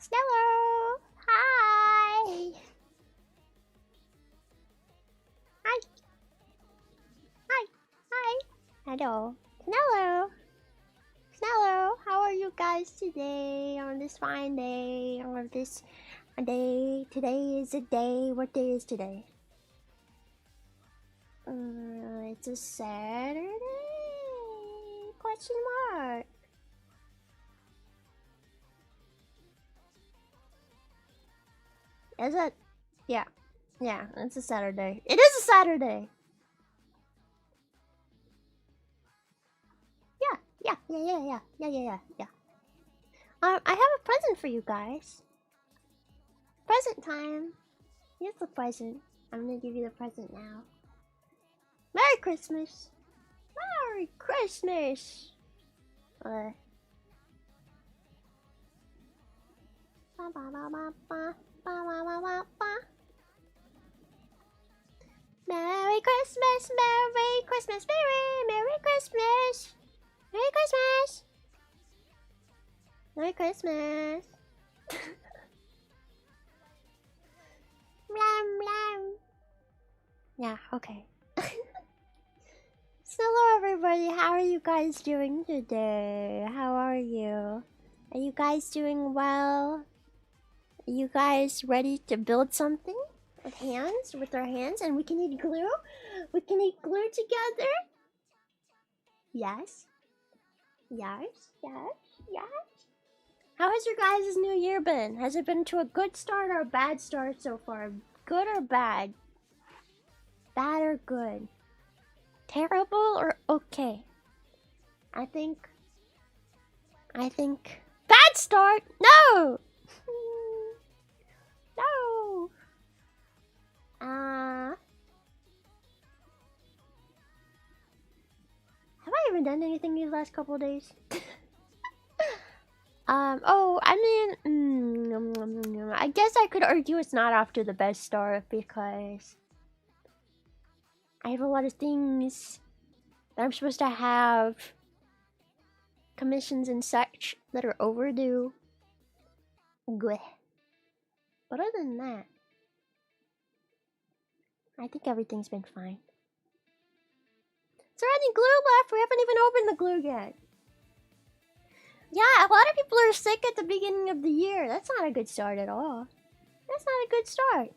Hello. Hi. Hi. Hi. Hi. Hello. Hello. Hello. How are you guys today? On this fine day. On this day. Today is a day. What day is today? It's a Saturday? Question mark. Is it? Yeah. Yeah, it's a Saturday. It is a Saturday! Yeah. I have a present for you guys. Present time. Here's the present. I'm gonna give you the present now. Merry Christmas! Merry Christmas! Ba ba ba ba ba ba ba ba ba. Merry Christmas! Merry Christmas! Merry Christmas! Merry Christmas! Merry Christmas! Blam blam. Yeah, okay. So hello everybody, how are you guys doing today? How are you? Are you guys doing well? Are you guys ready to build something? With our hands, and we can eat glue? We can eat glue together? Yes. Yes. How has your guys' new year been? Has it been to a good start or a bad start so far? Good or bad? Bad or good? Terrible or okay? I think bad start. No. No. Have I even done anything these last couple of days? Oh, I mean, I guess I could argue it's not off to the best start because I have a lot of things that I'm supposed to have, commissions and such that are overdue. But other than that, I think everything's been fine. Is there any glue left? We haven't even opened the glue yet. Yeah, a lot of people are sick at the beginning of the year. That's not a good start at all. That's not a good start.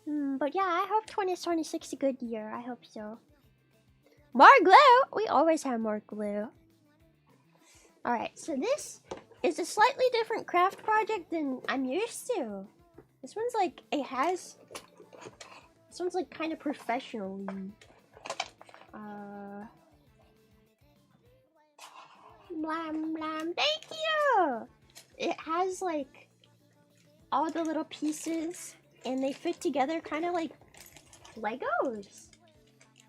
But yeah, I hope 2026 is a good year. I hope so. More glue! We always have more glue. Alright, so this is a slightly different craft project than I'm used to. This one's like, this one's like kind of professional. Blam blam, thank you! It has like all the little pieces and they fit together kind of like Legos.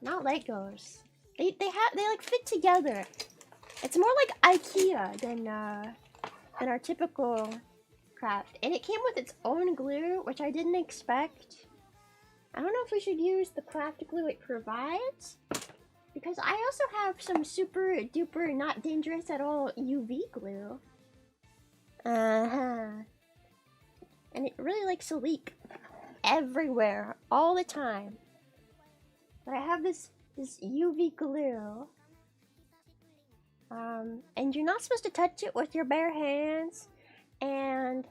Not Legos. They like fit together. It's more like IKEA than our typical craft. And it came with its own glue, which I didn't expect. I don't know if we should use the craft glue it provides, because I also have some super duper not dangerous at all UV glue. And it really likes to leak everywhere all the time. But I have this UV glue. And you're not supposed to touch it with your bare hands. And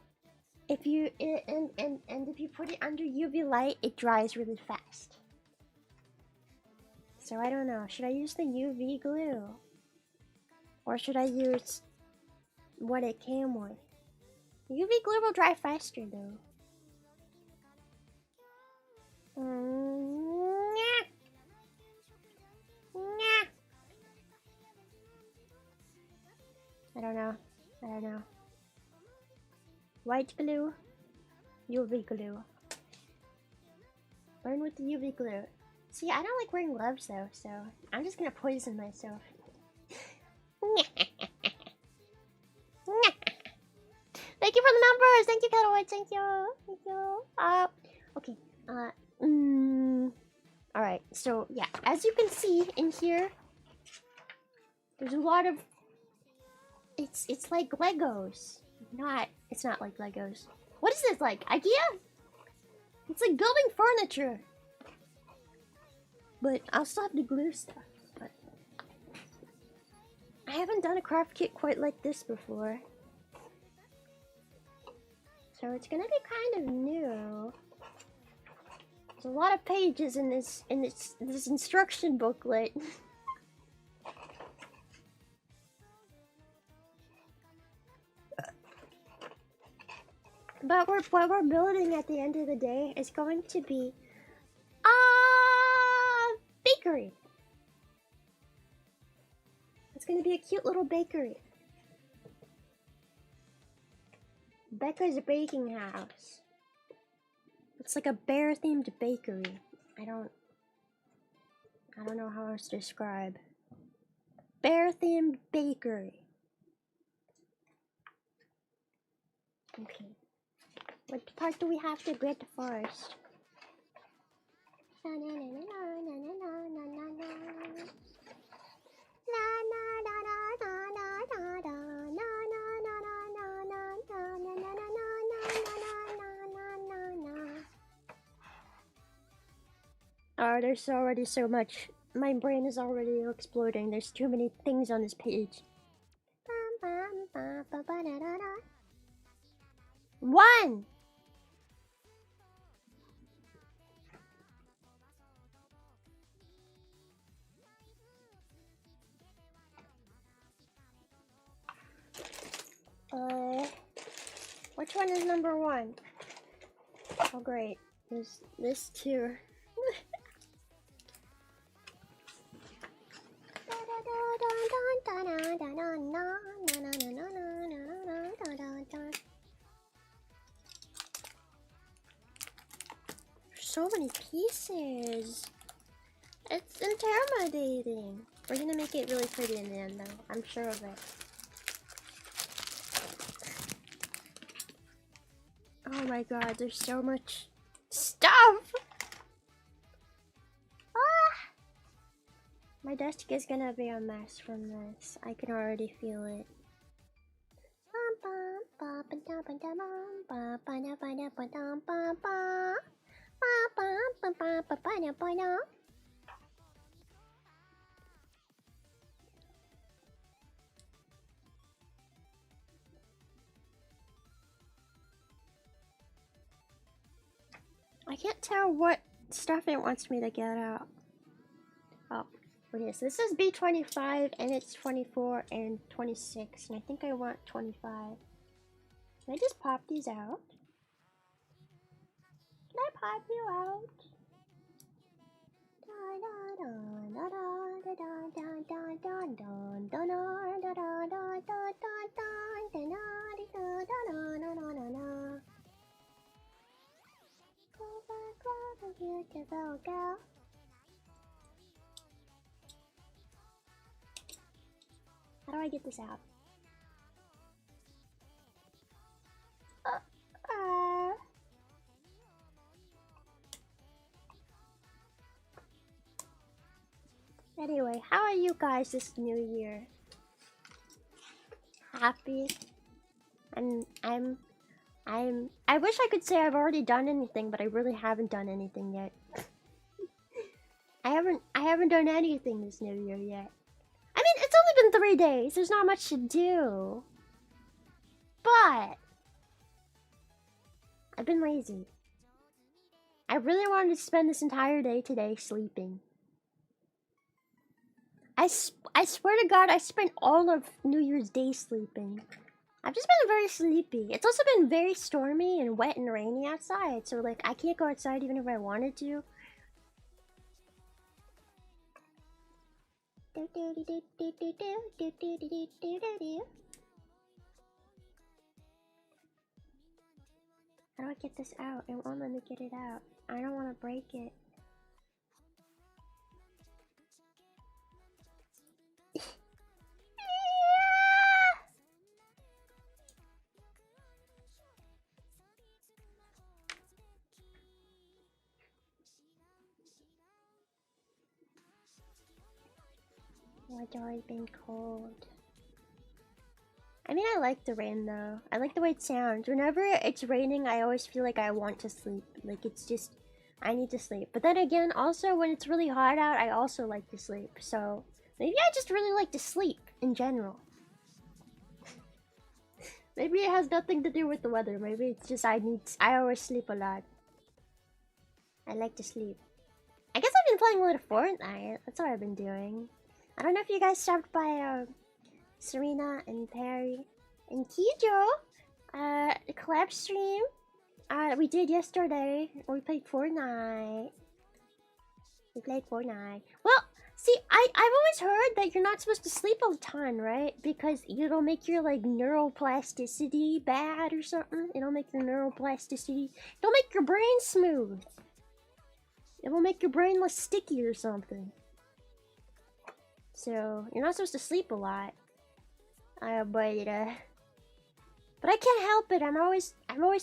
if you if you put it under UV light, it dries really fast. So I don't know. Should I use the UV glue? Or should I use what it came with? UV glue will dry faster though. I don't know. White glue, UV glue. Burn with the UV glue. See, I don't like wearing gloves though, so I'm just gonna poison myself. Thank you for the numbers! Thank you, Cuddlewood! Thank you! Okay, alright, so yeah, as you can see in here, there's a lot of... It's like Legos. Not. It's not like Legos. What is this like? IKEA? It's like building furniture. But I'll still have to glue stuff. But I haven't done a craft kit quite like this before. So it's gonna be kind of new. There's a lot of pages in this instruction booklet. But what we're building at the end of the day is going to be a bakery. It's going to be a cute little bakery. Becca's Baking House. It's like a bear-themed bakery. I don't know how else to describe. Bear-themed bakery. Okay. What part do we have to get first? Oh, there's already so much. My brain is already exploding. There's too many things on this page. 1! Which one is number 1? Oh great, there's this too. So many pieces. It's intimidating. We're gonna make it really pretty in the end though, I'm sure of it. Oh my god, there's so much stuff! Ah! My desk is gonna be a mess from this. I can already feel it. I can't tell what stuff it wants me to get out. Oh, what is this? This is B25 and it's 24 and 26, and I think I want 25. Can I just pop these out? Can I pop you out? Beautiful girl. How do I get this out? Anyway, how are you guys this new year? Happy? I wish I could say I've already done anything, but I really haven't done anything yet. I haven't done anything this new year yet. I mean, it's only been 3 days. There's not much to do. But I've been lazy. I really wanted to spend this entire day today sleeping. I swear to God, I spent all of New Year's Day sleeping. I've just been very sleepy. It's also been very stormy and wet and rainy outside, so like I can't go outside even if I wanted to. How do I get this out? It won't let me get it out. I don't want to break it. Oh, it's already been cold. I mean, I like the rain though. I like the way it sounds. Whenever it's raining, I always feel like I want to sleep. Like it's just, I need to sleep. But then again, also when it's really hot out, I also like to sleep. So maybe I just really like to sleep in general. Maybe it has nothing to do with the weather. Maybe it's just I always sleep a lot. I like to sleep. I guess I've been playing a little Fortnite. That's what I've been doing. I don't know if you guys stopped by Serena and Perry and Kijo collab stream we did yesterday. We played Fortnite. Well, see, I've always heard that you're not supposed to sleep all the time, right? Because it'll make your like neuroplasticity bad or something. It'll make your neuroplasticity. It'll make your brain smooth. It will make your brain less sticky or something. So you're not supposed to sleep a lot. But I can't help it. I'm always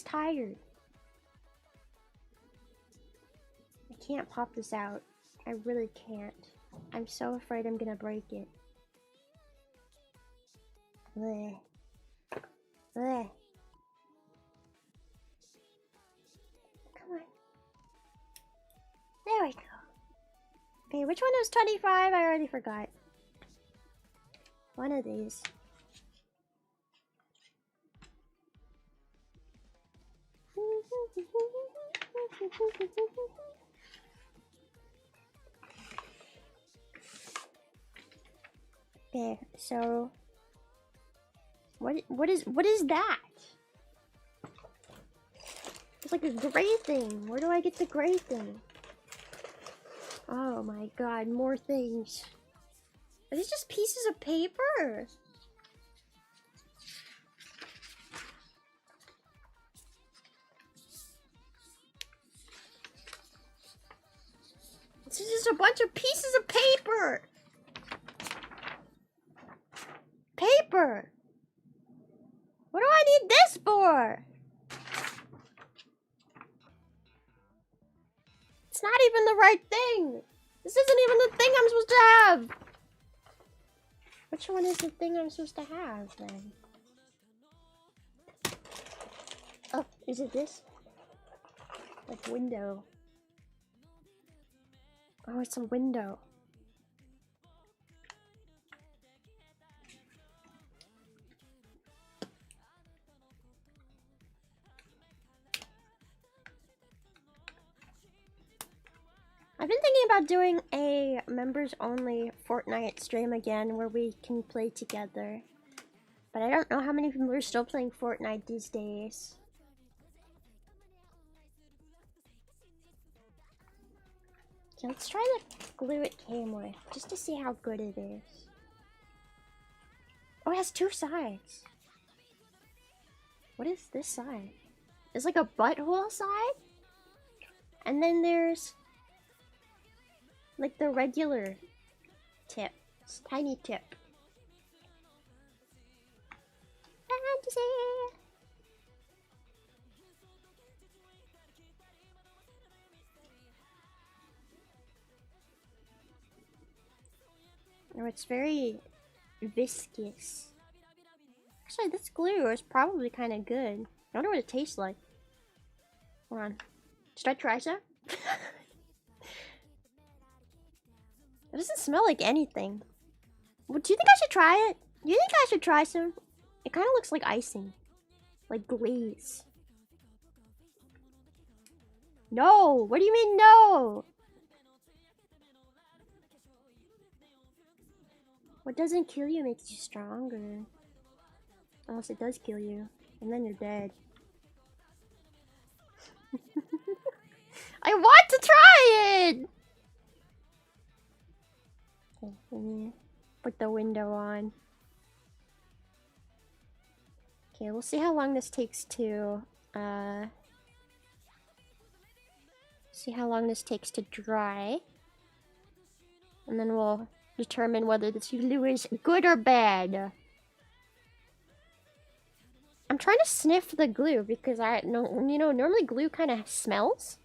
tired. I can't pop this out. I really can't. I'm so afraid I'm gonna break it. Blech. Blech. Come on. There we go. Okay, which one was 25? I already forgot. One of these. Okay, so what is that? It's like a gray thing. Where do I get the gray thing? Oh my god, more things. Are these just pieces of paper? This is just a bunch of pieces of paper! Paper! What do I need this for? It's not even the right thing! This isn't even the thing I'm supposed to have! Which one is the thing I'm supposed to have, then? Oh, is it this? Like window. Oh, it's a window. I've been thinking about doing a members-only Fortnite stream again where we can play together. But I don't know how many people are still playing Fortnite these days. Okay, let's try the glue it came with, just to see how good it is. Oh, it has two sides. What is this side? There's like a butthole side? And then there's like the regular tip. It's a tiny tip. Fantasy! Oh, it's very viscous. Actually, this glue is probably kind of good. I wonder what it tastes like. Hold on. Should I try some? It doesn't smell like anything. Well, do you think I should try it? Do you think I should try some? It kind of looks like icing. Like glaze. No! What do you mean no? What doesn't kill you makes you stronger. Unless it does kill you. And then you're dead. I want to try it! Okay, let me put the window on. Okay, we'll see how long this takes to, see how long this takes to dry. And then we'll determine whether this glue is good or bad. I'm trying to sniff the glue because I know, you know, normally glue kind of smells.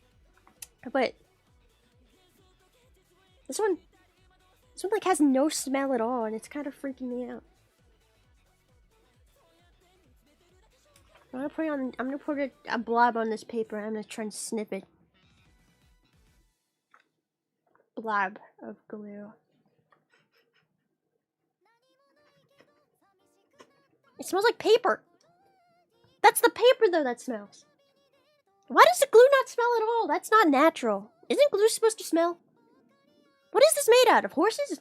But this one like has no smell at all, and it's kind of freaking me out. I'm gonna put a blob on this paper. I'm gonna try and snip it. Blob of glue. It smells like paper. That's the paper though that smells. Why does the glue not smell at all? That's not natural. Isn't glue supposed to smell? What is this made out of? Horses?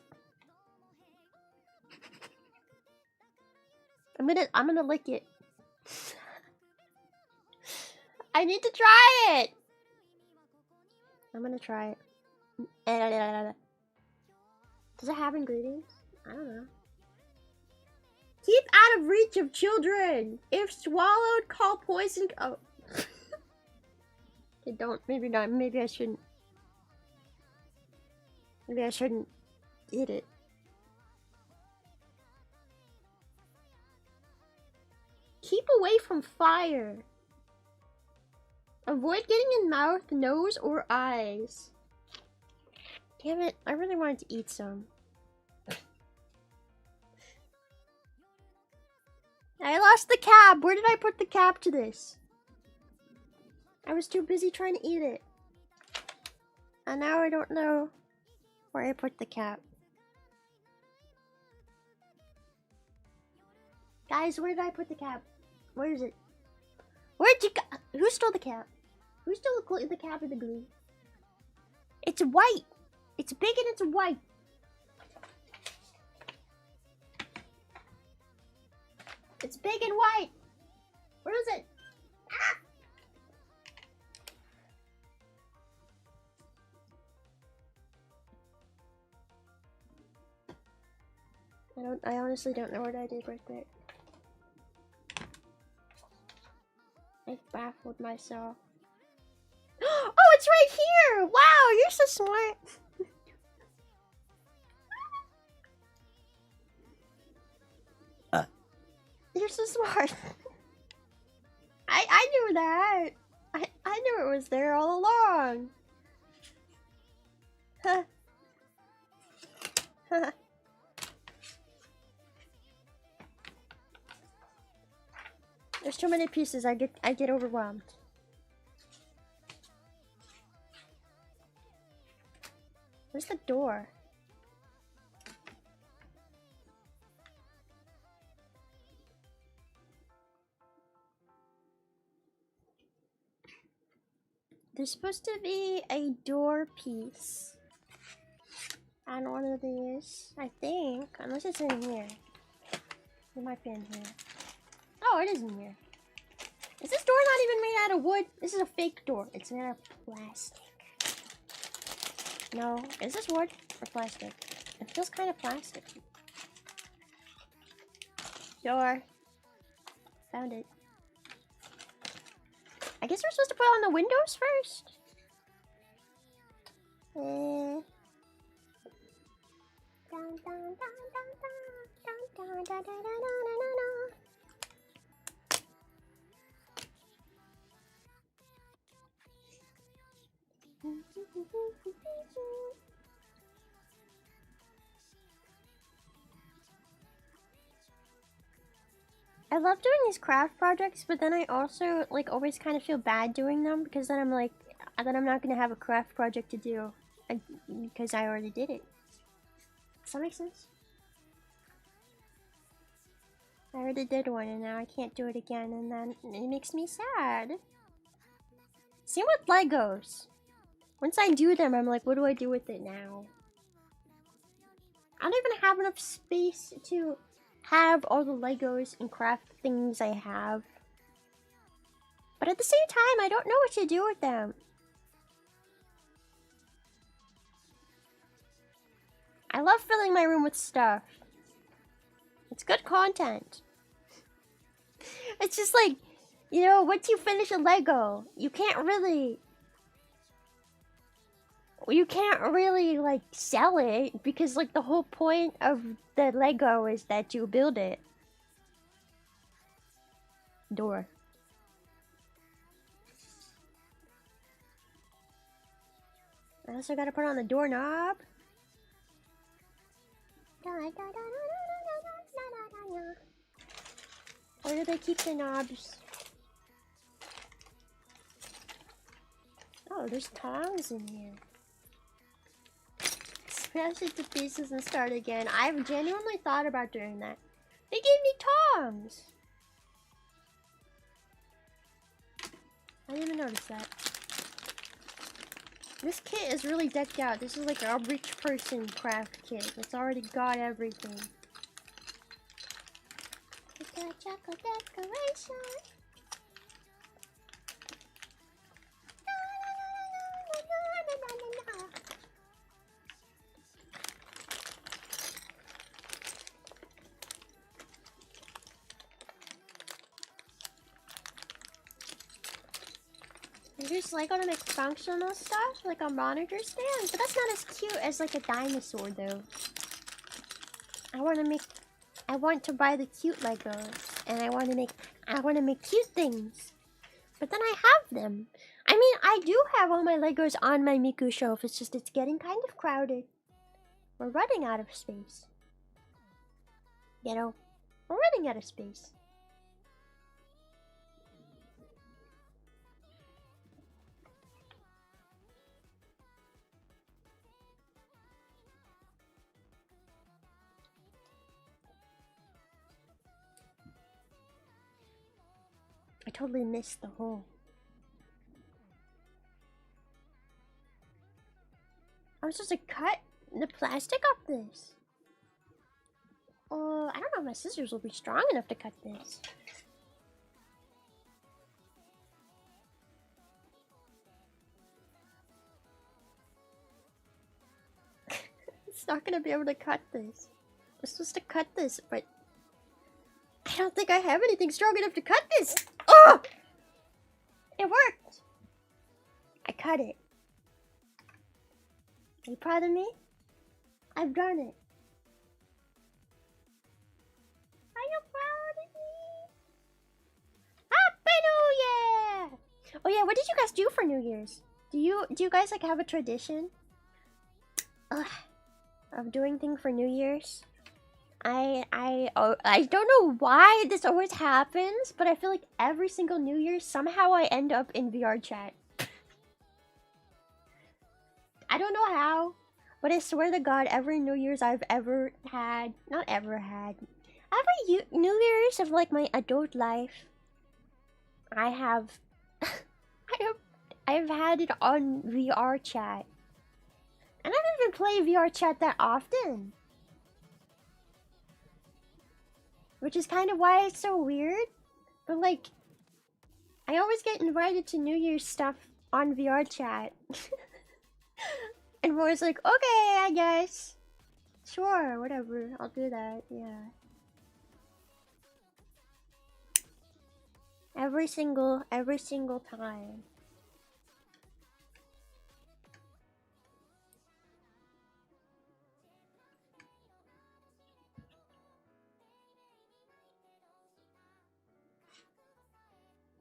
I'm gonna lick it. I need to try it. I'm gonna try it. Does it have ingredients? I don't know. Keep out of reach of children. If swallowed, call poison. Oh. Okay, don't. Maybe not. Maybe I shouldn't. Maybe I shouldn't eat it. Keep away from fire. Avoid getting in mouth, nose, or eyes. Damn it, I really wanted to eat some. I lost the cap. Where did I put the cap to this? I was too busy trying to eat it. And now I don't know where I put the cap. Guys, where did I put the cap? Where is it? Where'd you go? Who stole the cap? Who stole the cap of the glue? It's white. It's big and it's white. It's big and white. Where is it? Ah! I honestly don't know what I did right there. I baffled myself. Oh, it's right here! Wow, you're so smart. You're so smart. I knew that. I knew it was there all along. Huh. There's too many pieces. I get overwhelmed. Where's the door? There's supposed to be a door piece on one of these, I think. Unless it's in here. It might be in here. Oh, it is in here. Is this door not even made out of wood? This is a fake door. It's made out of plastic. No. Is this wood or plastic? It feels kind of plastic. Door. Found it. I guess we're supposed to put on the windows first? I love doing these craft projects, but then I also like always kind of feel bad doing them because then I'm like, then I'm not gonna have a craft project to do because I already did it. Does that make sense? I already did one and now I can't do it again, and then it makes me sad. Same with Legos. Once I do them, I'm like, what do I do with it now? I don't even have enough space to have all the Legos and craft things I have. But at the same time, I don't know what to do with them. I love filling my room with stuff. It's good content. It's just like, you know, once you finish a Lego, you can't really like sell it because like the whole point of the Lego is that you build it. Door. I also gotta put on the doorknob. Where do they keep the knobs? Oh, there's tongs in here. Smash it to pieces and start again. I've genuinely thought about doing that. They gave me tongs! I didn't even notice that. This kit is really decked out. This is like a rich person craft kit. It's already got everything. Chocolate decoration. There's like gonna make functional stuff, like a monitor stand, but that's not as cute as like a dinosaur though. I want to buy the cute Legos, and I want to make cute things. But then I have them. I mean, I do have all my Legos on my Miku shelf. It's just it's getting kind of crowded. We're running out of space. You know, we're running out of space. I totally missed the hole. I'm supposed to cut the plastic off this. I don't know if my scissors will be strong enough to cut this. It's not gonna be able to cut this. I'm supposed to cut this, but I don't think I have anything strong enough to cut this. Oh! It worked. I cut it. Are you proud of me? I've done it. Are you proud of me? Happy New Year! Oh yeah, what did you guys do for New Year's? Do you guys like have a tradition of doing things for New Year's? I don't know why this always happens, but I feel like every single New Year's somehow I end up in VR chat. I don't know how, but I swear to God, every New Year's I've ever had, not ever had, every New Year's of like my adult life, I've had it on VR chat. And I don't even play VR chat that often. Which is kind of why it's so weird. But like, I always get invited to New Year's stuff on VR chat. And Roy's like, okay, I guess. Sure, whatever, I'll do that, yeah. Every single time.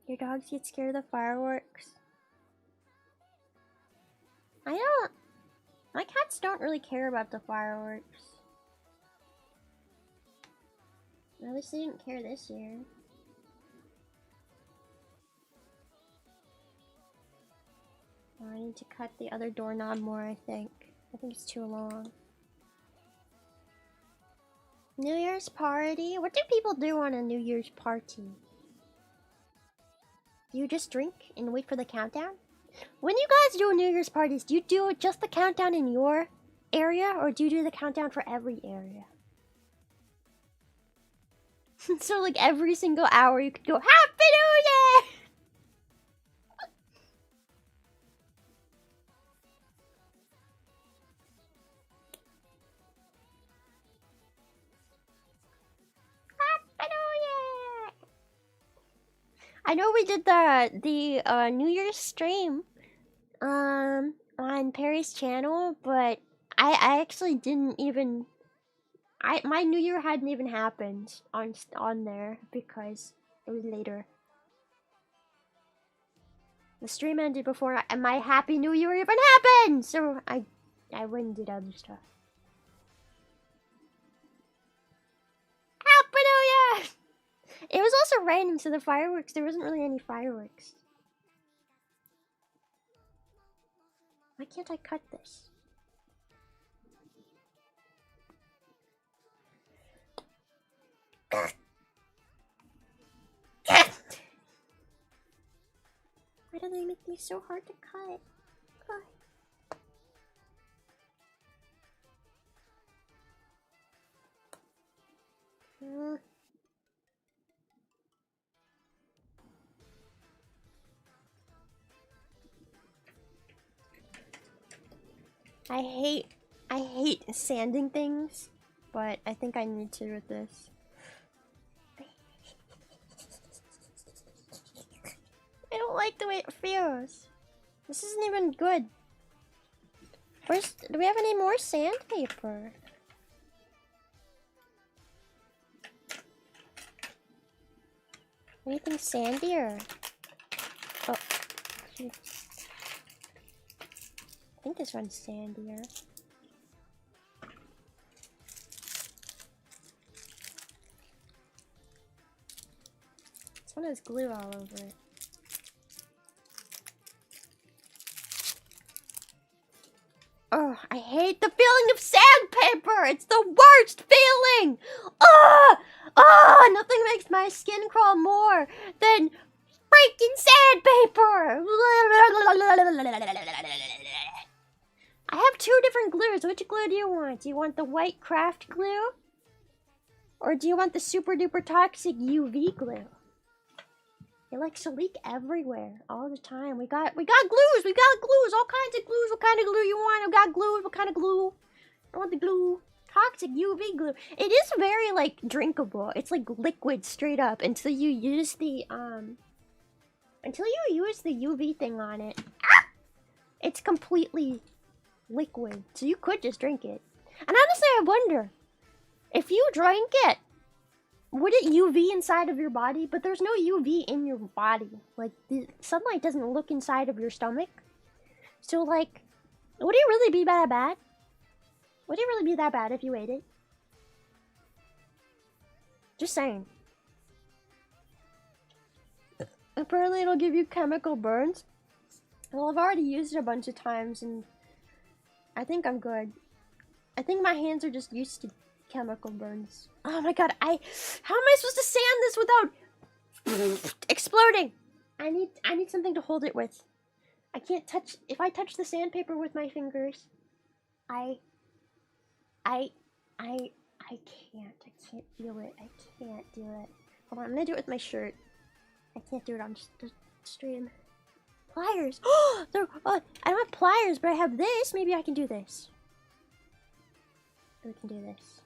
Your dogs get scared of the fireworks? I don't. My cats don't really care about the fireworks. At least they didn't care this year. Oh, I need to cut the other doorknob more, I think. I think it's too long. New Year's party? What do people do on a New Year's party? Do you just drink and wait for the countdown? When you guys do New Year's parties, do you do just the countdown in your area, or do you do the countdown for every area? So like every single hour you could go, Happy New Year! Happy New Year! I know we did the New Year's stream on Perry's channel, but I actually didn't even my New Year hadn't even happened on there because it was later. The stream ended before my Happy New Year even happened, so I went and did other stuff. Happy New Year! It was also raining, so the fireworks, there wasn't really any fireworks. Why can't I cut this? Why do they make these so hard to cut? I hate sanding things, but I think I need to with this. I don't like the way it feels. This isn't even good. Do we have any more sandpaper? Anything sandier? Oh, geez. I think this one's sandier. This one has glue all over it. Oh, I hate the feeling of sandpaper! It's the worst feeling! Nothing makes my skin crawl more than freaking sandpaper! I have 2 different glues. Which glue do you want? Do you want the white craft glue? Or do you want the super duper toxic UV glue? It likes to leak everywhere all the time. We got glues, all kinds of glues. What kind of glue you want? I got glues, what kind of glue? I want the glue. Toxic UV glue. It is very like drinkable. It's like liquid straight up until you use the UV thing on it. It's completely liquid. So you could just drink it. And honestly, I wonder if you drank it, would it UV inside of your body? But there's no UV in your body. Like, the sunlight doesn't look inside of your stomach. So, like, would it really be that bad? Would it really be that bad if you ate it? Just saying. Apparently it'll give you chemical burns. Well, I've already used it a bunch of times, and I think I'm good. I think my hands are just used to chemical burns. Oh my god, how am I supposed to sand this without exploding? I need something to hold it with. I can't touch, if I touch the sandpaper with my fingers, I can't feel it. I can't do it. Hold on, I'm gonna do it with my shirt. I can't do it on the stream. Pliers! Oh, I don't have pliers, but I have this. Maybe I can do this. We can do this.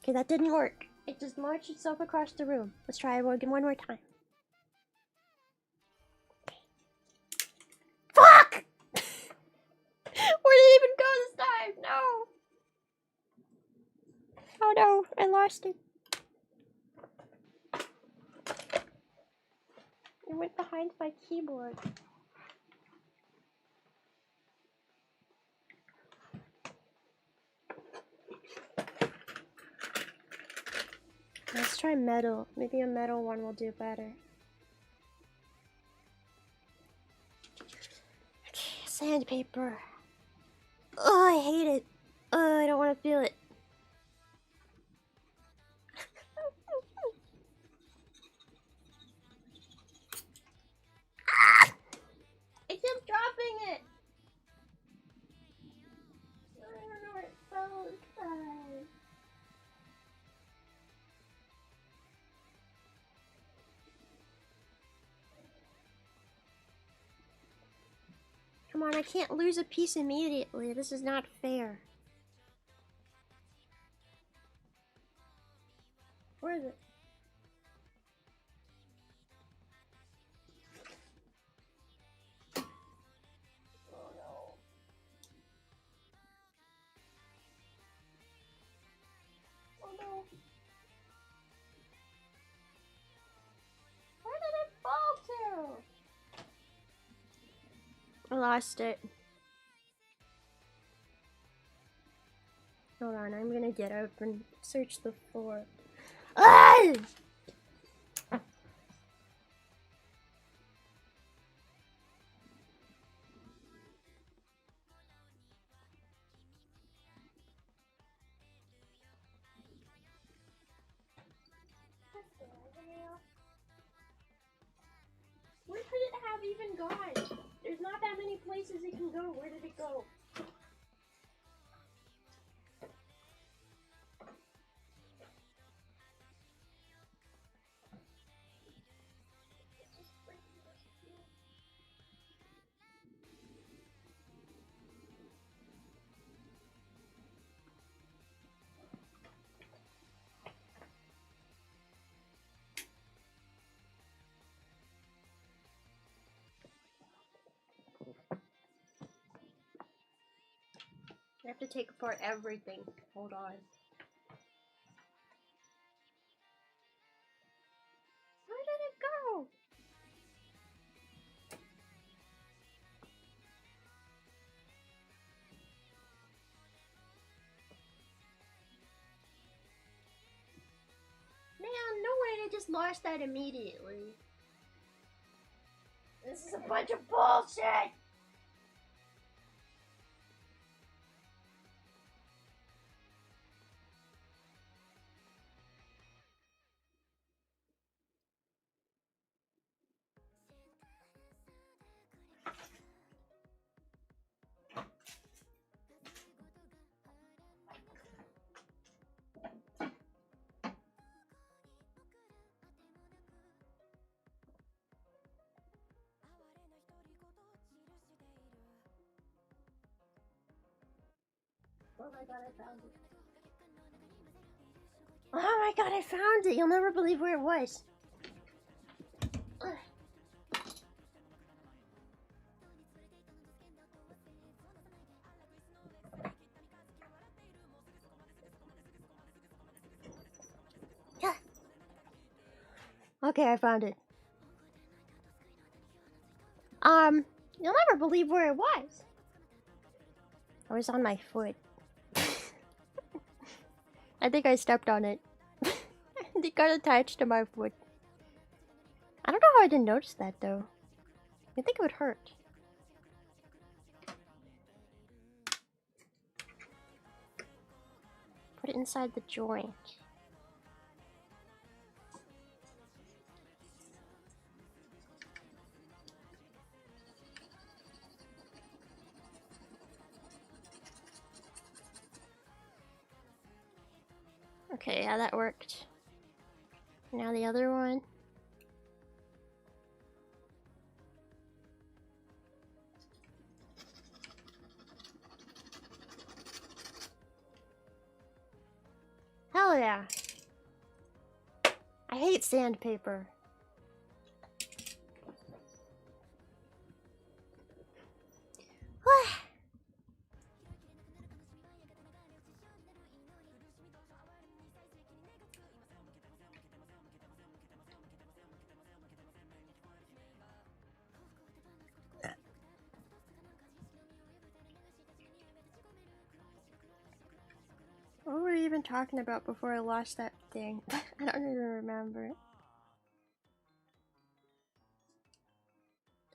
Okay, that didn't work. It just marched itself across the room. Let's try it one more time. Fuck! Where did it even go this time? No! Oh no, I lost it. It went behind my keyboard. Let's try metal. Maybe a metal one will do better. Okay, sandpaper. Oh, I hate it. Oh, I don't want to feel it. I kept dropping it. I don't know where it fell this time. Come on, I can't lose a piece immediately. This is not fair. Where is it? Oh no. Oh no. Where did it fall to? I lost it. Hold on, I'm gonna get up and search the floor. Ah! god! There's not that many places it can go. Where did it go? I have to take apart everything. Hold on. Where did it go? Man, no way, I just lost that immediately. This is a bunch of bullshit! Oh my god, I found it. Oh my god, I found it! You'll never believe where it was. Okay, I found it. You'll never believe where it was. I was on my foot. I think I stepped on it. It got attached to my foot. I don't know how I didn't notice that though. I think it would hurt. Put it inside the joint. Okay, yeah, that worked. Now the other one. Hell yeah. I hate sandpaper. What were we even talking about before I lost that thing? I don't even remember.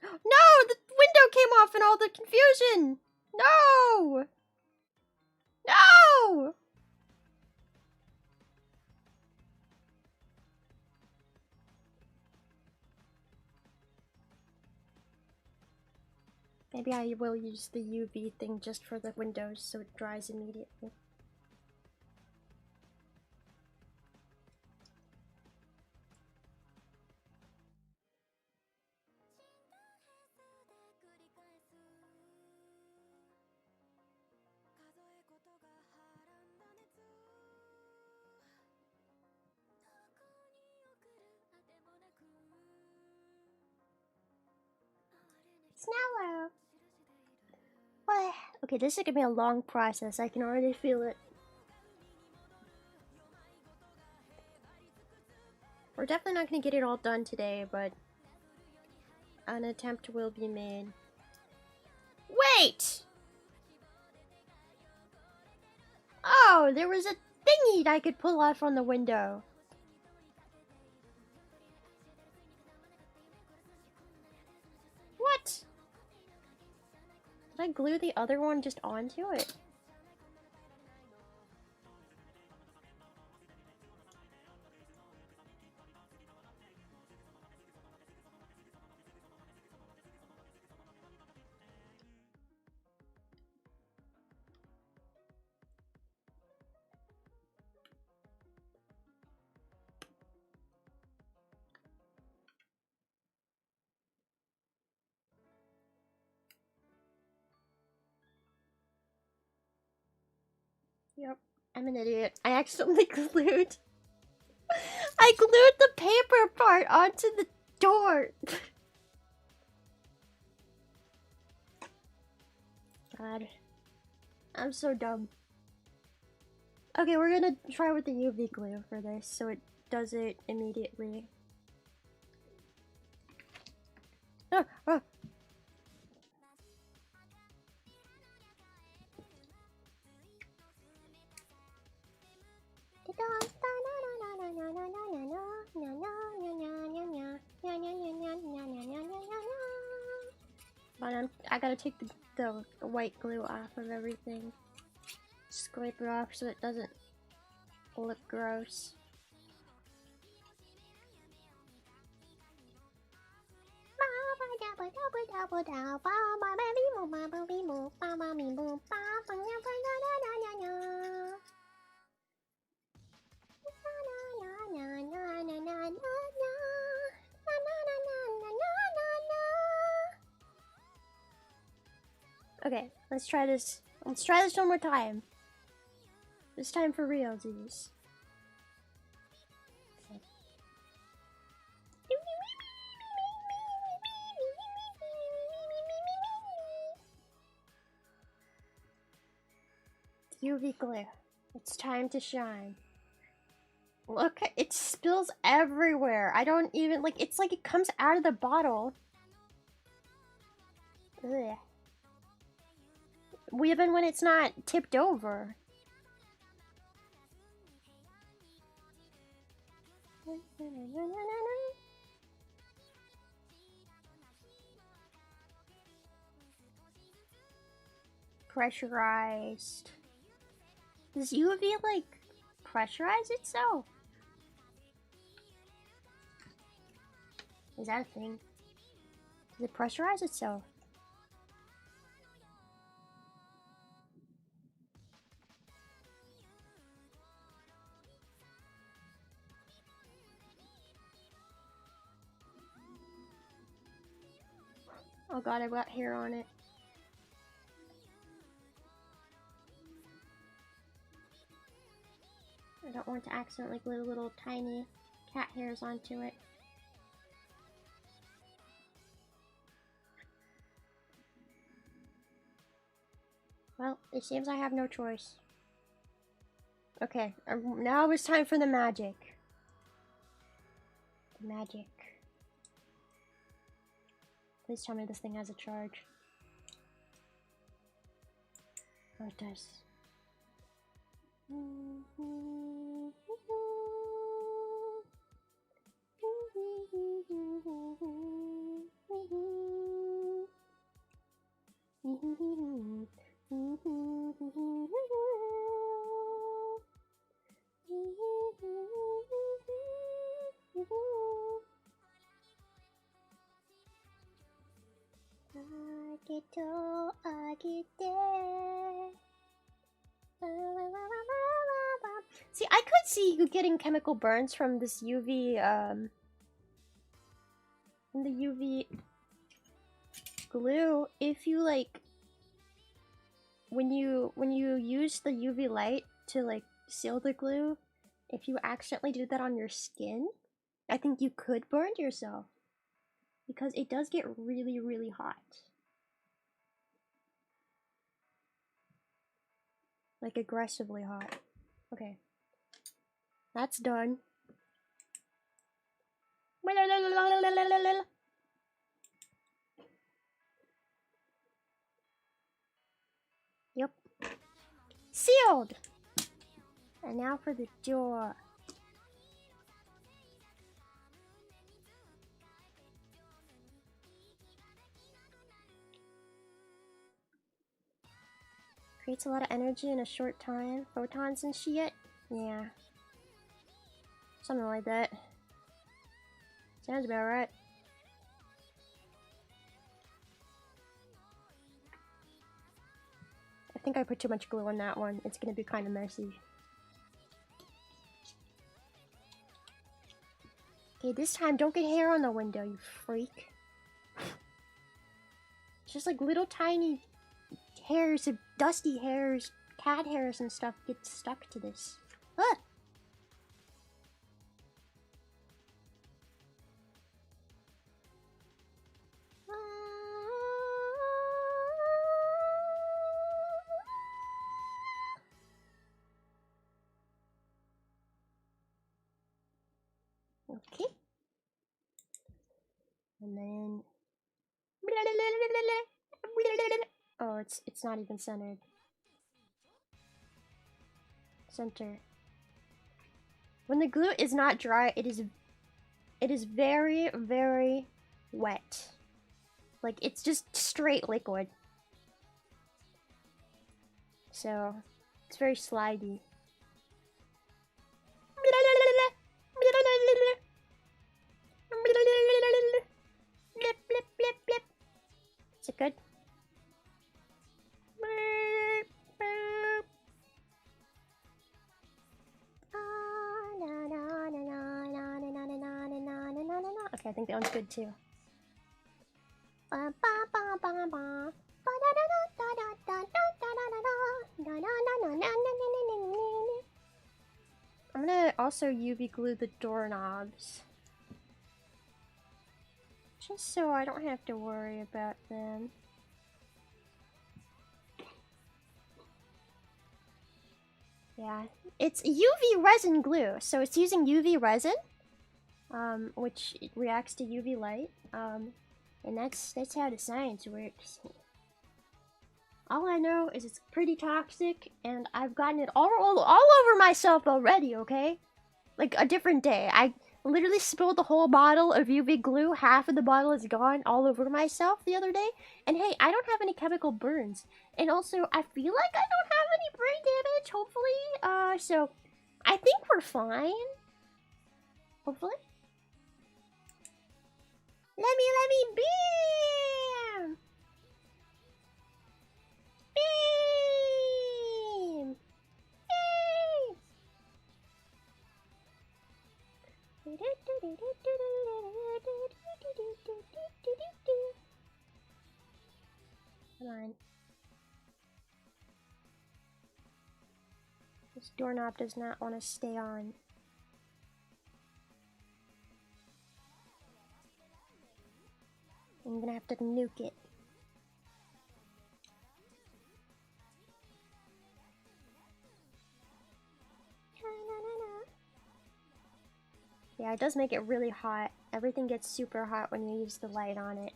No! The window came off in all the confusion! No! No! Maybe I will use the UV thing just for the windows so it dries immediately. Snallow! Okay, this is gonna be a long process. I can already feel it. We're definitely not gonna get it all done today, but an attempt will be made. Wait! Oh, there was a thingy I could pull out from the window. What? Did I glue the other one just onto it? Yep, I'm an idiot. I accidentally glued. I glued the paper part onto the door. God. I'm so dumb. Okay, we're gonna try with the UV glue for this so it does it immediately. Ah, ah. I gotta take the white glue off of everything. Scrape it off so it doesn't look gross. Okay, let's try this. Let's try this one more time. This time for realsies. UV glue. It's time to shine. Look, it spills everywhere. I don't even, like, it's like it comes out of the bottle. Ugh. Even when it's not tipped over. Pressurized. Does UV, like, pressurize itself? Is that a thing? Does it pressurize itself? Oh god, I've got hair on it. I don't want to accidentally glue little tiny cat hairs onto it. Well, it seems I have no choice. Okay, now it's time for the magic. The magic. Please tell me this thing has a charge. Oh, it does. See, I could see you getting chemical burns from this UV, from the UV glue if you, like, when you use the UV light to, like, seal the glue, if you accidentally do that on your skin, I think you could burn yourself because it does get really, really hot. Like, aggressively hot. Okay. That's done. Yep. Sealed! And now for the door. Creates a lot of energy in a short time. Photons and shit? Yeah. Something like that. Sounds about right. I think I put too much glue on that one. It's gonna be kind of messy. Okay, this time don't get hair on the window, you freak. Just like little tiny hairs of dusty hairs, cat hairs and stuff get stuck to this. Ah! Okay. And then oh, it's not even centered. Center. When the glue is not dry, it is very, very wet. Like, it's just straight liquid. So, it's very slidey. Is it good? Okay, I think that one's good too. I'm gonna also UV glue the doorknobs. Just so I don't have to worry about them. Yeah, it's UV resin glue, so it's using UV resin, which reacts to UV light, and that's how the science works. All I know is it's pretty toxic, and I've gotten it all over myself already, okay? Like, a different day. I literally spilled the whole bottle of UV glue, half of the bottle is gone, all over myself the other day. And hey, I don't have any chemical burns. And also, I feel like I don't have any brain damage, hopefully. So, I think we're fine. Hopefully. Let me beam! Beam! Come on. This doorknob does not want to stay on. I'm gonna have to nuke it. Yeah, it does make it really hot. Everything gets super hot when you use the light on it.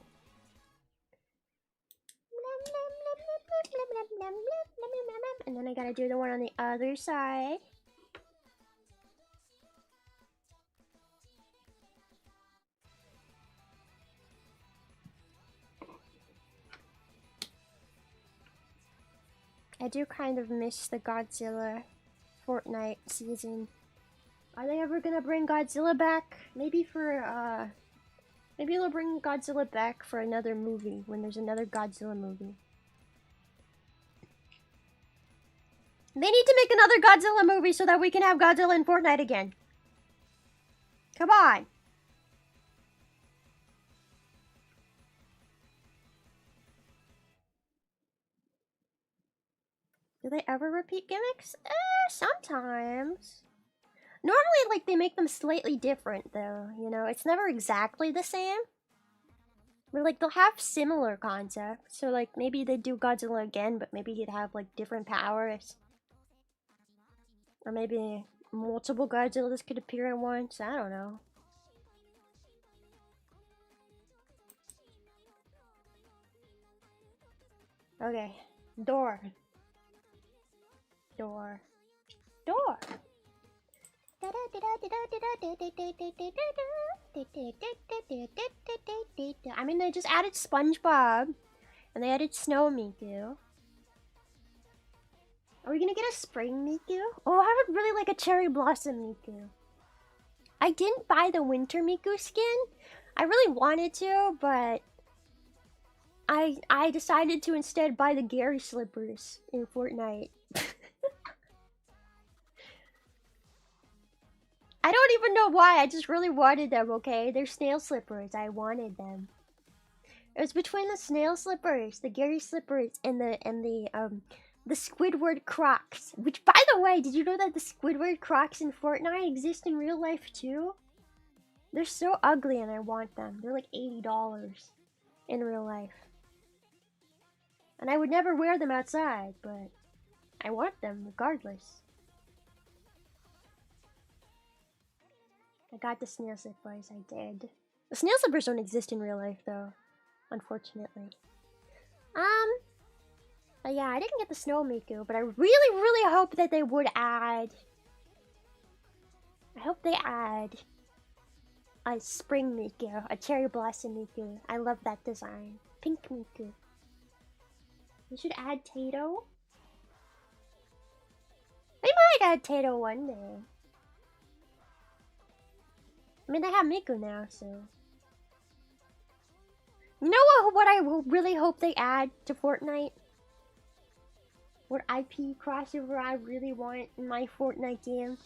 And then I gotta do the one on the other side. I do kind of miss the Godzilla Fortnite season. Are they ever gonna bring Godzilla back? Maybe for, maybe they'll bring Godzilla back for another movie, when there's another Godzilla movie. They need to make another Godzilla movie so that we can have Godzilla in Fortnite again. Come on! Do they ever repeat gimmicks? Sometimes. Normally, like, they make them slightly different, though, you know? It's never exactly the same. But, like, they'll have similar concepts. So, like, maybe they'd do Godzilla again, but maybe he'd have, like, different powers. Or maybe multiple Godzillas could appear at once. I don't know. Okay. Door. Door. Door. I mean, they just added SpongeBob. And they added Snow Miku. Are we gonna get a Spring Miku? Oh, I would really like a Cherry Blossom Miku. I didn't buy the Winter Miku skin. I really wanted to, but I decided to instead buy the Gary slippers in Fortnite. I don't even know why, I just really wanted them, okay? They're snail slippers, I wanted them. It was between the snail slippers, the Gary slippers, and the the Squidward Crocs. Which, by the way, did you know that the Squidward Crocs in Fortnite exist in real life too? They're so ugly and I want them. They're like $80 in real life. And I would never wear them outside, but I want them regardless. I got the snail slippers, I did. The snail slippers don't exist in real life though, unfortunately. But yeah, I didn't get the snow Miku, but I really hope that they would add. I hope they add a spring Miku, a cherry blossom Miku. I love that design. Pink Miku. They should add Tato. They might add Tato one day. I mean, they have Miku now, so. You know what I really hope they add to Fortnite? What IP crossover I really want in my Fortnite game?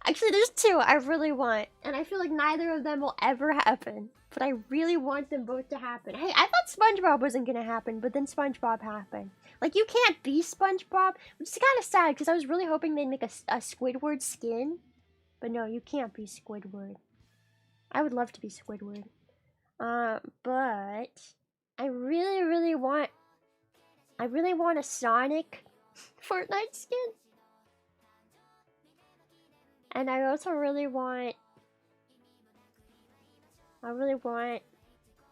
Actually, there's two I really want, and I feel like neither of them will ever happen. But I really want them both to happen. Hey, I thought SpongeBob wasn't gonna happen, but then SpongeBob happened. Like, you can't be SpongeBob, which is kind of sad, because I was really hoping they'd make a Squidward skin. But no, you can't be Squidward. I would love to be Squidward. But I really want a Sonic Fortnite skin. And I also really want a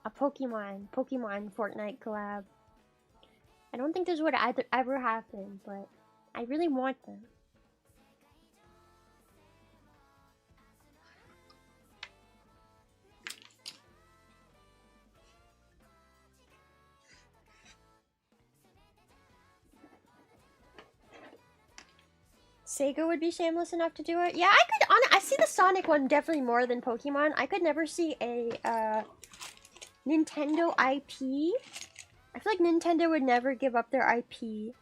Pokemon Fortnite collab. I don't think this would ever happen, but I really want them. Sega would be shameless enough to do it. Yeah, I see the Sonic one definitely more than Pokemon. I could never see a Nintendo IP. I feel like Nintendo would never give up their IP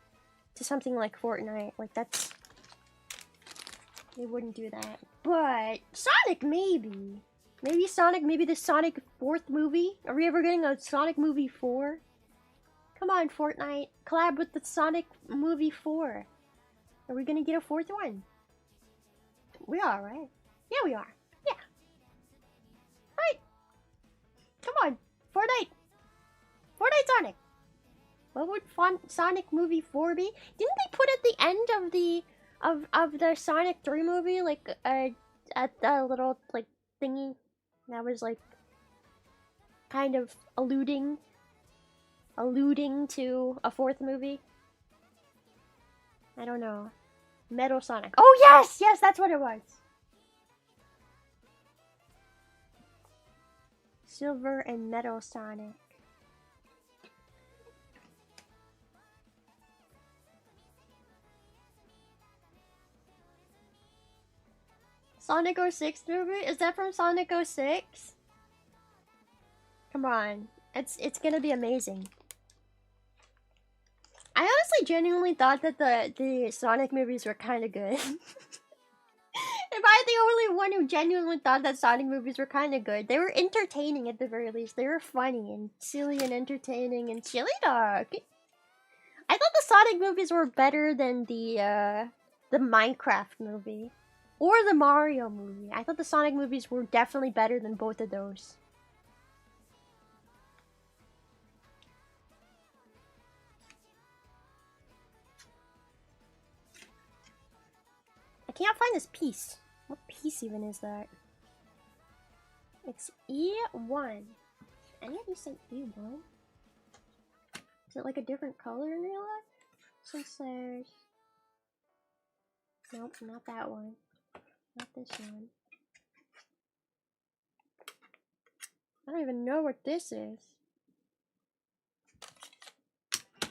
to something like Fortnite. Like, that's... They wouldn't do that. But Sonic, maybe. Maybe Sonic, maybe the Sonic 4th movie? Are we ever getting a Sonic movie 4? Come on, Fortnite. Collab with the Sonic movie 4. Are we gonna get a 4th one? We are, right? Yeah, we are. Yeah. Right. Come on. Fortnite. Fortnite Sonic. What would Sonic movie 4 be? Didn't they put at the end of the Sonic 3 movie, like, at the little, like, thingy that was, like, kind of alluding to a 4th movie? I don't know. Metal Sonic. Oh, yes! Yes, that's what it was. Silver and Metal Sonic. Sonic 06 movie? Is that from Sonic 06? Come on. It's gonna be amazing. I honestly genuinely thought that the Sonic movies were kind of good. Am I the only one who genuinely thought that Sonic movies were kind of good? They were entertaining at the very least. They were funny and silly and entertaining and chili dog. I thought the Sonic movies were better than the Minecraft movie or the Mario movie. I thought the Sonic movies were definitely better than both of those. I can't find this piece. What piece even is that? It's E1. Any of you say E1? Is it like a different color in real life? Since there's... Nope, not that one. Not this one. I don't even know what this is.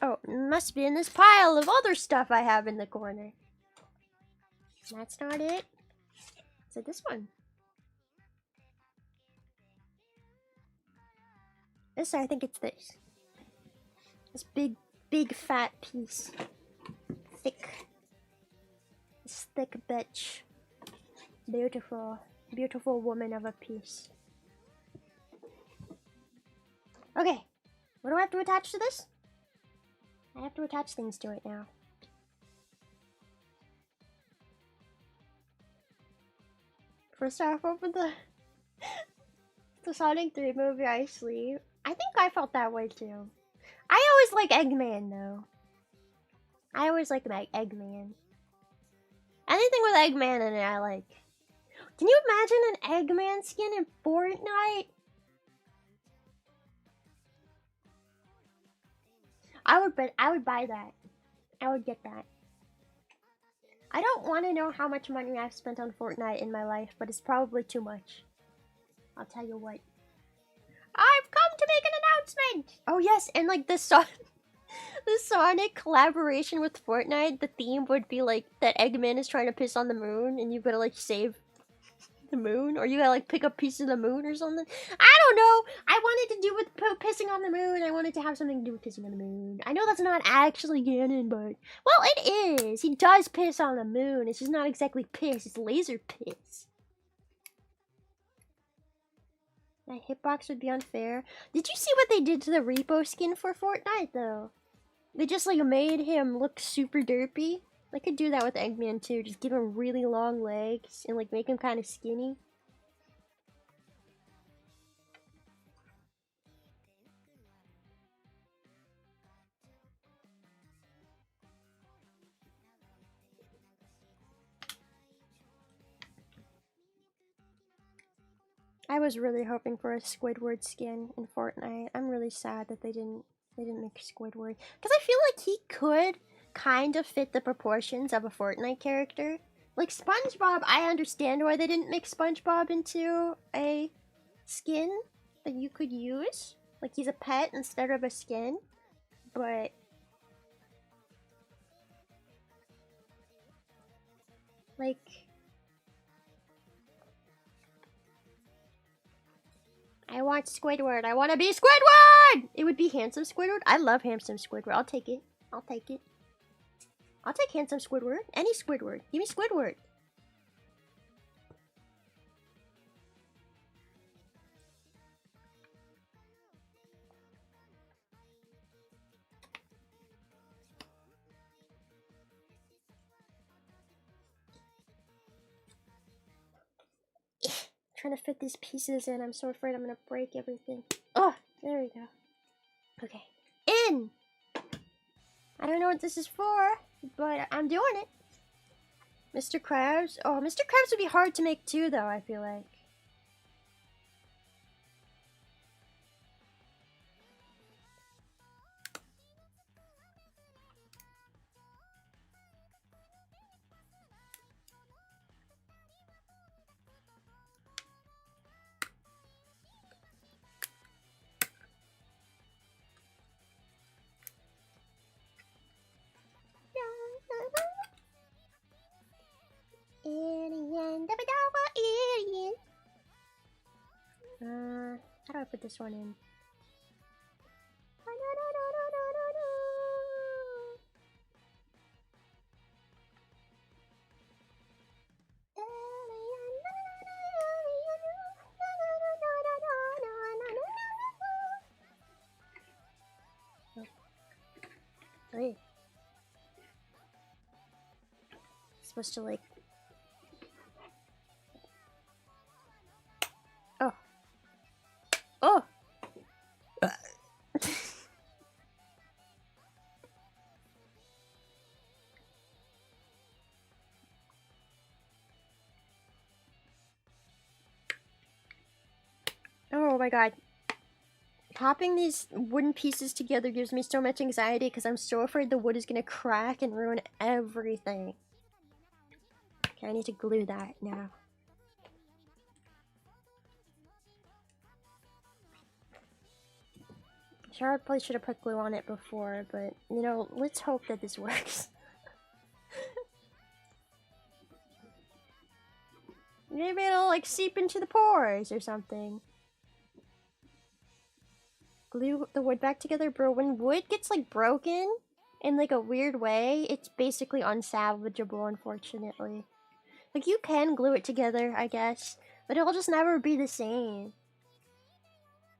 Oh, it must be in this pile of other stuff I have in the corner. That's not it. Is it this one? I think it's this. This big fat piece. Thick. This thick bitch. Beautiful woman of a piece. Okay. What do I have to attach to this? I have to attach things to it now. First off, over the Sonic 3 movie I sleep. I think I felt that way too. I always like Eggman though. I always like Eggman. Anything with Eggman in it, I like. Can you imagine an Eggman skin in Fortnite? I would buy that. I would get that. I don't want to know how much money I've spent on Fortnite in my life, but it's probably too much. I'll tell you what. I've come to make an announcement! Oh yes, and like the Sonic collaboration with Fortnite, the theme would be like that Eggman is trying to piss on the moon and you've got to like save the moon, or you gotta like pick up pieces of the moon or something. I don't know. I wanted to do with pissing on the moon. I wanted to have something to do with pissing on the moon. I know that's not actually canon, but well, it is. He does piss on the moon. It's just not exactly piss. It's laser piss. That hitbox would be unfair. Did you see what they did to the Repo skin for Fortnite though? They just like made him look super derpy. I could do that with Eggman too, just give him really long legs and like make him kind of skinny. I was really hoping for a Squidward skin in Fortnite. I'm really sad that they didn't make Squidward, because I feel like he could kind of fit the proportions of a Fortnite character. Like SpongeBob, I understand why they didn't make SpongeBob into a skin that you could use. Like he's a pet instead of a skin. But like I want Squidward. I want to be Squidward! It would be handsome Squidward. I love handsome Squidward. I'll take it. I'll take it. I'll take handsome Squidward. Any Squidward. Give me Squidward. Trying to fit these pieces in. I'm so afraid I'm gonna break everything. Oh, there we go. Okay. In! I don't know what this is for, but I'm doing it. Mr. Krabs. Oh, Mr. Krabs would be hard to make too, though, I feel like. How do I put this one in? Wait. Supposed to like. Oh. Oh. Oh my god. Popping these wooden pieces together gives me so much anxiety because I'm so afraid the wood is gonna crack and ruin everything. Okay, I need to glue that now. Sure, I probably should have put glue on it before, but you know, let's hope that this works. Maybe it'll like seep into the pores or something. Glue the wood back together, bro. When wood gets like broken in like a weird way, it's basically unsalvageable, unfortunately. Like you can glue it together, I guess, but it'll just never be the same.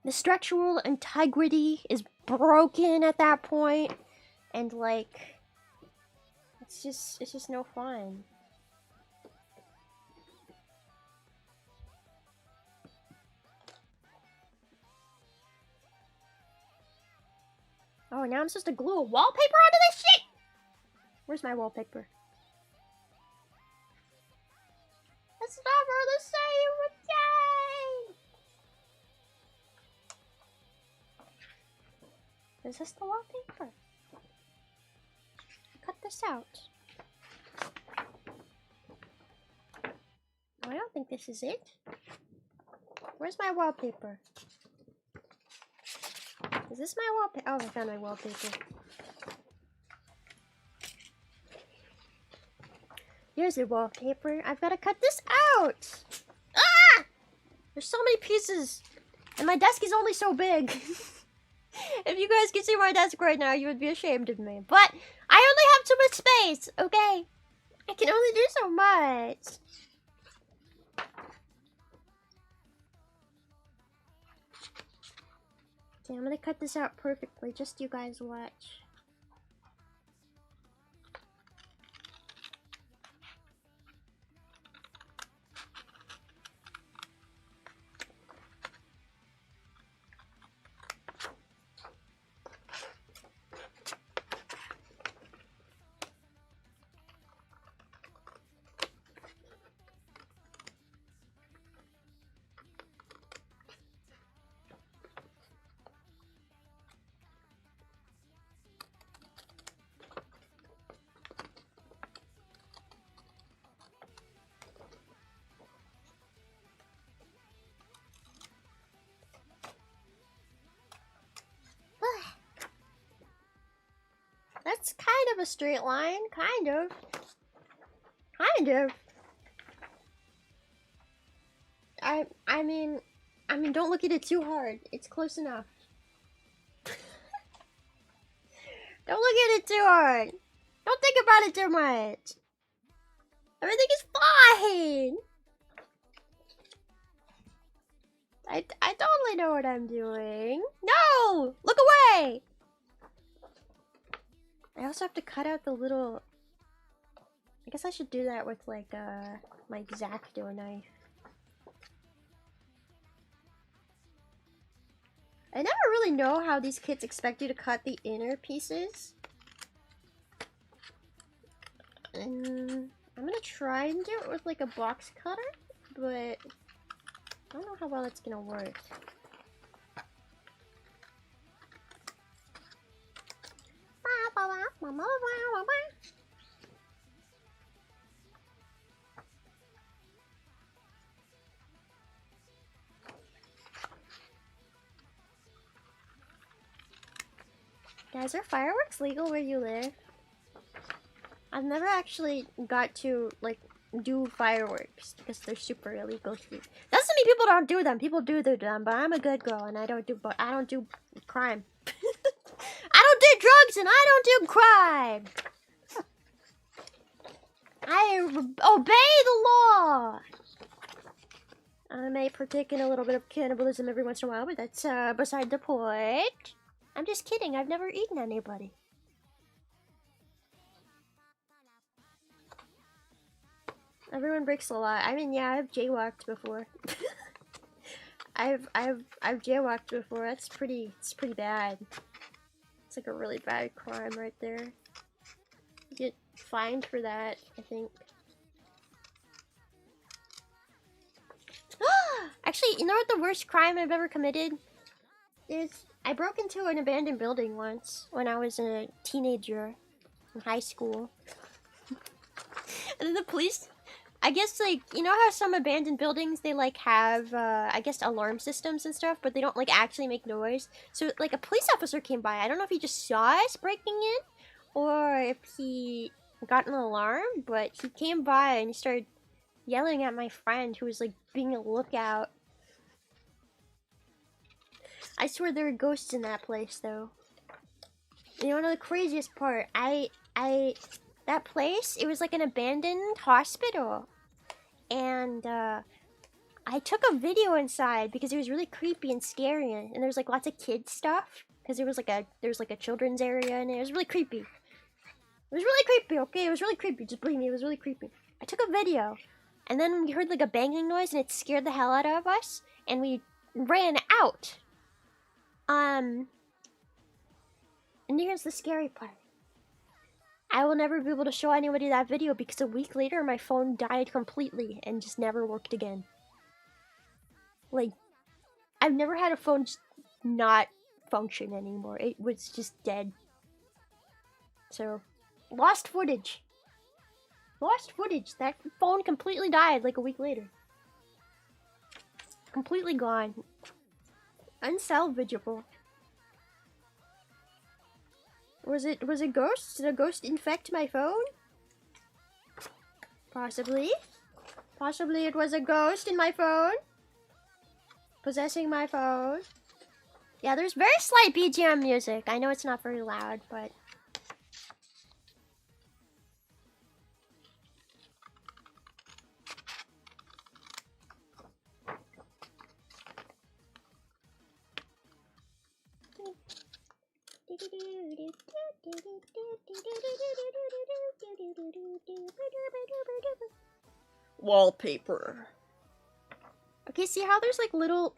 The structural integrity is broken at that point, And like, it's just no fun. Oh, now I'm supposed to glue a wallpaper onto this shit? Where's my wallpaper? It's never the same again! Is this the wallpaper? Cut this out. Oh, I don't think this is it. Where's my wallpaper? Is this my wallpaper? Oh, I found my wallpaper. Here's the wallpaper. I've got to cut this out. Ah! There's so many pieces. And my desk is only so big. If you guys could see my desk right now, you would be ashamed of me. But I only have too much space, okay? I can only do so much. Okay, I'm gonna cut this out perfectly. Just you guys watch. That's kind of a straight line, kind of. I mean, don't look at it too hard. It's close enough. Don't look at it too hard. Don't think about it too much. Everything is fine. I totally know what I'm doing. No! Look away! I also have to cut out the little... I guess I should do that with like my X-Acto knife. I never really know how these kits expect you to cut the inner pieces. And I'm gonna try and do it with like a box cutter, but I don't know how well it's gonna work. Guys, are fireworks legal where you live? I've never actually got to like do fireworks because they're super illegal here. Doesn't mean people don't do them. People do them, but I'm a good girl and I don't do crime. I don't do drugs and I don't do crime. I obey the law. I may partake in a little bit of cannibalism every once in a while, but that's beside the point. I'm just kidding. I've never eaten anybody. Everyone breaks the law. I mean, yeah, I've jaywalked before. I've jaywalked before. It's pretty bad. It's like a really bad crime right there. You get fined for that, I think. Actually, you know what the worst crime I've ever committed is? I broke into an abandoned building once when I was a teenager in high school. And then the police, I guess, like, you know how some abandoned buildings, they like have, I guess, alarm systems and stuff, but they don't like actually make noise. So like a police officer came by. I don't know if he just saw us breaking in or if he got an alarm, but he came by and he started yelling at my friend who was like being a lookout. I swear there were ghosts in that place, though. You know, the craziest part, that place, it was like an abandoned hospital. And, I took a video inside because it was really creepy and scary, and there was like lots of kid stuff. because there was like a children's area in it. It was really creepy. It was really creepy, okay? It was really creepy. Just believe me, it was really creepy. I took a video, and then we heard like a banging noise, and it scared the hell out of us, and we ran out. And here's the scary part. I will never be able to show anybody that video because a week later my phone died completely and just never worked again. Like, I've never had a phone just not function anymore. It was just dead. So, lost footage. Lost footage. That phone completely died like a week later. Completely gone. Unsalvageable. Was it a ghost? Did a ghost infect my phone? Possibly. Possibly it was a ghost in my phone. Possessing my phone. Yeah, there's very slight BGM music. I know it's not very loud, but... Wallpaper. Okay, see how there's like little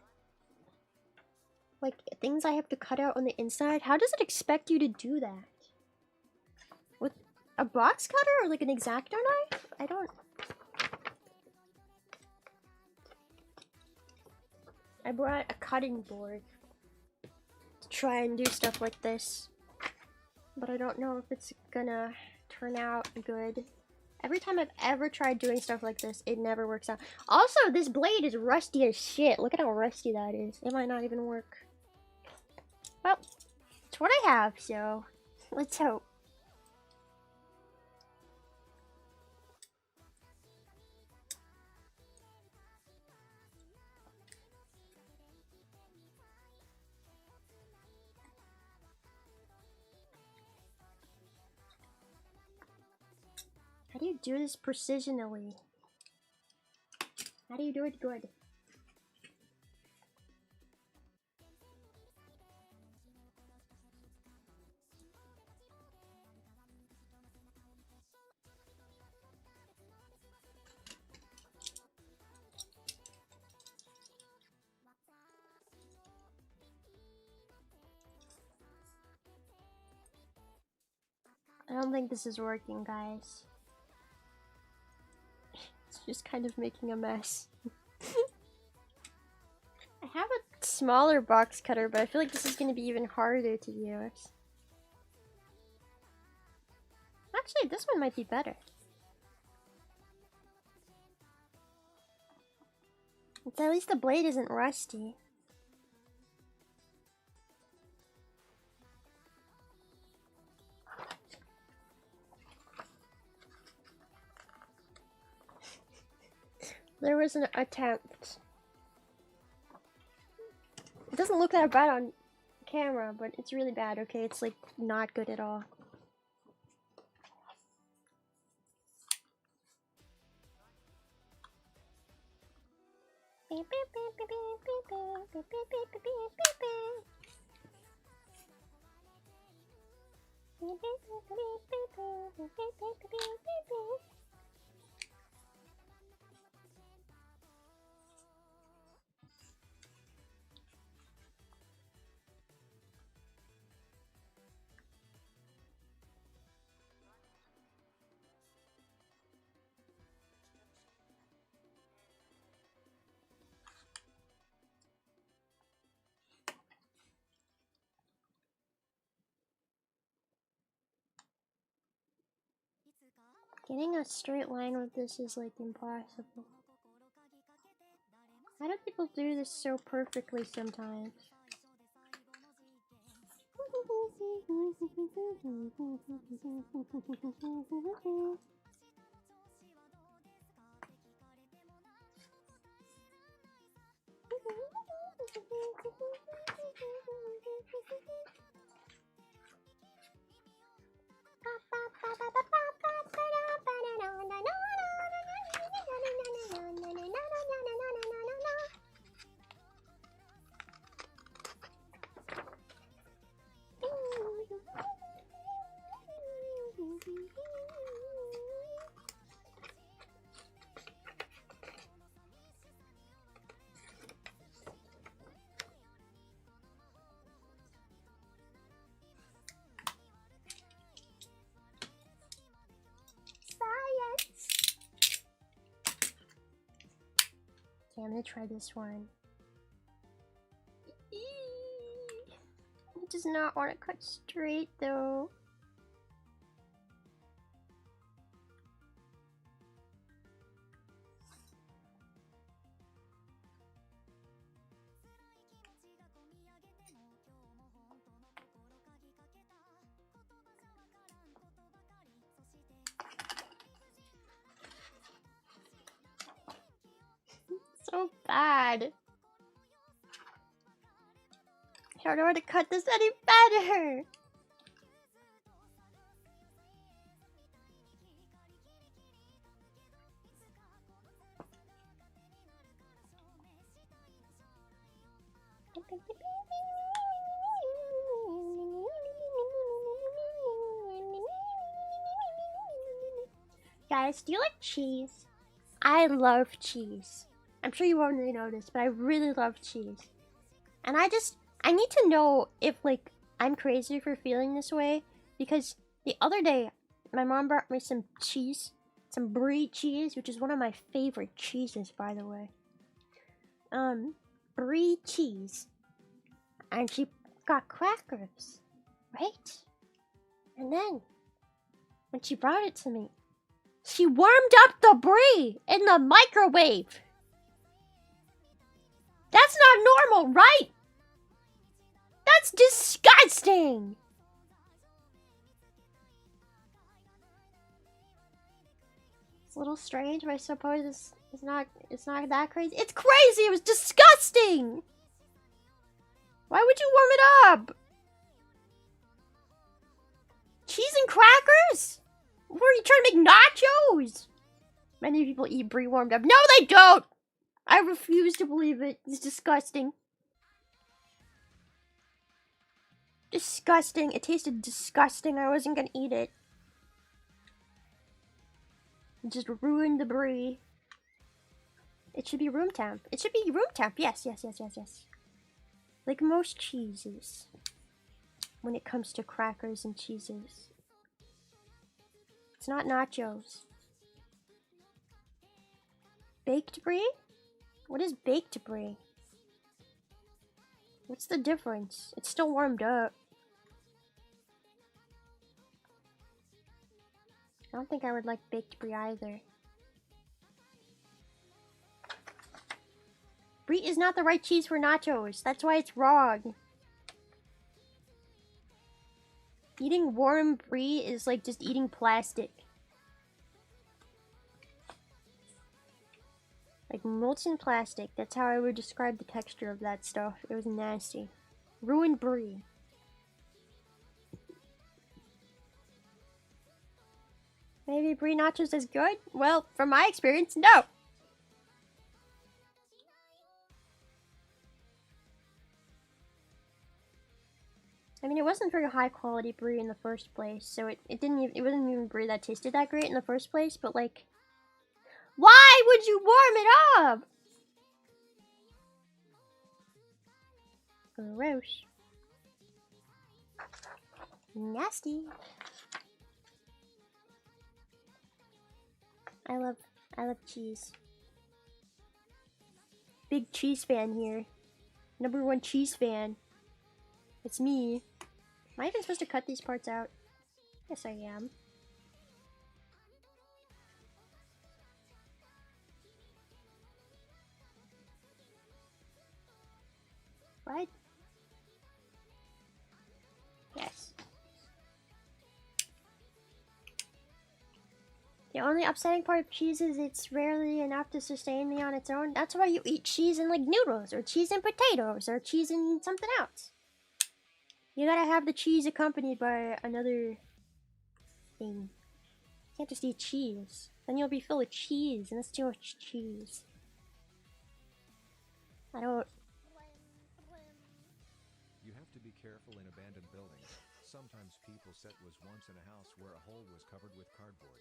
like things I have to cut out on the inside? How does it expect you to do that? With a box cutter or like an X-Acto knife? I don't... I brought a cutting board to try and do stuff like this. But I don't know if it's gonna turn out good. Every time I've ever tried doing stuff like this, it never works out. Also, this blade is rusty as shit. Look at how rusty that is. It might not even work. Well, it's what I have, so let's hope. How do you do this precisionally? How do you do it good? I don't think this is working, guys. It's just kind of making a mess. I have a smaller box cutter, but I feel like this is going to be even harder to use. Actually, this one might be better. At least the blade isn't rusty. There was an attempt. It doesn't look that bad on camera, but it's really bad, okay? It's like not good at all. Getting a straight line with this is like impossible. How do people do this so perfectly sometimes? I'm gonna try this one. It does not want to cut straight though. So bad. I don't know how to cut this any better. Guys, do you like cheese? I love cheese. I'm sure you already noticed, but I really love cheese. And I need to know if, like, I'm crazy for feeling this way. Because the other day, my mom brought me some cheese. Some brie cheese, which is one of my favorite cheeses, by the way. Brie cheese. And she got crackers, right? And then, when she brought it to me, she warmed up the brie in the microwave. That's not normal, right? That's disgusting. It's a little strange, but I suppose it's not that crazy. It's crazy. It was disgusting. Why would you warm it up? Cheese and crackers? What are you trying to make nachos? Many people eat brie warmed up. No, they don't. I refuse to believe it. It's disgusting. Disgusting. It tasted disgusting. I wasn't gonna eat it. It just ruined the brie. It should be room temp. It should be room temp. Yes. Like most cheeses. When it comes to crackers and cheeses. It's not nachos. Baked brie? What is baked brie? What's the difference? It's still warmed up. I don't think I would like baked brie either. Brie is not the right cheese for nachos. That's why it's wrong. Eating warm brie is like just eating plastic. Like molten plastic. That's how I would describe the texture of that stuff. It was nasty. Ruined brie. Maybe brie nachos is good? Well, from my experience, no. I mean, it wasn't very high quality brie in the first place, so it wasn't even brie that tasted that great in the first place, but like, why would you warm it up? Gross. Nasty. I love cheese. Big cheese fan here. #1 cheese fan. It's me. Am I even supposed to cut these parts out? Yes, I am. What? Yes. The only upsetting part of cheese is it's rarely enough to sustain me on its own. That's why you eat cheese in like noodles, or cheese and potatoes, or cheese and something else. You gotta have the cheese accompanied by another thing. You can't just eat cheese. Then you'll be filled with cheese, and that's too much cheese. I don't... You have to be careful in abandoned buildings. Sometimes people said was once in a house where a hole was covered with cardboard.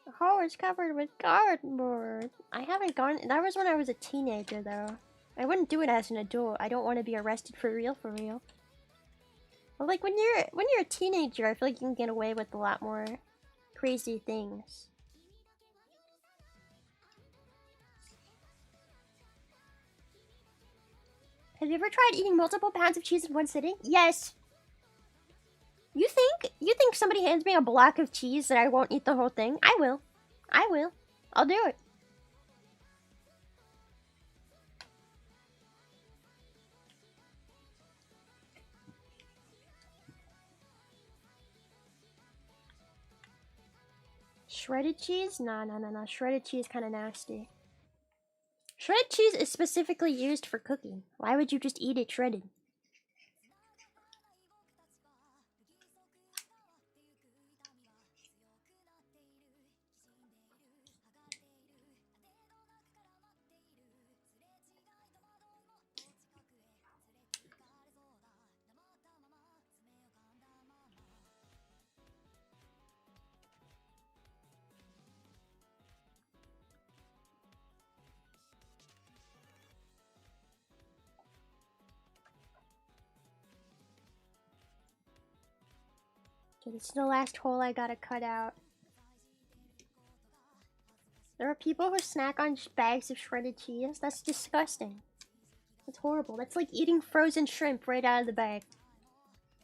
The hole is covered with cardboard. I haven't gone... That was when I was a teenager, though. I wouldn't do it as an adult. I don't want to be arrested for real, for real. But like, when you're a teenager, I feel like you can get away with a lot more crazy things. Have you ever tried eating multiple pounds of cheese in one sitting? Yes. You think somebody hands me a block of cheese that I won't eat the whole thing? I will. I will. I'll do it. Shredded cheese? No. Shredded cheese kind of nasty. Shredded cheese is specifically used for cooking. Why would you just eat it shredded? Okay, this is the last hole I gotta cut out. There are people who snack on bags of shredded cheese. That's disgusting. That's horrible. That's like eating frozen shrimp right out of the bag.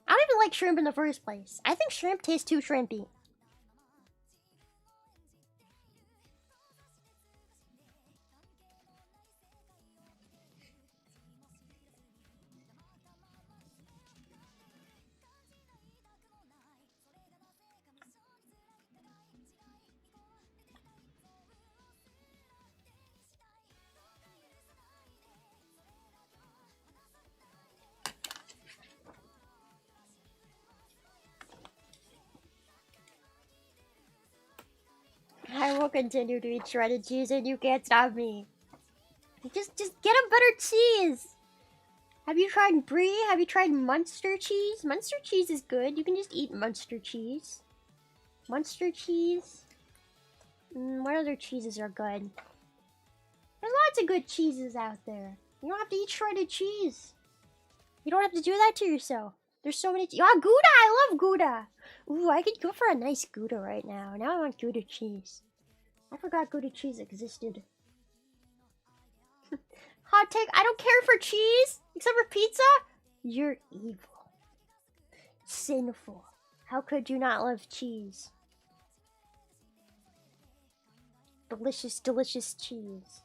I don't even like shrimp in the first place. I think shrimp tastes too shrimpy. I will continue to eat shredded cheese and you can't stop me. Just get a better cheese. Have you tried brie? Have you tried Munster cheese? Munster cheese is good. You can just eat Munster cheese. Munster cheese. What other cheeses are good? There's lots of good cheeses out there. You don't have to eat shredded cheese. You don't have to do that to yourself. There's so many. Ah, Gouda! I love Gouda. Ooh, I could go for a nice Gouda right now. Now I want Gouda cheese. I forgot Gouda cheese existed. Hot take, I don't care for cheese, except for pizza. You're evil. Sinful. How could you not love cheese? Delicious, delicious cheese.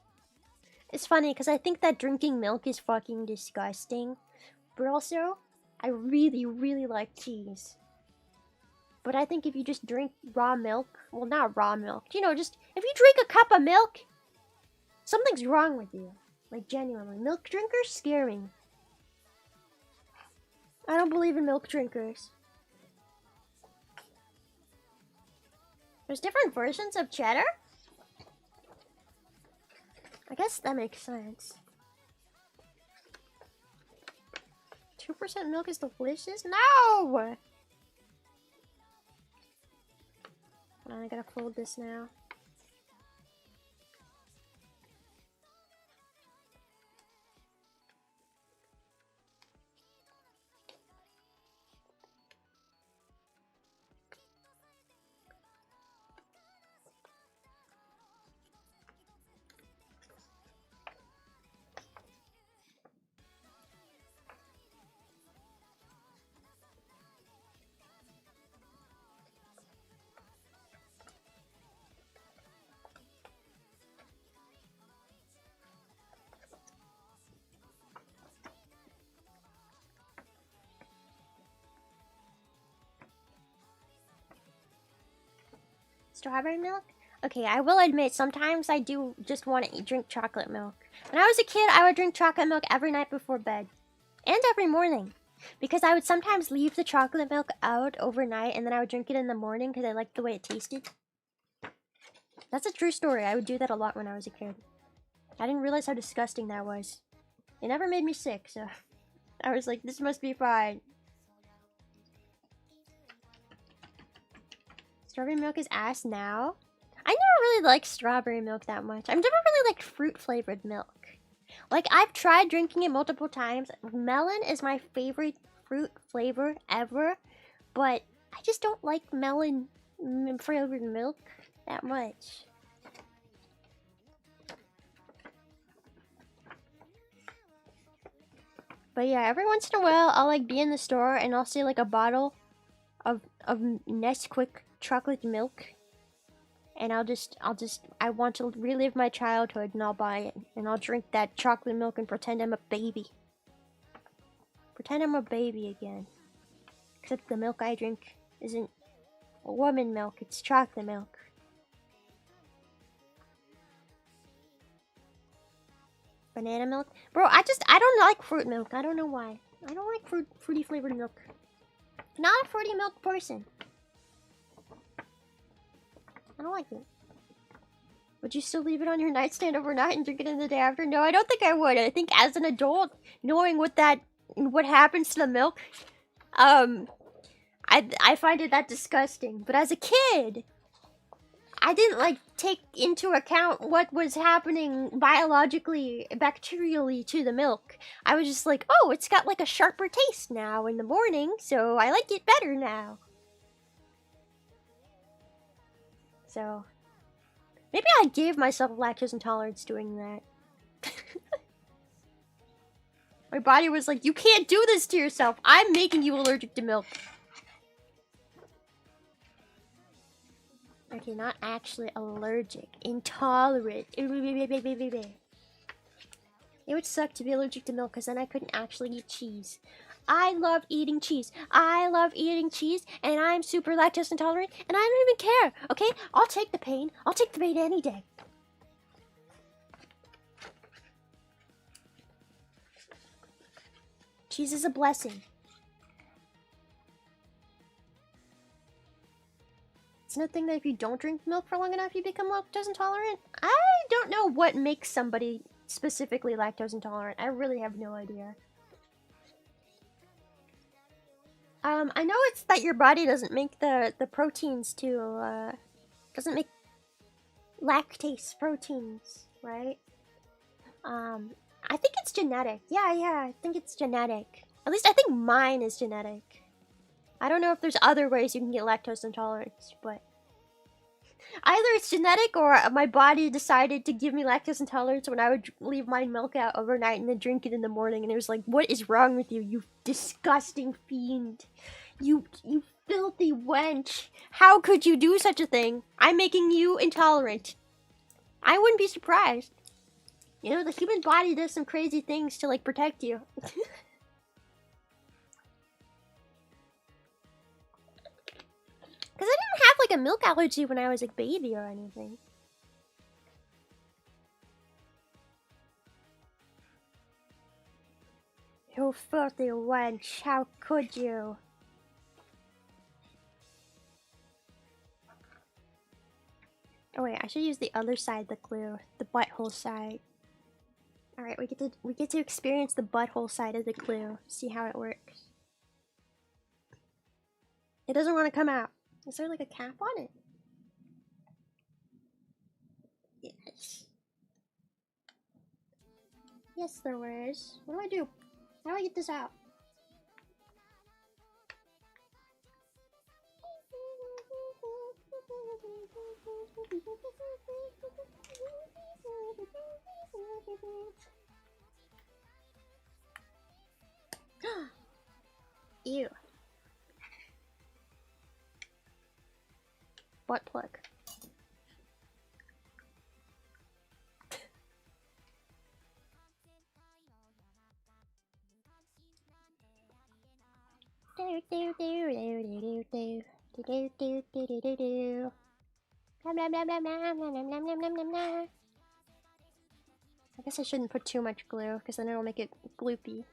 It's funny, because I think that drinking milk is fucking disgusting. But also, I really, really like cheese. But I think if you just drink raw milk, well, not raw milk, you know, just if you drink a cup of milk, something's wrong with you. Like, genuinely. Milk drinkers scare me. I don't believe in milk drinkers. There's different versions of cheddar? I guess that makes sense. 2% milk is delicious? No! Hold on, I gotta fold this now. Strawberry milk? Okay, I will admit, sometimes I do just want to drink chocolate milk. When I was a kid, I would drink chocolate milk every night before bed. And every morning. Because I would sometimes leave the chocolate milk out overnight, and then I would drink it in the morning because I liked the way it tasted. That's a true story. I would do that a lot when I was a kid. I didn't realize how disgusting that was. It never made me sick, so I was like, this must be fine. Strawberry milk is ass now? I never really liked strawberry milk that much. I've never really liked fruit-flavored milk. Like, I've tried drinking it multiple times. Melon is my favorite fruit flavor ever. But I just don't like melon-flavored milk that much. But yeah, every once in a while, I'll like be in the store and I'll see like a bottle of Nesquik chocolate milk, and I want to relive my childhood, and I'll buy it and I'll drink that chocolate milk and pretend I'm a baby. Pretend I'm a baby again. Except the milk I drink isn't woman milk; it's chocolate milk. Banana milk, bro. I don't like fruit milk. I don't know why. I don't like fruity flavored milk. Not a fruity milk person. I don't like it. Would you still leave it on your nightstand overnight and drink it in the day after? No, I don't think I would. I think as an adult, knowing what happens to the milk, I find it that disgusting. But as a kid, I didn't like take into account what was happening biologically, bacterially to the milk. I was just like, oh, it's got like a sharper taste now in the morning, so I like it better now. So maybe I gave myself lactose intolerance doing that. My body was like, you can't do this to yourself. I'm making you allergic to milk. Okay, not actually allergic. Intolerant. It would suck to be allergic to milk because then I couldn't actually eat cheese. I love eating cheese. I love eating cheese, and I'm super lactose intolerant, and I don't even care, okay? I'll take the pain. I'll take the pain any day. Cheese is a blessing. It's no thing that if you don't drink milk for long enough, you become lactose intolerant. I don't know what makes somebody specifically lactose intolerant. I really have no idea. I know it's that your body doesn't make the proteins to, doesn't make lactase proteins, right? I think it's genetic. Yeah, I think it's genetic. At least I think mine is genetic. I don't know if there's other ways you can get lactose intolerance, but either it's genetic or my body decided to give me lactose intolerance when I would leave my milk out overnight and then drink it in the morning, and it was like, what is wrong with you, you disgusting fiend? You filthy wench. How could you do such a thing? I'm making you intolerant. I wouldn't be surprised. You know, the human body does some crazy things to, like, protect you. Because I didn't have, like, a milk allergy when I was a baby or anything. You filthy wench, how could you? Oh wait, I should use the other side of the glue, the butthole side. Alright, we get to experience the butthole side of the glue, see how it works. It doesn't want to come out. Is there like a cap on it? Yes. Yes, there was. What do I do? How do I get this out? Ew. Butt plug. Do do do do do do do do do do do do. Blah blah blah blah blah blah blah blah blah blah blah. I guess I shouldn't put too much glue because then it'll make it gloopy.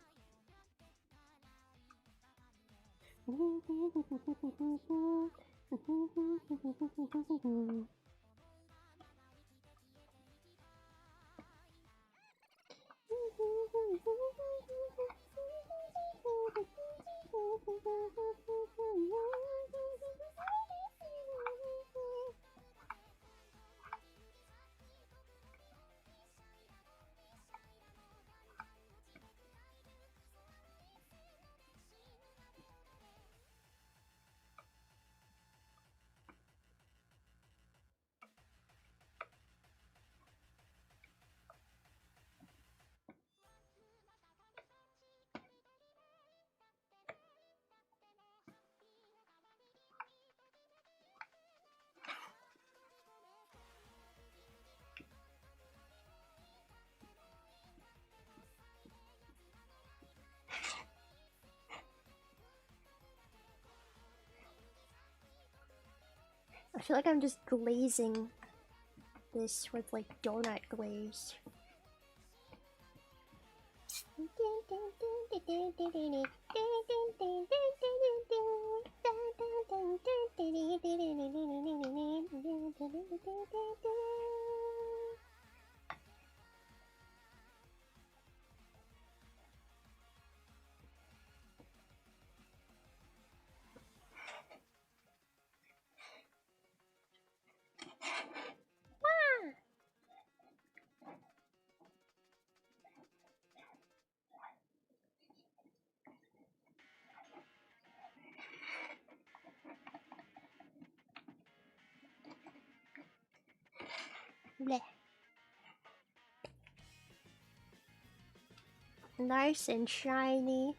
I feel like I'm just glazing this with like donut glaze. Bleh. Nice and shiny.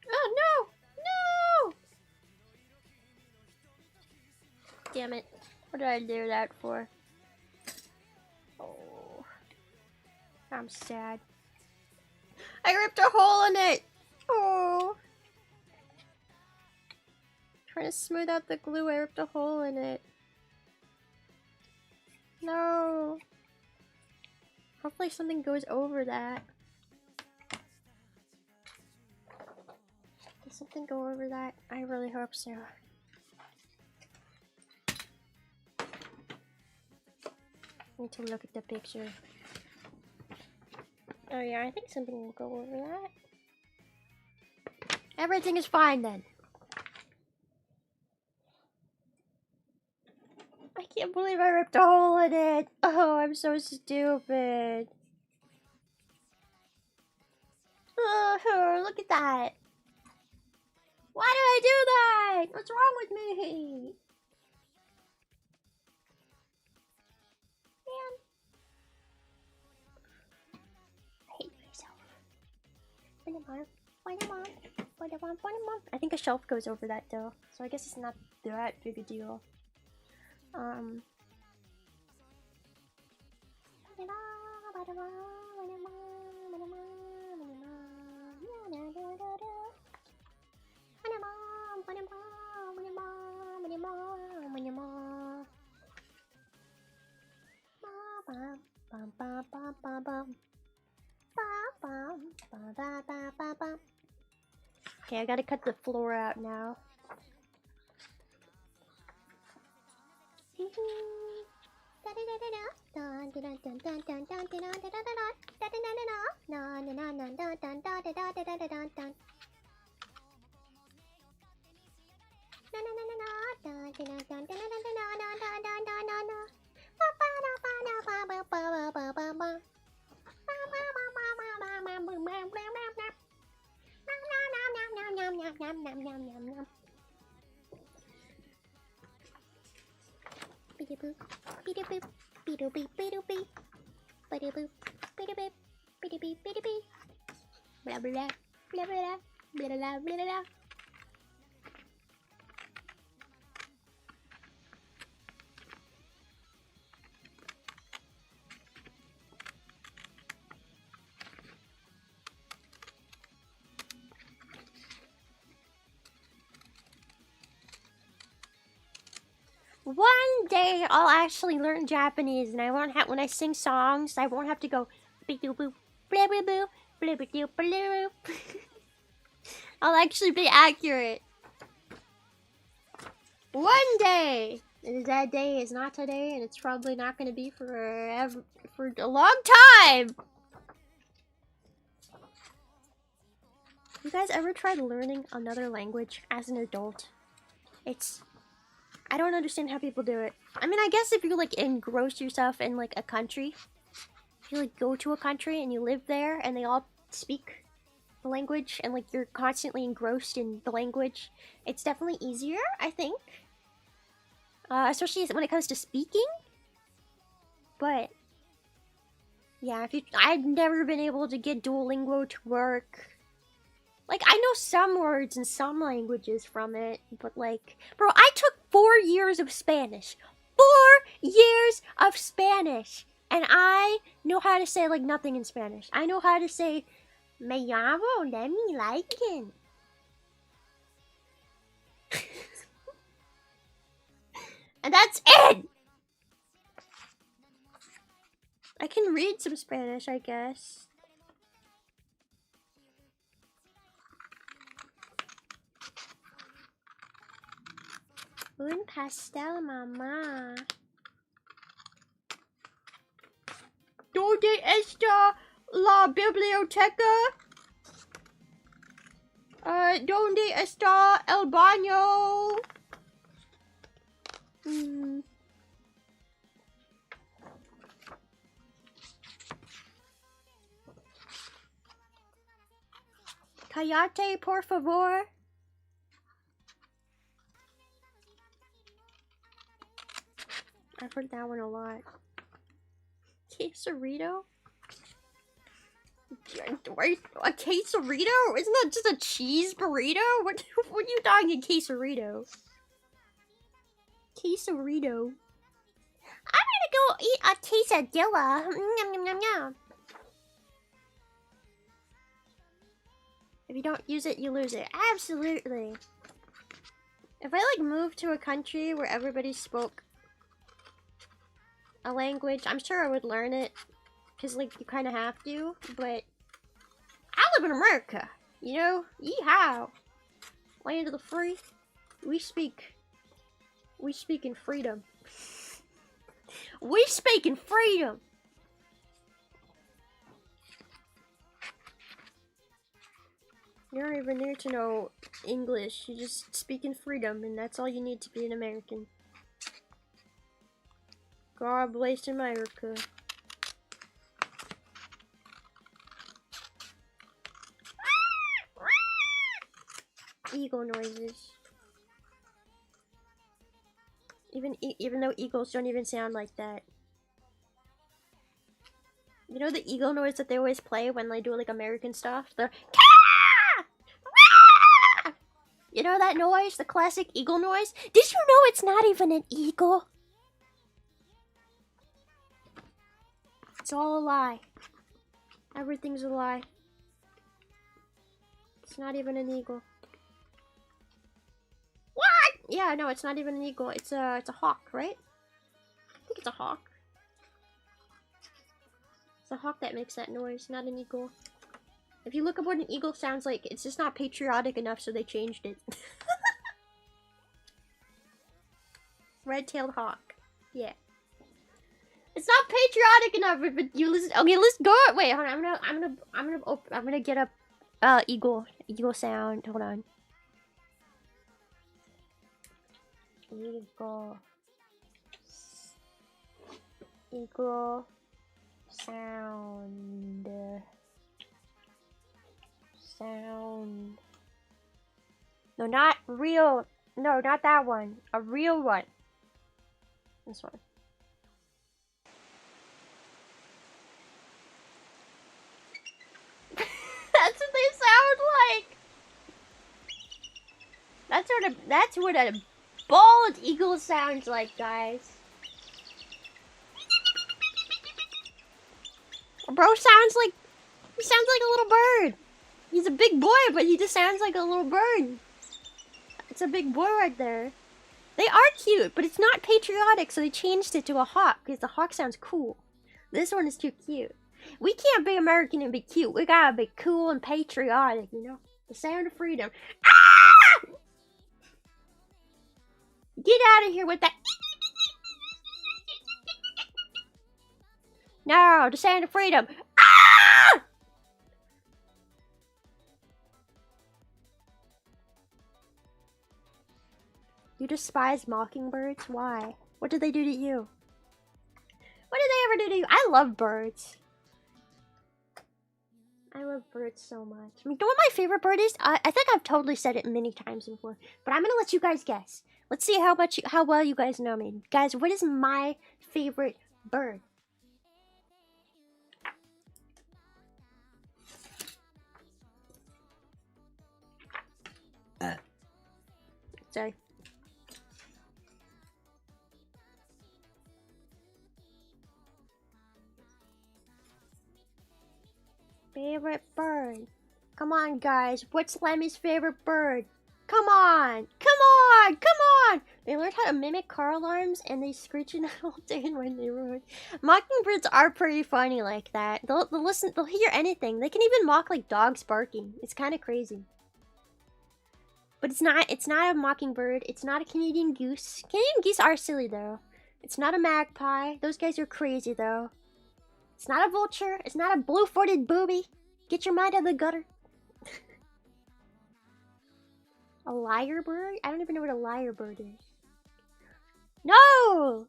Oh no! No! Damn it. What did I do that for? Oh. I'm sad. I ripped a hole in it! Oh. Trying to smooth out the glue, I ripped a hole in it. No. Hopefully something goes over that. Did something go over that? I really hope so. Need to look at the picture. Oh yeah, I think something will go over that. Everything is fine then. I can't believe I ripped a hole in it. Oh, I'm so stupid. Oh, look at that. Why did I do that? What's wrong with me? I think a shelf goes over that though, so I guess it's not that big a deal. Okay, I gotta cut the floor out now. Blah blah blah blah blah blah blah blah blah. One day I'll actually learn Japanese, and I won't have when I sing songs. I won't have to go beep boop boop blah blah boo blah blah blah blah. I'll actually be accurate. One day, and that day is not today, and it's probably not going to be forever, for a long time. You guys ever tried learning another language as an adult? I don't understand how people do it. I mean, I guess if you like engross yourself in like a country, if you like go to a country and you live there and they all speak the language and like you're constantly engrossed in the language, it's definitely easier, I think. Especially when it comes to speaking. But yeah, I've never been able to get Duolingo to work. Like, I know some words and some languages from it, but like, bro, I took 4 years of Spanish. 4 years of Spanish! And I know how to say like nothing in Spanish. I know how to say, me llamo, let me like it. And that's it! I can read some Spanish, I guess. Un pastel, mamá. ¿Dónde está la biblioteca? ¿Dónde está el baño? Cállate, por favor. I've heard that one a lot. Quesarito? A quesarito? Isn't that just a cheese burrito? What are you talking a quesarito? Quesarito. I'm gonna go eat a quesadilla. Yum, yum, yum, yum. If you don't use it, you lose it. Absolutely. If I like moved to a country where everybody spoke a language, I'm sure I would learn it, because like you kind of have to, but I live in America, you know? Yeehaw! Land of the free. We speak in freedom. We speak in freedom! You don't even need to know English, you just speak in freedom, and that's all you need to be an American. God bless America. Eagle noises. Even though eagles don't even sound like that. You know the eagle noise that they always play when they do like American stuff? The You know that noise? The classic eagle noise? Did you know it's not even an eagle? It's all a lie. Everything's a lie. It's not even an eagle. What? Yeah, no, it's not even an eagle. It's a hawk, right? I think it's a hawk. It's a hawk that makes that noise, not an eagle. If you look up what an eagle sounds like, it's just not patriotic enough, so they changed it. Red-tailed hawk. Yeah. It's not patriotic enough if you listen. Okay, let's go. Wait, hold on. I'm gonna get up. Eagle sound. Hold on. Eagle sound. No, not real. No, not that one. A real one. This one. That's what they sound like. That's what a bald eagle sounds like, guys. Bro sounds like a little bird. He's a big boy, but he just sounds like a little bird. It's a big boy right there. They are cute, but it's not patriotic, so they changed it to a hawk because the hawk sounds cool. This one is too cute. We can't be American and be cute. We gotta be cool and patriotic, you know? The sound of freedom. Ah! Get out of here with that. No, the sound of freedom. Ah! You despise mockingbirds? Why? What did they do to you? What did they ever do to you? I love birds. I love birds so much. I mean, you know what my favorite bird is? I think I've totally said it many times before, but I'm gonna let you guys guess. Let's see how well you guys know me. Guys, what is my favorite bird? Sorry. Favorite bird. Come on, guys. What's Lemmy's favorite bird? Come on! Come on! Come on! They learned how to mimic car alarms and they screeching all day in my neighborhood. Mockingbirds are pretty funny like that. They'll listen, they'll hear anything. They can even mock like dogs barking. It's kind of crazy. But it's not a mockingbird. It's not a Canadian goose. Canadian geese are silly though. It's not a magpie. Those guys are crazy though. It's not a vulture. It's not a blue-footed booby. Get your mind out of the gutter. A lyrebird? I don't even know what a lyrebird is. No!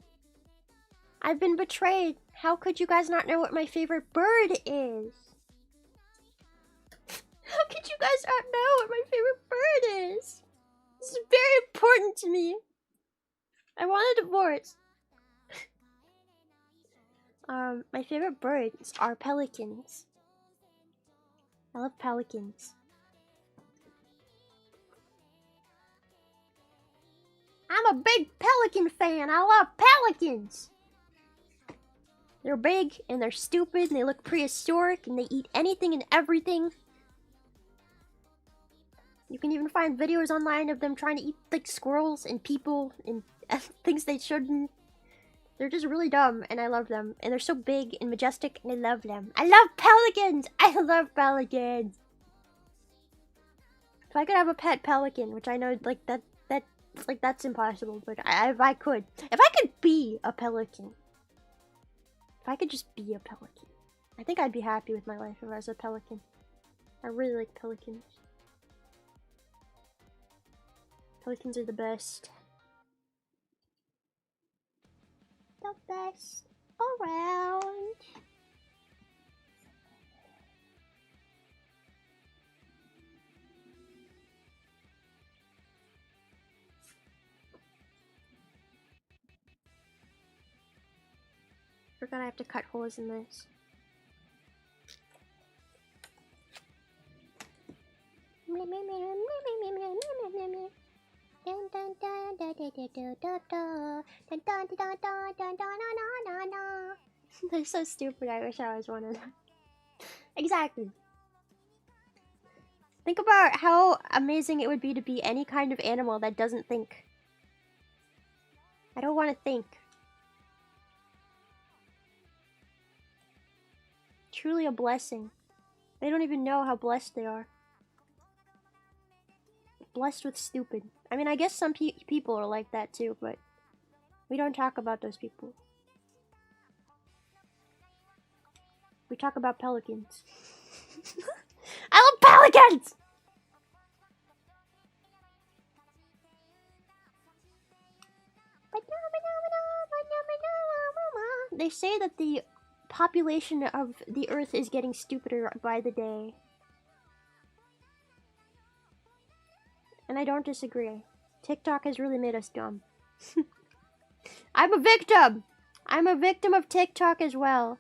I've been betrayed. How could you guys not know what my favorite bird is? How could you guys not know what my favorite bird is? This is very important to me. I want a divorce. My favorite birds are pelicans. I love pelicans. I'm a big pelican fan. I love pelicans. They're big and they're stupid and they look prehistoric and they eat anything and everything. You can even find videos online of them trying to eat like squirrels and people and things they shouldn't. They're just really dumb, and I love them. And they're so big and majestic, and I love them. I love pelicans! I love pelicans! If I could have a pet pelican, which I know, like, that's impossible, but if I could be a pelican. If I could just be a pelican. I think I'd be happy with my life if I was a pelican. I really like pelicans. Pelicans are the best. The best around. Forgot I have to cut holes in this. me. Dun dun dun dun dun dun dun dun dun. Dun dun dun dun dun dun dun dun dun. They're so stupid. I wish I was one of them. Exactly. Think about how amazing it would be to be any kind of animal that doesn't think. I don't want to think. Truly a blessing. They don't even know how blessed they are. Blessed with stupid. I mean, I guess some people are like that too, but we don't talk about those people. We talk about pelicans. I love pelicans! They say that the population of the Earth is getting stupider by the day. And I don't disagree. TikTok has really made us dumb. I'm a victim! I'm a victim of TikTok as well.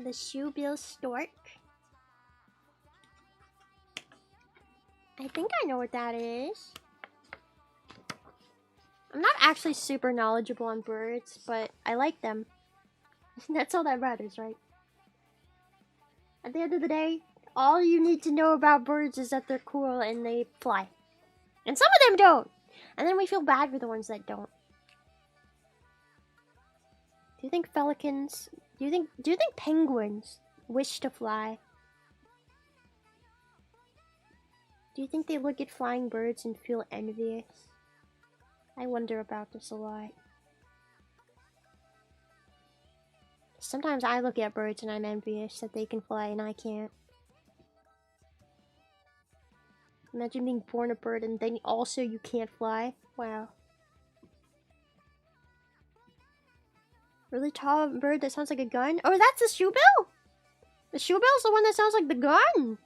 The shoebill stork. I think I know what that is. I'm not actually super knowledgeable on birds, but I like them. That's all that matters, right? At the end of the day, all you need to know about birds is that they're cool and they fly. And some of them don't. And then we feel bad for the ones that don't. Do you think pelicans... Do you think penguins wish to fly? Do you think they look at flying birds and feel envious? I wonder about this a lot. Sometimes I look at birds and I'm envious that they can fly and I can't. Imagine being born a bird and then also you can't fly. Wow. Really tall bird that sounds like a gun? Oh, that's a shoebill? The shoebill's the one that sounds like the gun.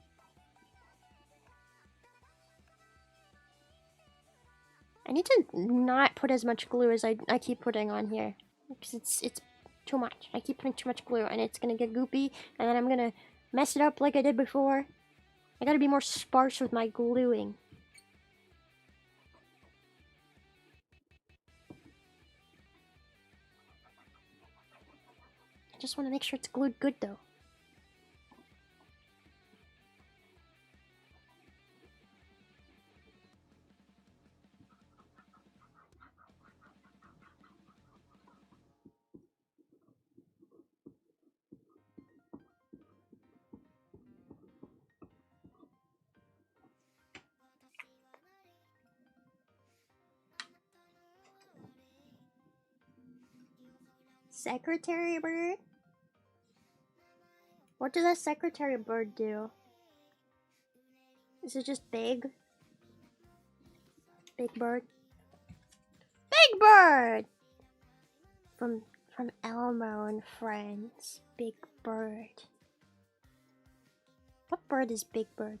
I need to not put as much glue as I keep putting on here. Because it's too much. I keep putting too much glue and it's gonna get goopy. And then I'm gonna mess it up like I did before. I gotta be more sparse with my gluing. I just want to make sure it's glued good though. Secretary bird? What does a secretary bird do? Is it just big? Big bird? Big bird! From Elmo and Friends. Big bird. What bird is Big Bird?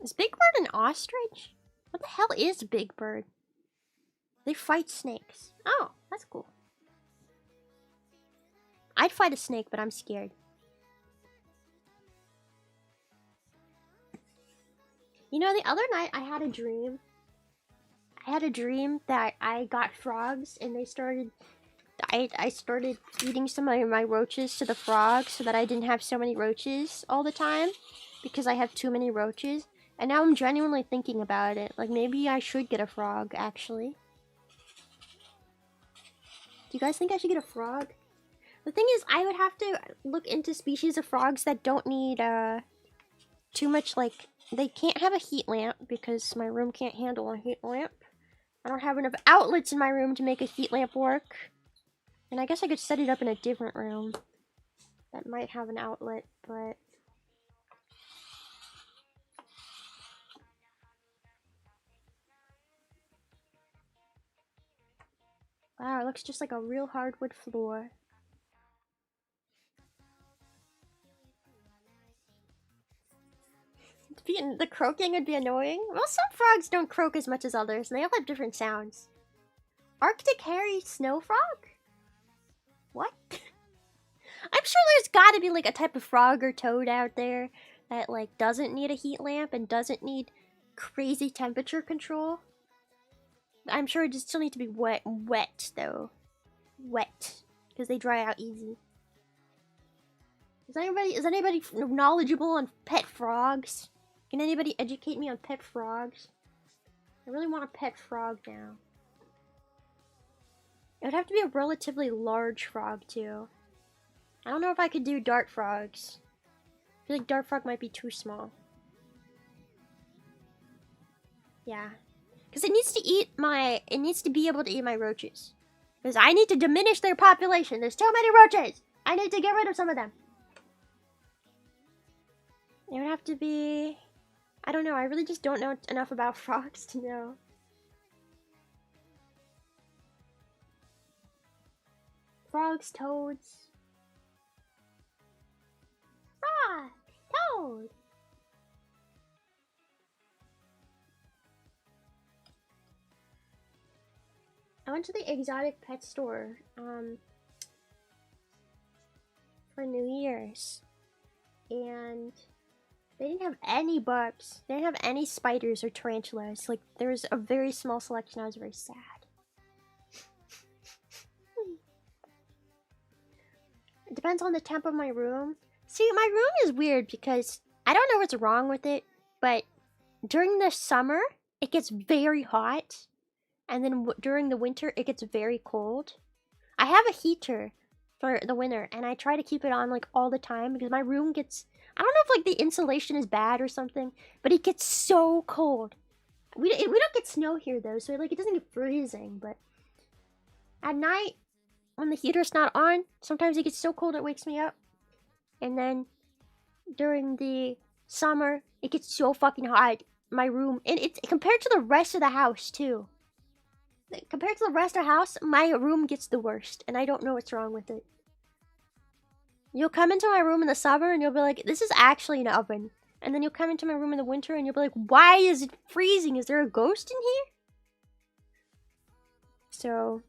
Is Big Bird an ostrich? What the hell is Big Bird? They fight snakes. Oh, that's cool. I'd fight a snake, but I'm scared. You know, the other night I had a dream. I had a dream that I got frogs and they started... I started feeding some of my roaches to the frogs so that I didn't have so many roaches all the time. Because I have too many roaches. And now I'm genuinely thinking about it. Like, maybe I should get a frog, actually. Do you guys think I should get a frog? The thing is, I would have to look into species of frogs that don't need, too much, like... They can't have a heat lamp because my room can't handle a heat lamp. I don't have enough outlets in my room to make a heat lamp work. And I guess I could set it up in a different room that might have an outlet, but... Wow, it looks just like a real hardwood floor. the croaking would be annoying. Well, some frogs don't croak as much as others, and they all have different sounds. Arctic hairy snow frog? What? I'm sure there's gotta be like a type of frog or toad out there that like doesn't need a heat lamp and doesn't need crazy temperature control. I'm sure it just still needs to be wet though. Wet. Because they dry out easy. Is anybody knowledgeable on pet frogs? Can anybody educate me on pet frogs? I really want a pet frog now. It would have to be a relatively large frog too. I don't know if I could do dart frogs. I feel like dart frog might be too small. Yeah. Because it needs to be able to eat my roaches. Because I need to diminish their population. There's too many roaches. I need to get rid of some of them. It would have to be... I don't know. I really just don't know enough about frogs to know. Frogs, toads. Frog, toad. I went to the exotic pet store for New Year's, and they didn't have any bugs. They didn't have any spiders or tarantulas. Like, there was a very small selection. I was very sad. It depends on the temp of my room. See, my room is weird because I don't know what's wrong with it, but during the summer, it gets very hot. And then during the winter, it gets very cold. I have a heater for the winter, and I try to keep it on like all the time because my room gets... I don't know if like the insulation is bad or something, but it gets so cold. We don't get snow here though, so like it doesn't get freezing. But at night, when the heater's not on, sometimes it gets so cold it wakes me up. And then during the summer, it gets so fucking hot. My room, and it's compared to the rest of the house too. Compared to the rest of the house, my room gets the worst, and I don't know what's wrong with it. You'll come into my room in the summer, and you'll be like, this is actually an oven. And then you'll come into my room in the winter, and you'll be like, why is it freezing? Is there a ghost in here? So...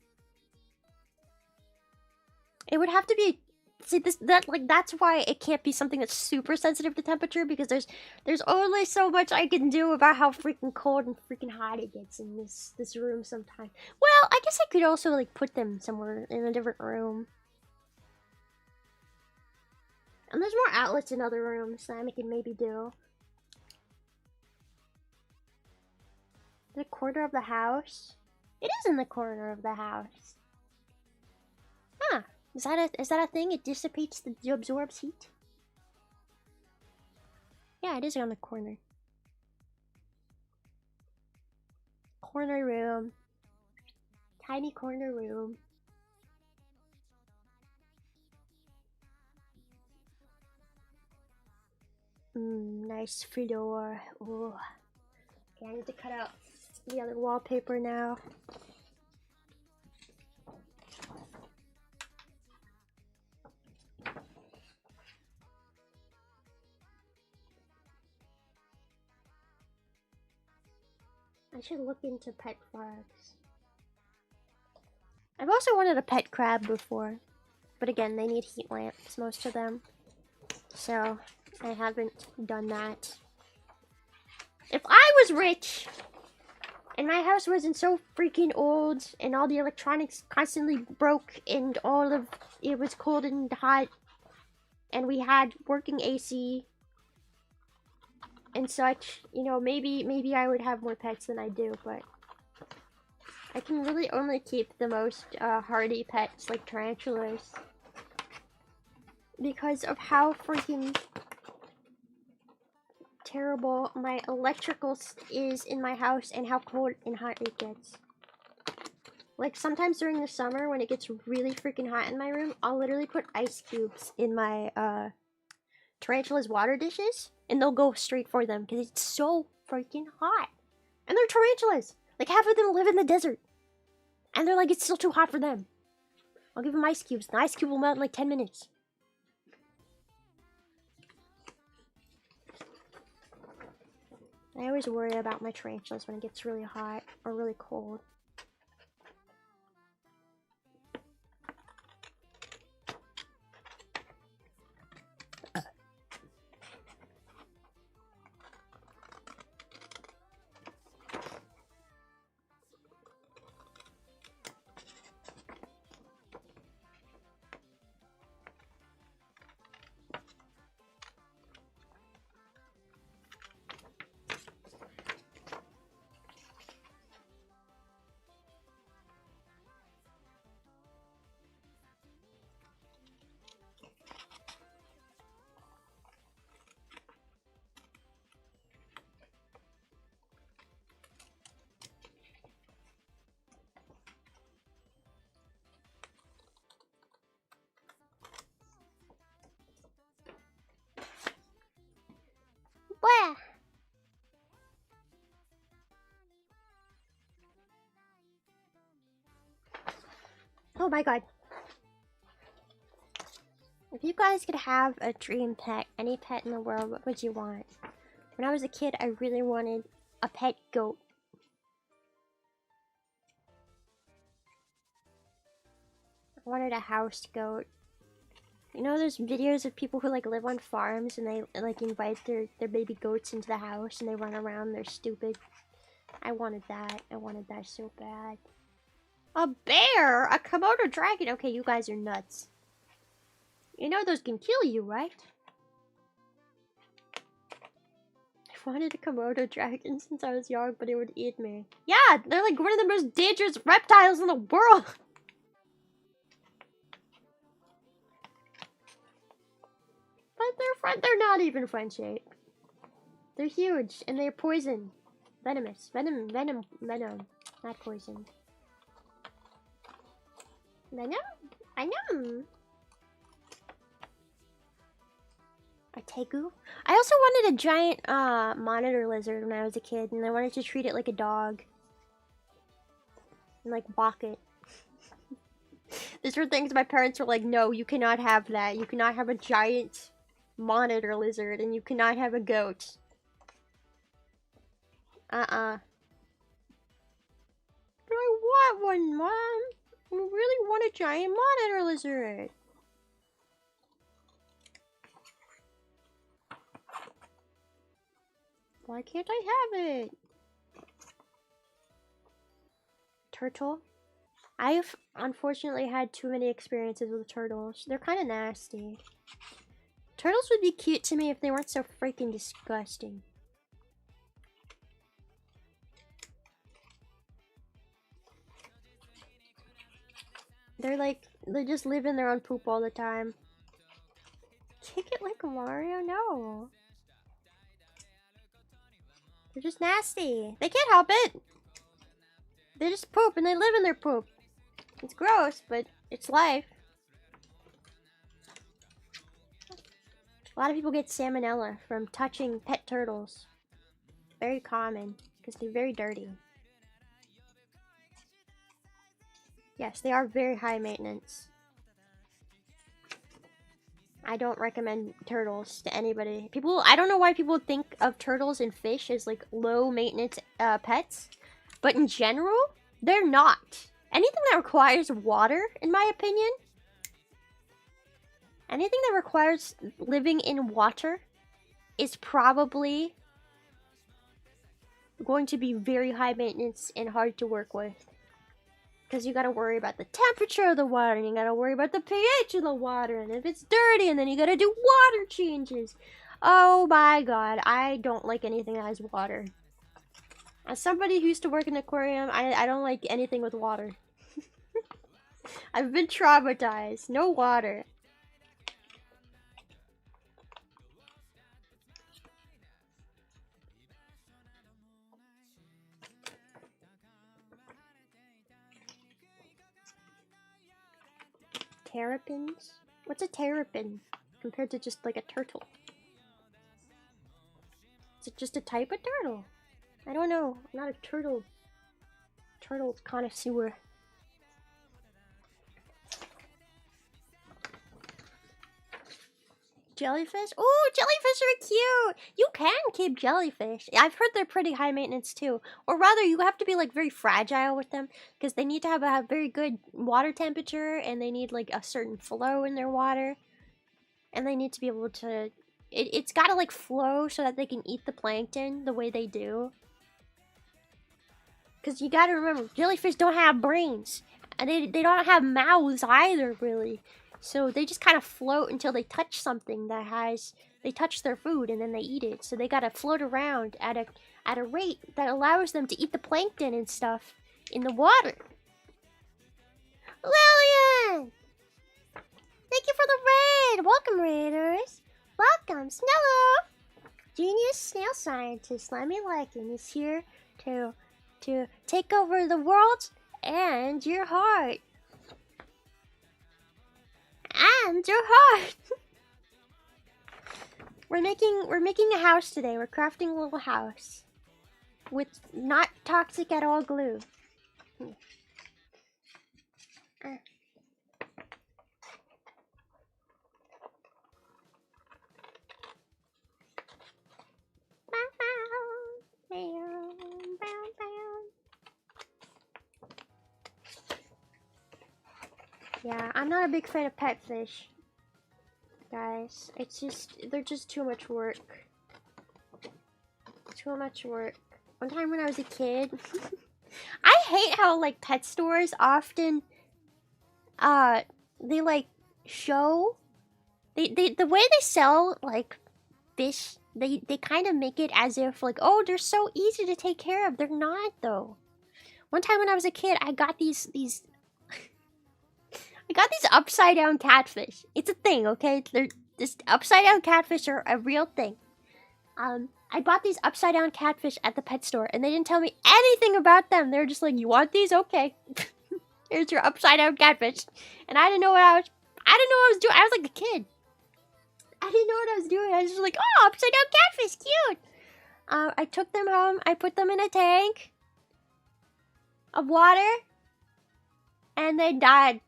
it would have to be... see, that's why it can't be something that's super sensitive to temperature, because there's only so much I can do about how freaking cold and freaking hot it gets in this room sometimes. Well, I guess I could also like put them somewhere in a different room. And there's more outlets in other rooms that I can maybe do. The corner of the house? It is in the corner of the house. Huh. Is that a thing? It dissipates absorbs heat? Yeah, it is on the corner. Corner room. Tiny corner room. Nice floor. Ooh. Okay, I need to cut out the other wallpaper now. I should look into pet frogs. I've also wanted a pet crab before. But again, they need heat lamps, most of them. So, I haven't done that. If I was rich, and my house wasn't so freaking old, and all the electronics constantly broke, and all of it was cold and hot, and we had working AC, and such, you know, maybe I would have more pets than I do, but I can really only keep the most hardy pets, like tarantulas, because of how freaking terrible my electrical is in my house and how cold and hot it gets. Like, sometimes during the summer, when it gets really freaking hot in my room, I'll literally put ice cubes in my tarantula's water dishes, and they'll go straight for them because it's so freaking hot. And they're tarantulas. Like, half of them live in the desert. And they're like, it's still too hot for them. I'll give them ice cubes. The ice cube will melt in like 10 minutes. I always worry about my tarantulas when it gets really hot or really cold. Blah. Oh my god. If you guys could have a dream pet, any pet in the world, what would you want? When I was a kid, I really wanted a pet goat. I wanted a house goat. You know those videos of people who like live on farms and they like invite their baby goats into the house and they run around, they're stupid. I wanted that. I wanted that so bad. A bear? A Komodo dragon? Okay, you guys are nuts. You know those can kill you, right? I wanted a Komodo dragon since I was young, but it would eat me. Yeah, they're like one of the most dangerous reptiles in the world. But they're not even friend shaped. They're huge and they're poison. Venomous. Venom. Not poison. Venom? Venom. A tegu? I also wanted a giant monitor lizard when I was a kid, and I wanted to treat it like a dog. And like walk it. These were things my parents were like, no, you cannot have that. You cannot have a giant monitor lizard, and you cannot have a goat. I want one, Mom. I really want a giant monitor lizard. Why can't I have it? Turtle? I've unfortunately had too many experiences with turtles. They're kind of nasty. Turtles would be cute to me if they weren't so freaking disgusting. They're like, they just live in their own poop all the time. Kick it like Mario? No. They're just nasty. They can't help it. They just poop and they live in their poop. It's gross, but it's life. A lot of people get salmonella from touching pet turtles. Very common, because they're very dirty. Yes, they are very high maintenance. I don't recommend turtles to anybody. I don't know why people think of turtles and fish as like low maintenance pets, but in general, they're not. Anything that requires water, in my opinion, anything that requires living in water is probably going to be very high maintenance and hard to work with. Because you gotta worry about the temperature of the water, and you gotta worry about the pH of the water, and if it's dirty, and then you gotta do water changes. Oh my god, I don't like anything that has water. As somebody who used to work in an aquarium, I don't like anything with water. I've been traumatized. No water. Terrapins? What's a terrapin compared to just like a turtle? Is it just a type of turtle? I don't know. I'm not a turtle connoisseur. Jellyfish? Oh, jellyfish are cute! You can keep jellyfish. I've heard they're pretty high maintenance too. Or rather, you have to be like very fragile with them because they need to have a very good water temperature and they need like a certain flow in their water. And they need to be able to... It's gotta like flow so that they can eat the plankton the way they do. Because you gotta remember, jellyfish don't have brains. And they don't have mouths either, really. So they just kind of float until they touch something that has... They touch their food and then they eat it. So they gotta float around at a rate that allows them to eat the plankton and stuff in the water. Lillian! Thank you for the raid! Welcome, raiders! Welcome, Snello! Genius snail scientist, let me like him, is here to take over the world and your heart. And your heart! We're making a house today. We're crafting a little house. With not toxic at all glue. Yeah, I'm not a big fan of pet fish. Guys, they're just too much work. Too much work. One time when I was a kid, I hate how like pet stores often, they like show, the way they sell like fish, they kind of make it as if like, oh, they're so easy to take care of. They're not though. One time when I was a kid, I got these upside down catfish. It's a thing, okay? This upside down catfish are a real thing. I bought these upside down catfish at the pet store, and they didn't tell me anything about them. They were just like, "You want these? Okay, here's your upside down catfish." And I didn't know what I was doing. I was like a kid. I didn't know what I was doing. I was just like, "Oh, upside down catfish, cute." I took them home. I put them in a tank of water, and they died.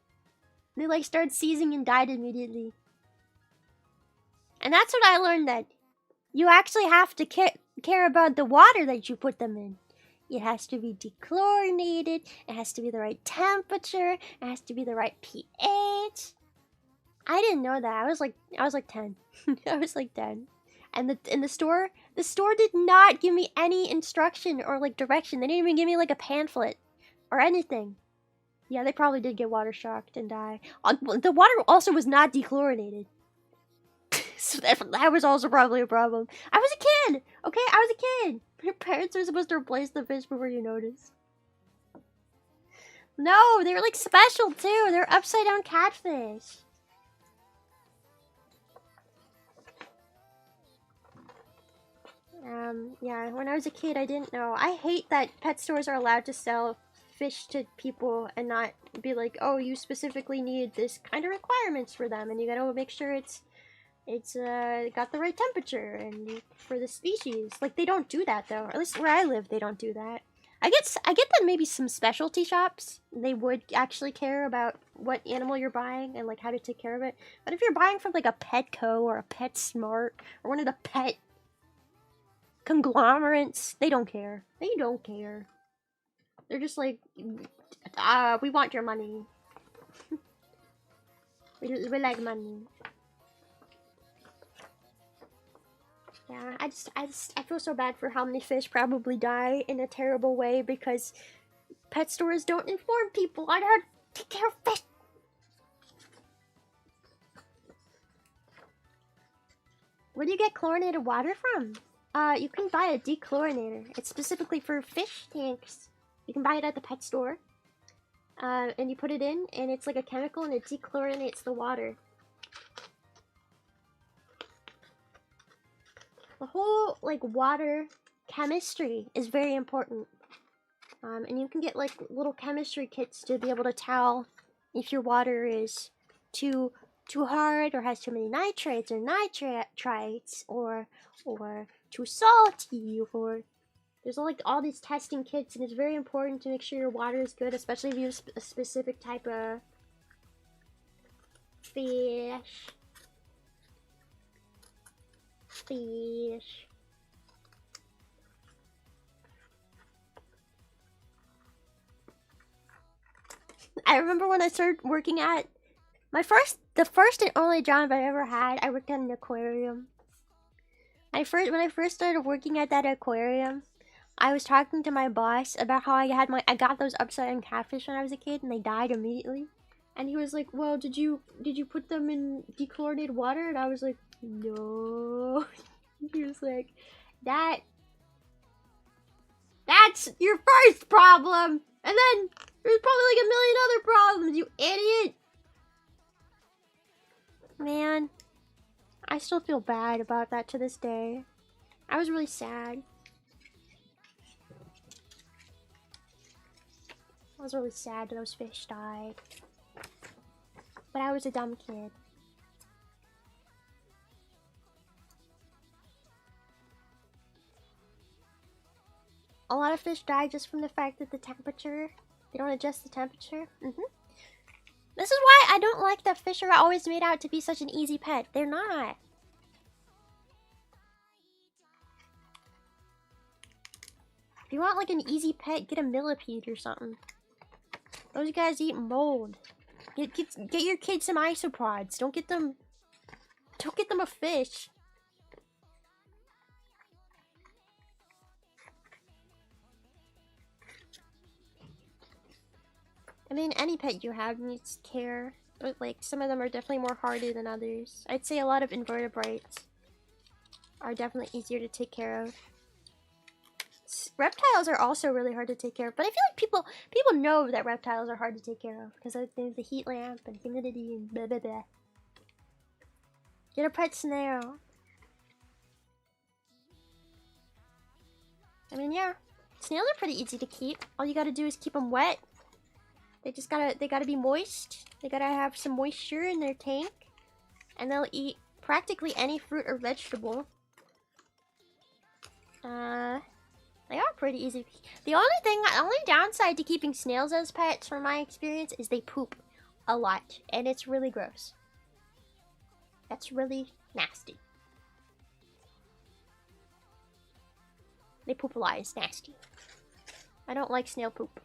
They like started seizing and died immediately. And that's what I learned, that you actually have to care about the water that you put them in. It has to be dechlorinated. It has to be the right temperature. It has to be the right pH. I didn't know that. I was like 10. I was like 10. And the store did not give me any instruction or like direction. They didn't even give me like a pamphlet or anything. Yeah, they probably did get water shocked and die. The water also was not dechlorinated. So that was also probably a problem. I was a kid! Okay, I was a kid! Your parents are supposed to replace the fish before you notice. No, they were like special too. They're upside down catfish. Yeah, when I was a kid, I didn't know. I hate that pet stores are allowed to sell fish to people and not be like, oh, you specifically need this kind of requirements for them, and you gotta make sure it's got the right temperature and for the species. Like, they don't do that though. Or at least where I live, they don't do that. I get that maybe some specialty shops, they would actually care about what animal you're buying and like how to take care of it. But if you're buying from like a Petco or a PetSmart or one of the pet conglomerates, they don't care. They don't care. They're just like, we want your money. we like money. Yeah, I feel so bad for how many fish probably die in a terrible way because pet stores don't inform people on how to take care of fish. Where do you get chlorinated water from? You can buy a dechlorinator. It's specifically for fish tanks. You can buy it at the pet store. And you put it in, and it's like a chemical, and it dechlorinates the water. The whole, like, water chemistry is very important. And you can get, like, little chemistry kits to be able to tell if your water is too hard or has too many nitrates or nitrites or too salty, or there's all these testing kits, and it's very important to make sure your water is good, especially if you use a specific type of fish. Fish. I remember when I started working at the first and only job I ever had. I worked at an aquarium. When I first started working at that aquarium, I was talking to my boss about how I got those upside down catfish when I was a kid and they died immediately. And he was like, "Well, did you put them in dechlorinated water?" And I was like, "No." He was like, "That's your first problem, and then there's probably like a million other problems, you idiot." Man, I still feel bad about that to this day. I was really sad. I was really sad that those fish died. But I was a dumb kid. A lot of fish die just from the fact that the temperature, they don't adjust the temperature. This is why I don't like that fish are always made out to be such an easy pet. They're not. If you want like an easy pet, get a millipede or something. Those guys eat mold. Get your kids some isopods. Don't get them a fish. I mean, any pet you have needs care. But like, some of them are definitely more hardy than others. I'd say a lot of invertebrates are definitely easier to take care of. Reptiles are also really hard to take care of, but I feel like people know that reptiles are hard to take care of because there's the heat lamp and humidity and blah blah blah. Get a pet snail. I mean, yeah, snails are pretty easy to keep. All you gotta do is keep them wet. They gotta be moist. They gotta have some moisture in their tank, and they'll eat practically any fruit or vegetable. They are pretty easy. The only downside to keeping snails as pets, from my experience, is they poop a lot, and it's really gross. That's really nasty. They poop a lot. It's nasty. I don't like snail poop.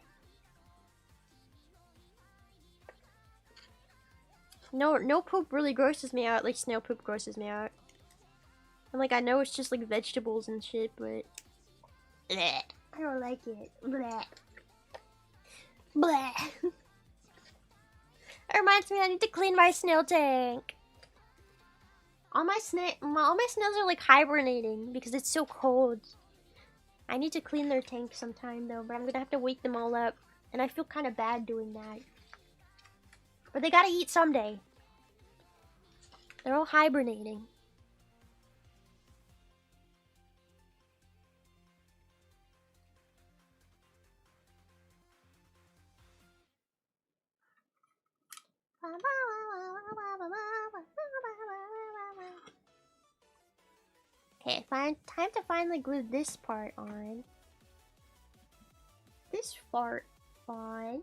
No poop really grosses me out like snail poop grosses me out. And like, I know it's just like vegetables and shit, but bleh. I don't like it. Bleh. Bleh. It reminds me I need to clean my snail tank. All my snails are like hibernating because it's so cold. I need to clean their tank sometime though, but I'm gonna have to wake them all up. And I feel kind of bad doing that. But they gotta eat someday. They're all hibernating. Okay, time to finally glue this part on. This part on.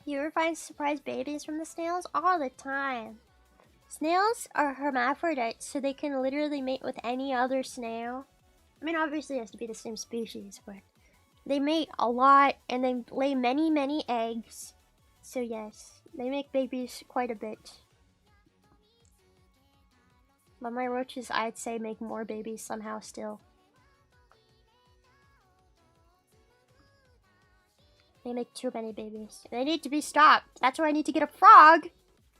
You ever find surprise babies from the snails? All the time. Snails are hermaphrodites, so they can literally mate with any other snail. I mean, obviously it has to be the same species, but they mate a lot and they lay many, many eggs. So yes, they make babies quite a bit. But my roaches, I'd say, make more babies somehow still. They make too many babies. They need to be stopped. That's why I need to get a frog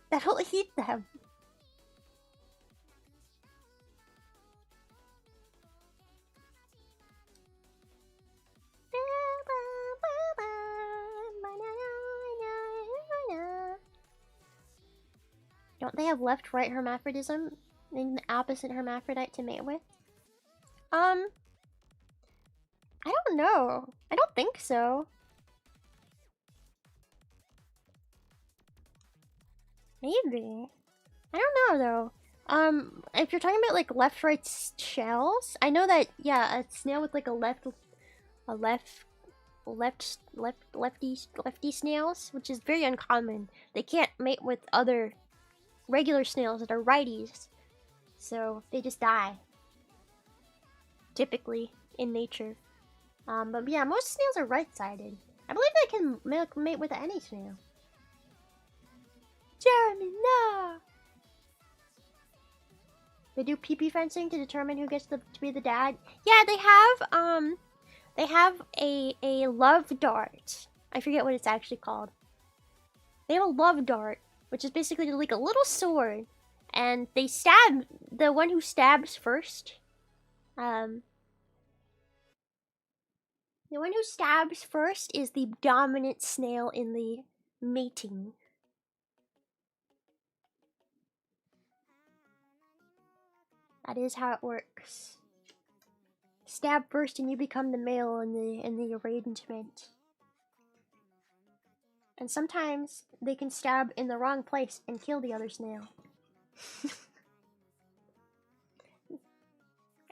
that'll eat them. Don't they have left-right hermaphrodism? And the opposite hermaphrodite to mate with? I don't know. I don't think so. Maybe. I don't know though. If you're talking about like left-right shells, I know that yeah, a snail with like a lefty snails, which is very uncommon. They can't mate with other regular snails that are righties, so they just die. Typically in nature. But yeah, most snails are right-sided. I believe they can mate with any snail. Jeremy, no! They do pee-pee fencing to determine who gets to be the dad. Yeah, they have a love dart. I forget what it's actually called. They have a love dart, which is basically like a little sword, and they stab the one who stabs first. The one who stabs first is the dominant snail in the mating. That is how it works. Stab first and you become the male in the arrangement. And sometimes they can stab in the wrong place and kill the other snail.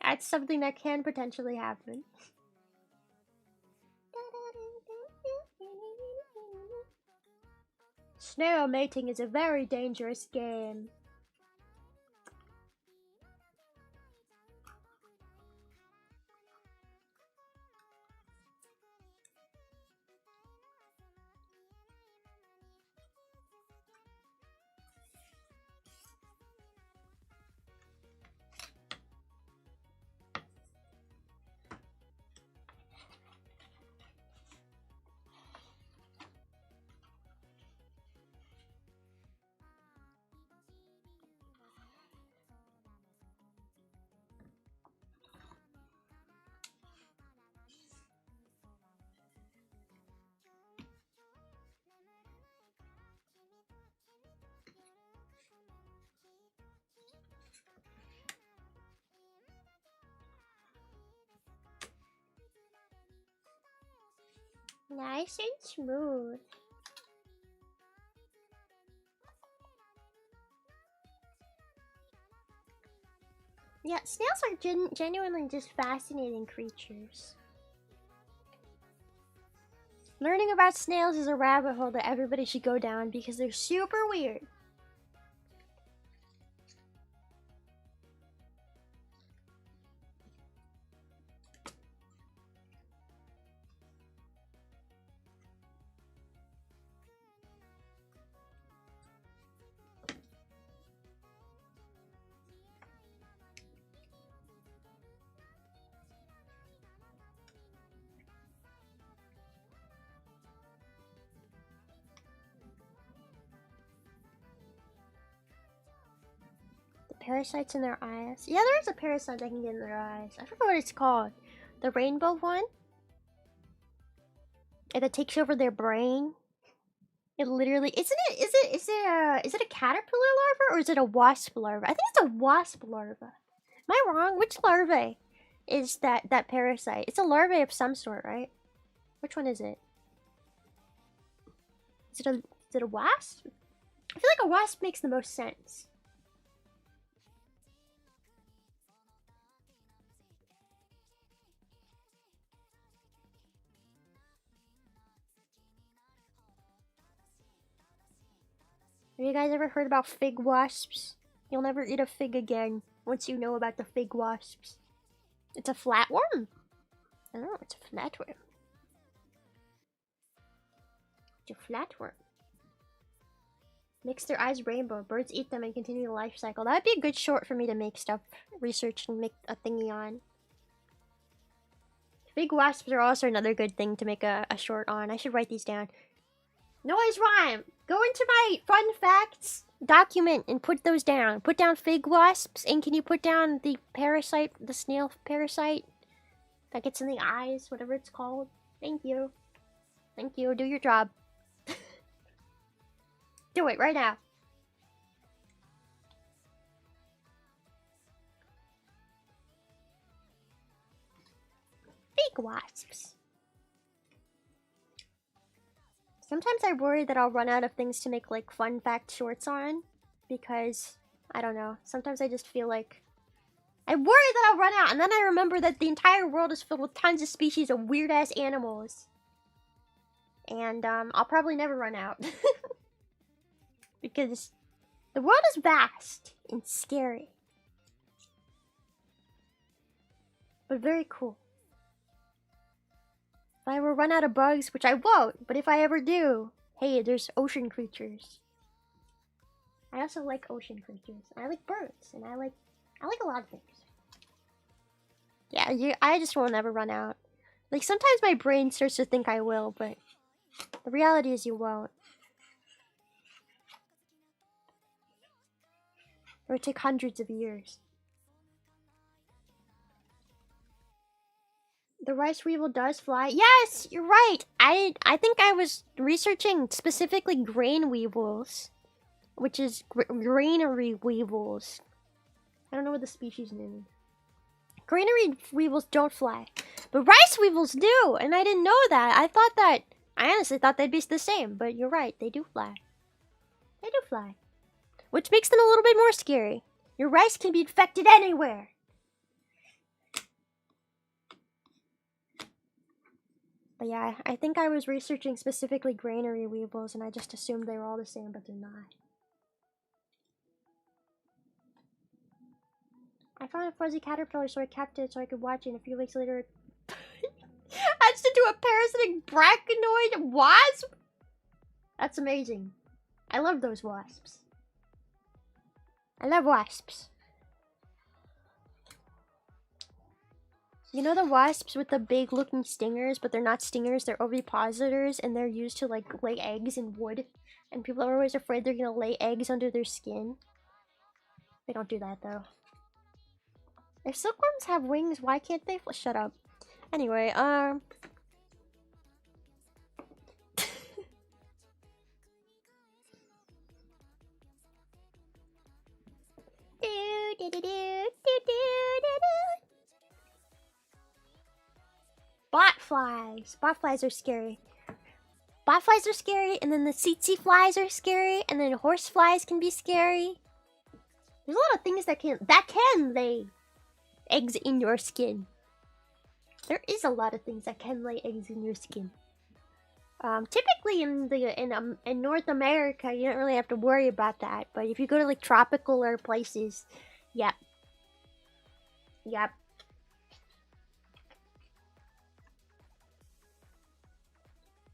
That's something that can potentially happen. Snail mating is a very dangerous game. Nice and smooth. Yeah, snails are genuinely just fascinating creatures. Learning about snails is a rabbit hole that everybody should go down because they're super weird. Parasites in their eyes. Yeah, there is a parasite that can get in their eyes. I forget what it's called. The rainbow one? And it takes over their brain. It literally is it a caterpillar larva or is it a wasp larva? I think it's a wasp larva. Am I wrong? Which larvae is that parasite? It's a larvae of some sort, right? Which one is it? Is it a wasp? I feel like a wasp makes the most sense. Have you guys ever heard about fig wasps? You'll never eat a fig again once you know about the fig wasps. It's a flatworm? I don't know, it's a flatworm. It's a flatworm. Makes their eyes rainbow. Birds eat them and continue the life cycle. That'd be a good short for me to make stuff, research and make a thingy on. Fig wasps are also another good thing to make a short on. I should write these down. Noise rhyme! Go into my fun facts document and put those down. Put down fig wasps, and can you put down the parasite, the snail parasite that gets in the eyes, whatever it's called? Thank you. Thank you. Do your job. Do it right now. like wasps. Sometimes I worry that I'll run out of things to make like fun fact shorts on, because I don't know. Sometimes I just feel like I worry that I'll run out, and then I remember that the entire world is filled with tons of species of weird ass animals, and I'll probably never run out because the world is vast and scary, but very cool. If I ever run out of bugs, which I won't, but if I ever do, hey, there's ocean creatures. I also like ocean creatures. I like birds, and I like a lot of things. Yeah, I just will never run out. Like, sometimes my brain starts to think I will, but the reality is you won't. It would take hundreds of years. The rice weevil does fly. Yes, you're right. I think I was researching specifically grain weevils, which is granary weevils. I don't know what the species name is. Granary weevils don't fly, but rice weevils do, and I didn't know that. I honestly thought they'd be the same, but you're right, they do fly. They do fly, which makes them a little bit more scary. Your rice can be infected anywhere. But yeah, I think I was researching specifically granary weevils, and I just assumed they were all the same, but they're not. I found a fuzzy caterpillar, so I kept it so I could watch it, and a few weeks later it hatched into a parasitic brachianoid wasp? That's amazing. I love those wasps. I love wasps. You know the wasps with the big looking stingers, but they're not stingers, they're ovipositors, and they're used to like lay eggs in wood, and people are always afraid they're gonna lay eggs under their skin. They don't do that though. If silkworms have wings, why can't they shut up. Anyway, Botflies. Botflies are scary. Botflies are scary, and then the tsetse flies are scary, and then horseflies can be scary. There's a lot of things that can lay eggs in your skin. There is a lot of things that can lay eggs in your skin. Typically in North America, you don't really have to worry about that. But if you go to like tropical or places, yep.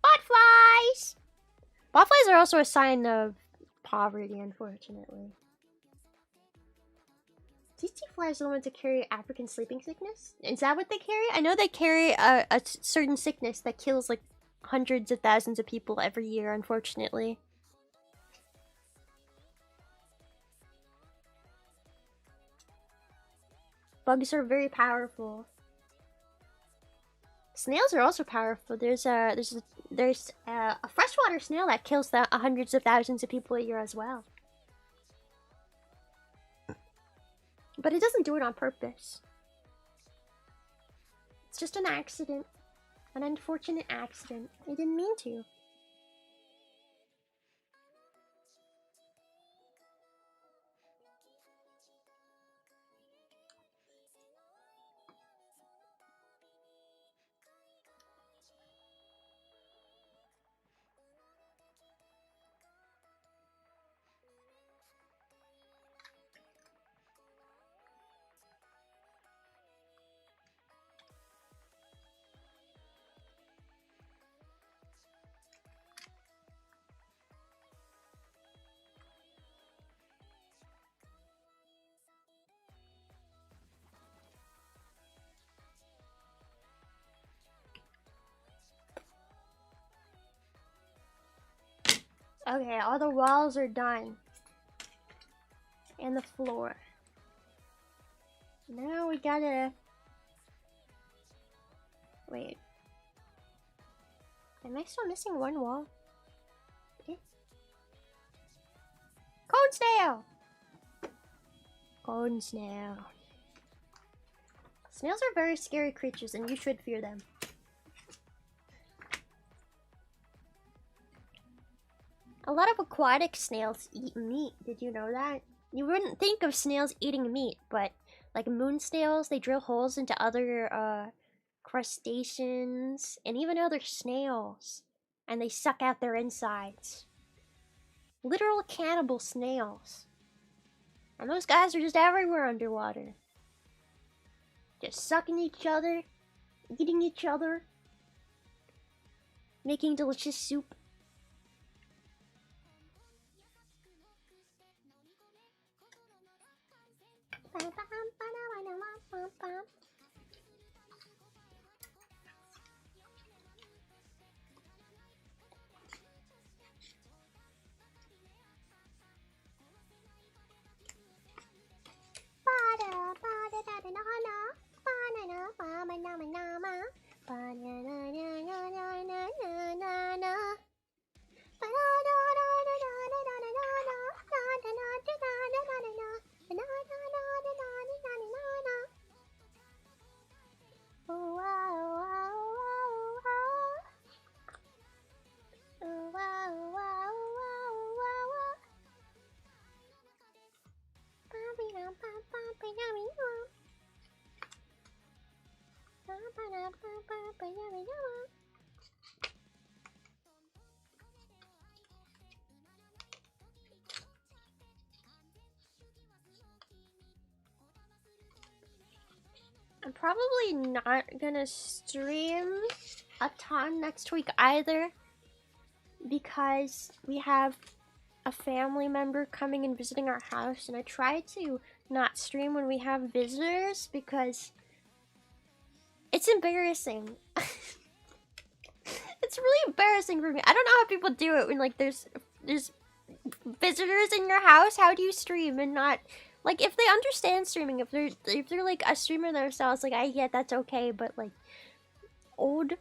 Botflies! Botflies are also a sign of poverty, unfortunately. Tsetse flies are the ones that carry African sleeping sickness? Is that what they carry? I know they carry a certain sickness that kills like hundreds of thousands of people every year, unfortunately. Bugs are very powerful. Snails are also powerful. There's a freshwater snail that kills hundreds of thousands of people a year as well. But it doesn't do it on purpose. It's just an accident. An unfortunate accident. It didn't mean to. Okay, all the walls are done. And the floor. Now we gotta... Wait. Am I still missing one wall? Okay. Cone snail! Cone snail. Snails are very scary creatures and you should fear them. A lot of aquatic snails eat meat. Did you know that? You wouldn't think of snails eating meat, but like moon snails, they drill holes into other crustaceans and even other snails, and they suck out their insides. Literal cannibal snails. And those guys are just everywhere underwater. Just sucking each other, eating each other, making delicious soup. I'm probably not gonna stream a ton next week either, because we have a family member coming and visiting our house, and I try to not stream when we have visitors because it's embarrassing. It's really embarrassing for me. I don't know how people do it when like there's visitors in your house. How do you stream and not, like, if they understand streaming, if they're like a streamer themselves, like, I get that's okay, but like old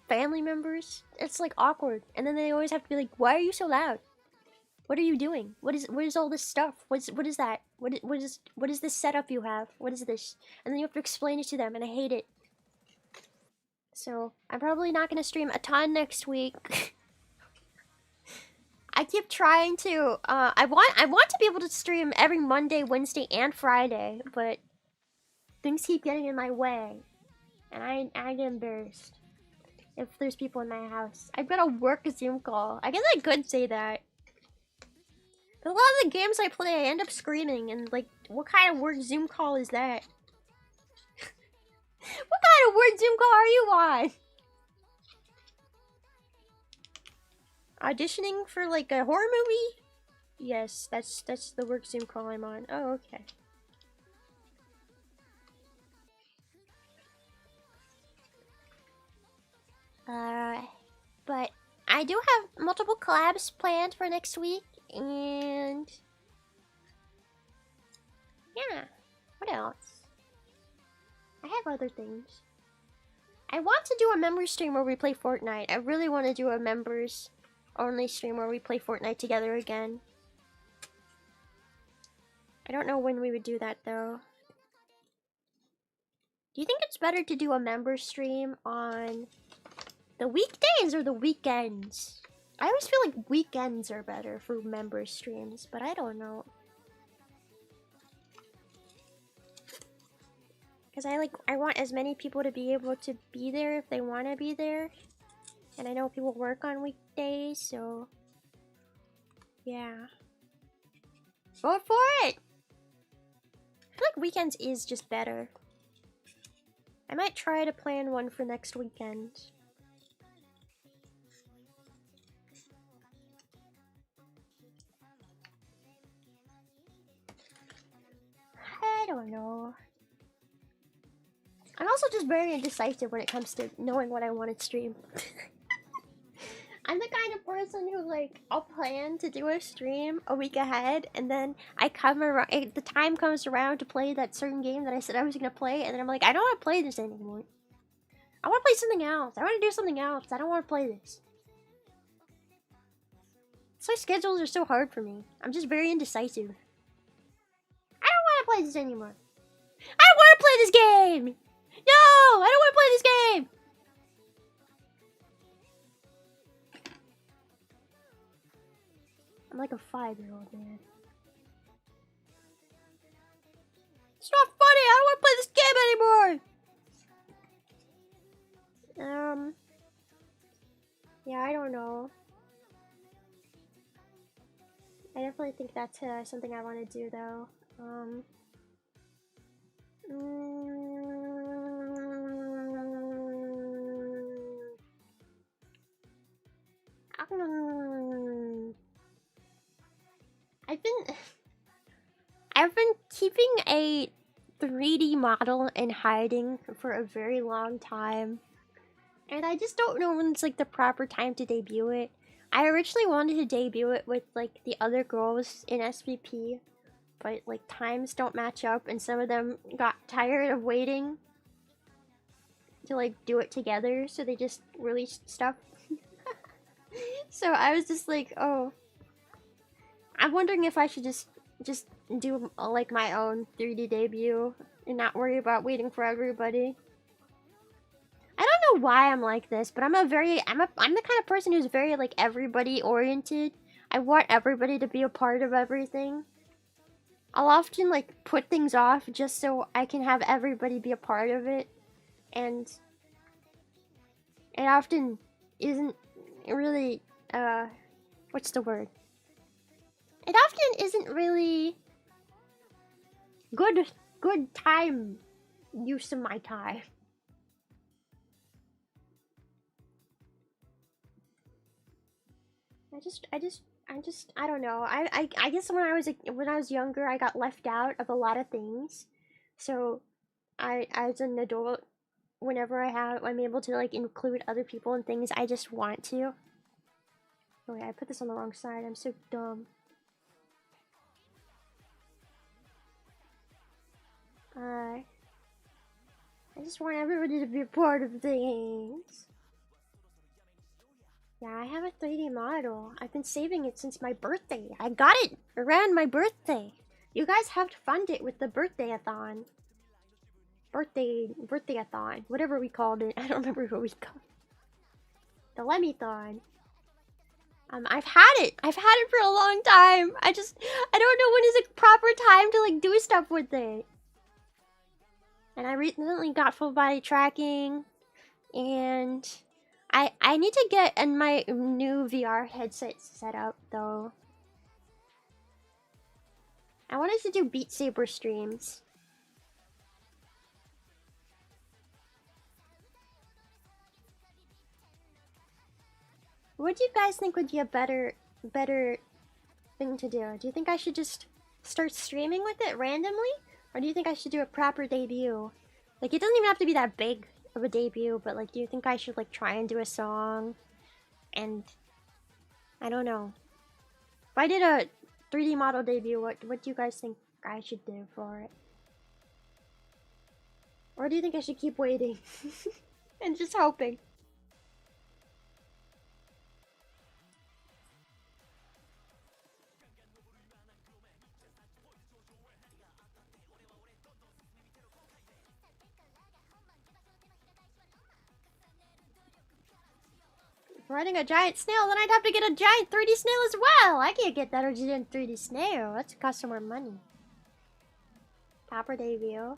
family members, it's like awkward, and then they always have to be like, why are you so loud? What are you doing? What is all this stuff? What is that? What is this setup you have? What is this? And then you have to explain it to them, and I hate it. So I'm probably not gonna stream a ton next week. I keep trying to. I want to be able to stream every Monday, Wednesday, and Friday, but things keep getting in my way, and I get embarrassed if there's people in my house. I've got to work a Zoom call. I guess I could say that. But a lot of the games I play, I end up screaming, and like, what kind of work Zoom call is that? What kind of word Zoom call are you on? Auditioning for like a horror movie? Yes, that's the work Zoom call I'm on. Oh, okay. But I do have multiple collabs planned for next week, and yeah, what else? I have other things. I want to do a member stream where we play Fortnite. I really want to do a members only stream where we play Fortnite together again. I don't know when we would do that though. Do you think it's better to do a member stream on the weekdays or the weekends? I always feel like weekends are better for member streams, but I don't know. Because I want as many people to be able to be there if they want to be there. And I know people work on weekdays, so yeah. Vote for it! I feel like weekends is just better. I might try to plan one for next weekend. I don't know. I'm also just very indecisive when it comes to knowing what I want to stream. I'm the kind of person who, like, I'll plan to do a stream a week ahead, and then I come around, the time comes around to play that certain game that I said I was gonna play, and then I'm like, I don't want to play this anymore. I want to play something else. I want to do something else. I don't want to play this. So schedules are so hard for me. I'm just very indecisive. I don't want to play this anymore. I want want to play this game! No! I don't want to play this game! I'm like a 5-year-old, man. It's not funny! I don't want to play this game anymore! Yeah, I don't know. I definitely think that's something I want to do, though. I've been keeping a 3D model in hiding for a very long time, and I just don't know when it's like the proper time to debut it. I originally wanted to debut it with like the other girls in SVP, but like times don't match up, and some of them got tired of waiting to like do it together, so they just released stuff. So I was just like, oh, I'm wondering if I should just do like my own 3D debut and not worry about waiting for everybody. I don't know why I'm like this, but I'm the kind of person who's very like everybody oriented. I want everybody to be a part of everything. I'll often like put things off just so I can have everybody be a part of it, and it often isn't really what's the word? It often isn't really good time use of my time. I don't know. I guess when I was younger, I got left out of a lot of things. So as an adult, whenever I'm able to like include other people in things, I just want to. Oh yeah, I put this on the wrong side. I'm so dumb. I just want everybody to be a part of things. Yeah, I have a 3D model. I've been saving it since my birthday. I got it around my birthday. You guys helped fund it with the birthday-a-thon. Birthday-a-thon. Whatever we called it. I don't remember what we called it. The Lemmy-thon. I've had it for a long time. I don't know when is a proper time to like do stuff with it. And I recently got full body tracking, and I need to get my new VR headset set up though. I wanted to do Beat Saber streams. What do you guys think would be a better thing to do? Do you think I should just start streaming with it randomly? Or do you think I should do a proper debut? Like, it doesn't even have to be that big of a debut, but like, do you think I should like try and do a song? And I don't know. If I did a 3D model debut, what do you guys think I should do for it? Or do you think I should keep waiting and just hoping? Riding a giant snail, then I'd have to get a giant 3D snail as well. I can't get that original 3D snail. That's cost some more money. Proper debut.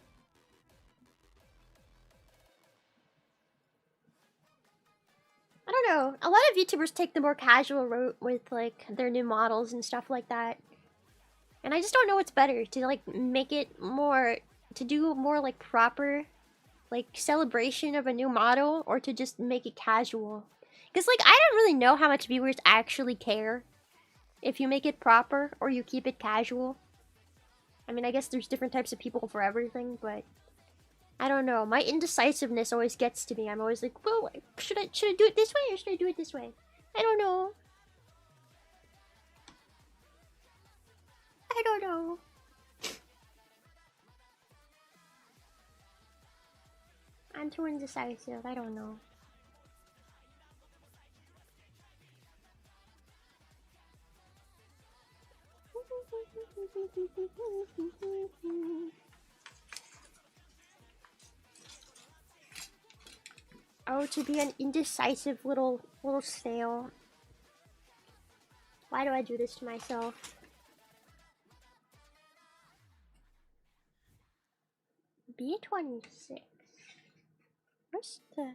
I don't know. A lot of YouTubers take the more casual route with like their new models and stuff like that. And I just don't know what's better, to like make it more, to do more like proper like celebration of a new model, or to just make it casual. Because, like, I don't really know how much viewers actually care if you make it proper or you keep it casual. I mean, I guess there's different types of people for everything, but I don't know. My indecisiveness always gets to me. I'm always like, well, should I do it this way or should I do it this way? I don't know. I don't know. I'm too indecisive. I don't know. grow to be an indecisive little snail. Why do I do this to myself? B26. Where's the...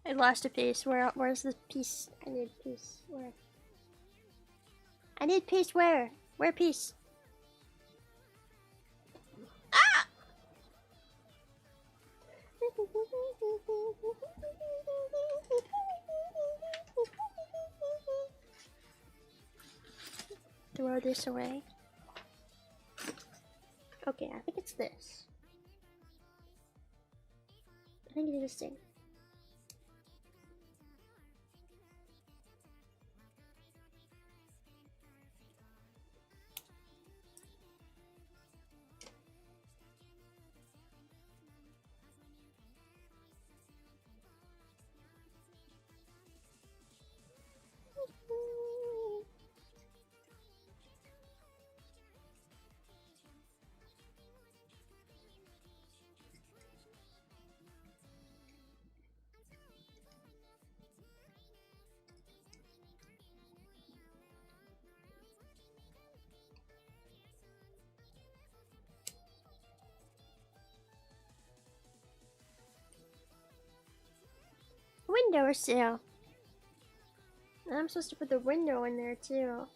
I lost a piece. Where's the piece? I need piece. Where? I need piece where? Where piece? Ah! Throw this away. Okay, I think it's this. I think it's this thing. Windowsill. I'm supposed to put the window in there too.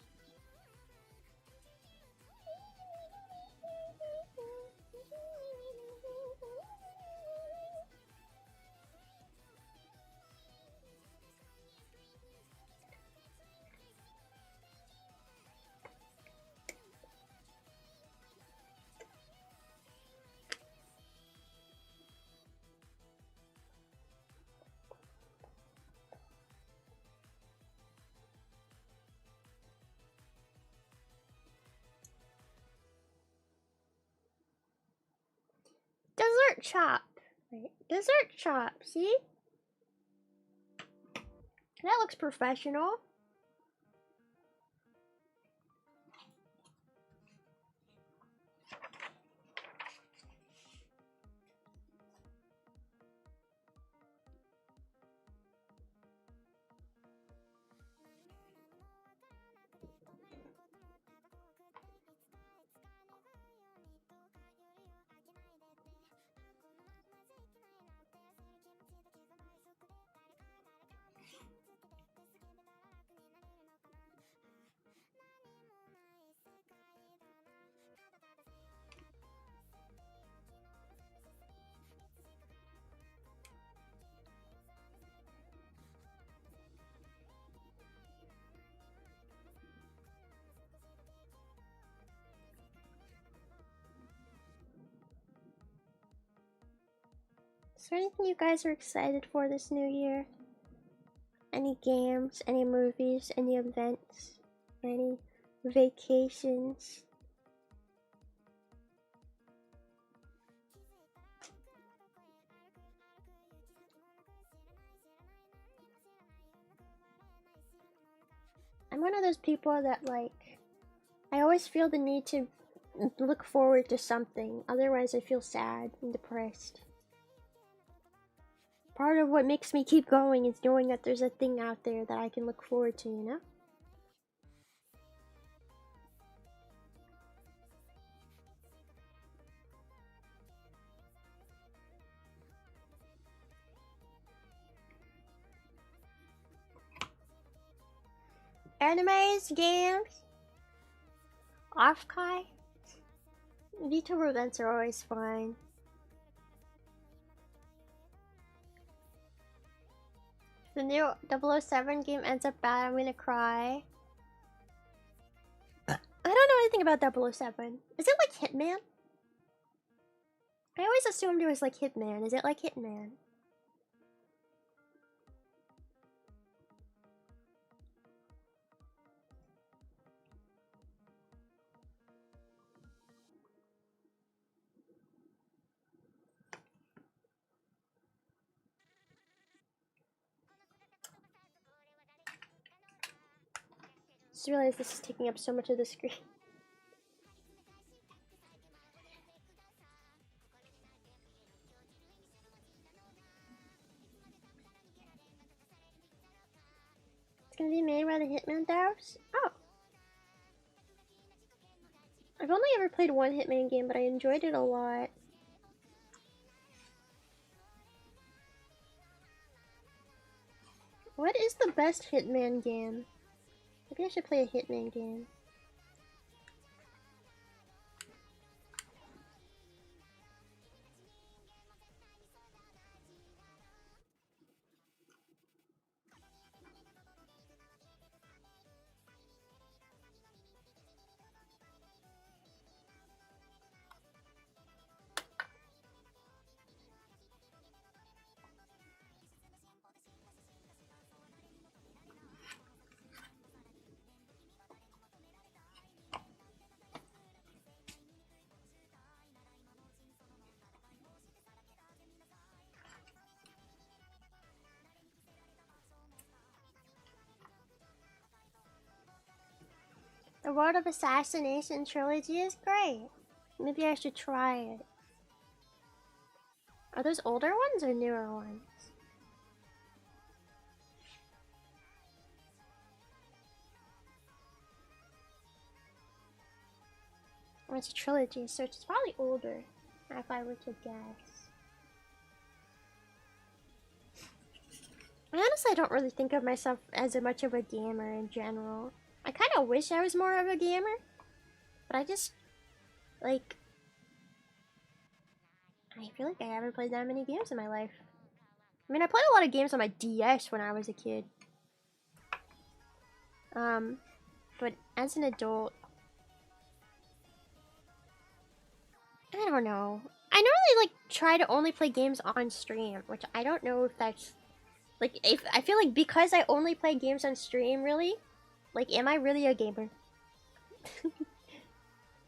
Dessert chop. Wait, dessert chop, see? That looks professional. Is there anything you guys are excited for this new year? Any games, any movies, any events, any vacations? I'm one of those people that, like, I always feel the need to look forward to something, otherwise I feel sad and depressed. Part of what makes me keep going is knowing that there's a thing out there that I can look forward to, you know? Animes, games, off-kai. VTuber events are always fun. If the new 007 game ends up bad, I'm gonna cry. anything about 007. Is it like Hitman? I always assumed it was like Hitman. Is it like Hitman? Just realized this is taking up so much of the screen. It's gonna be made by the Hitman Devs? Oh. I've only ever played one Hitman game, but I enjoyed it a lot. What is the best Hitman game? Maybe I should play a Hitman game. The World of Assassination trilogy is great. Maybe I should try it. Are those older ones or newer ones? Well, it's a trilogy, so it's probably older, if I were to guess. Honestly, I don't really think of myself as much of a gamer in general. I kind of wish I was more of a gamer, but I just, like, I feel like I haven't played that many games in my life. I mean, I played a lot of games on my DS when I was a kid. But as an adult, I don't know. I normally, like, try to only play games on stream, which I don't know if that's, like, if I feel like because I only play games on stream, really, like, am I really a gamer? Am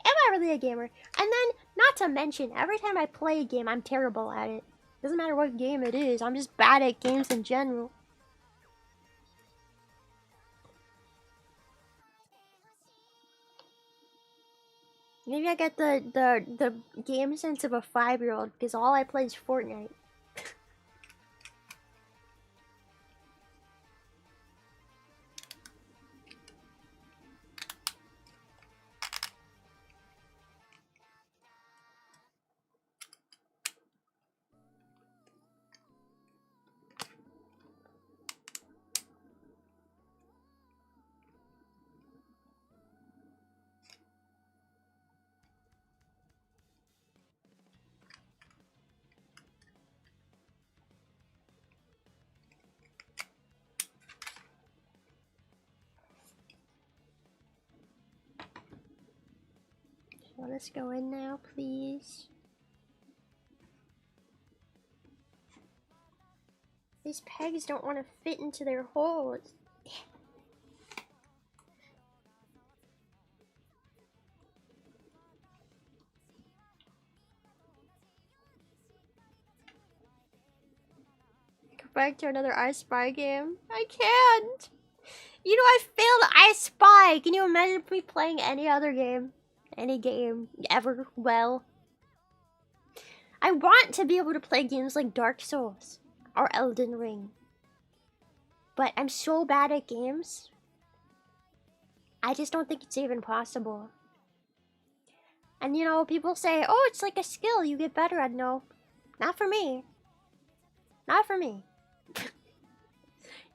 I really a gamer? And then, not to mention, every time I play a game, I'm terrible at it. Doesn't matter what game it is, I'm just bad at games in general. Maybe I get the game sense of a 5-year-old because all I play is Fortnite. Let us go in now, please. These pegs don't want to fit into their holes. Go back to another I Spy game. I can't. You know, I failed I Spy. Can you imagine me playing any other game? Any game ever well? I want to be able to play games like Dark Souls or Elden Ring. But I'm so bad at games. I just don't think it's even possible. And you know, people say, oh, it's like a skill, you get better at. No, not for me. Not for me.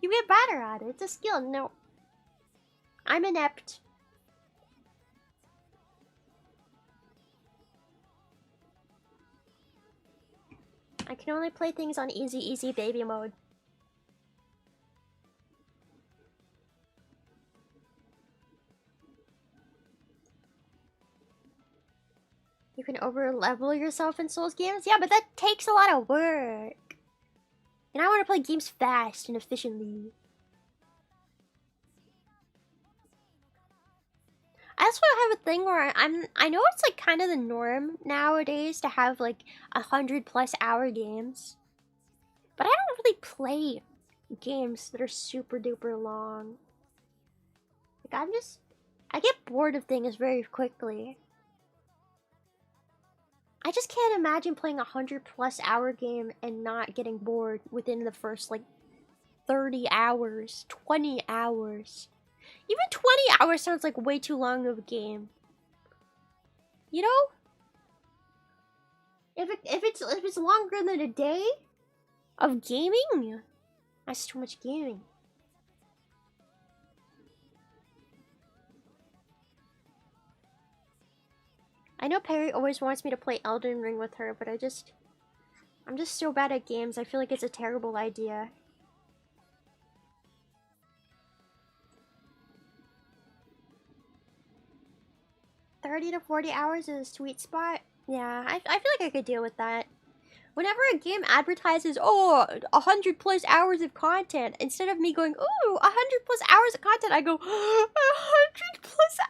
You get better at it, it's a skill. No. I'm inept. I can only play things on easy baby mode. You can over level yourself in Souls games? Yeah, but that takes a lot of work. And I want to play games fast and efficiently. I also have a thing where I know it's like kind of the norm nowadays to have like 100+ hour games. But I don't really play games that are super duper long. Like I get bored of things very quickly. I just can't imagine playing 100+ hour game and not getting bored within the first like 30 hours, 20 hours. Even 20 hours sounds like way too long of a game. You know? If it's longer than a day of gaming, that's too much gaming. I know Perry always wants me to play Elden Ring with her, but I'm just so bad at games. I feel like it's a terrible idea. $30 to 40 hours is a sweet spot. Yeah, I feel like I could deal with that. Whenever a game advertises, oh, 100+ hours of content, instead of me going, ooh, 100+ hours of content, I go, 100+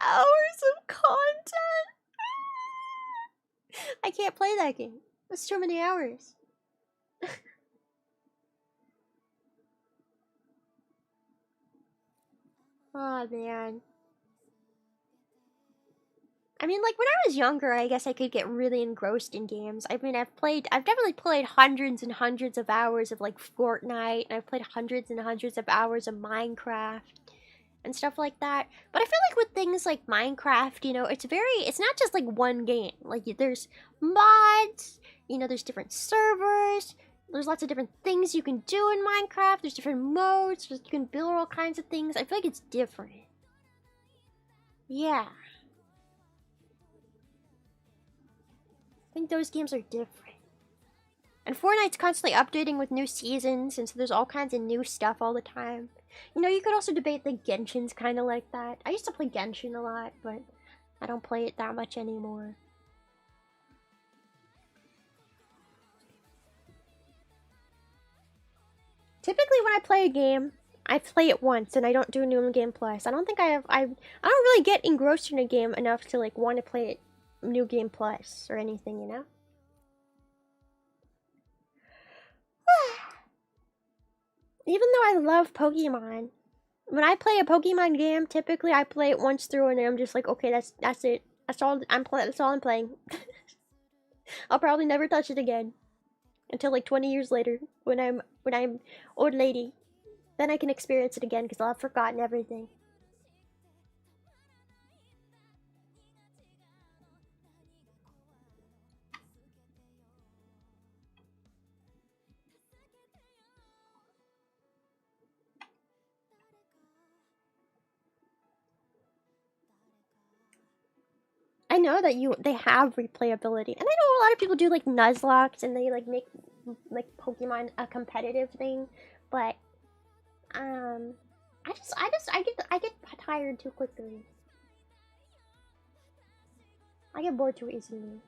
hours of content. I can't play that game. That's too many hours. Oh man. I mean, like, when I was younger, I guess I could get really engrossed in games. I mean, I've definitely played hundreds and hundreds of hours of, like, Fortnite, and I've played hundreds and hundreds of hours of Minecraft and stuff like that. But I feel like with things like Minecraft, you know, it's not just, like, one game. Like, there's mods, you know, there's different servers, there's lots of different things you can do in Minecraft, there's different modes, you can build all kinds of things. I feel like it's different. Yeah. I think those games are different. And Fortnite's constantly updating with new seasons, and so there's all kinds of new stuff all the time. You know, you could also debate that Genshin's kind of like that. I used to play Genshin a lot, but I don't play it that much anymore. Typically when I play a game, I play it once and I don't do New Game Plus. I don't don't really get engrossed in a game enough to like want to play it New Game Plus or anything, you know? Even though I love Pokemon, when I play a Pokemon game, typically I play it once through and I'm just like, okay, that's it. That's all I'm playing. I'll probably never touch it again until like 20 years later when I'm old lady. Then I can experience it again because I'll have forgotten everything. I know that they have replayability, and I know a lot of people do like Nuzlocke and they like make like Pokemon a competitive thing, but I get tired too quickly. I get bored too easily.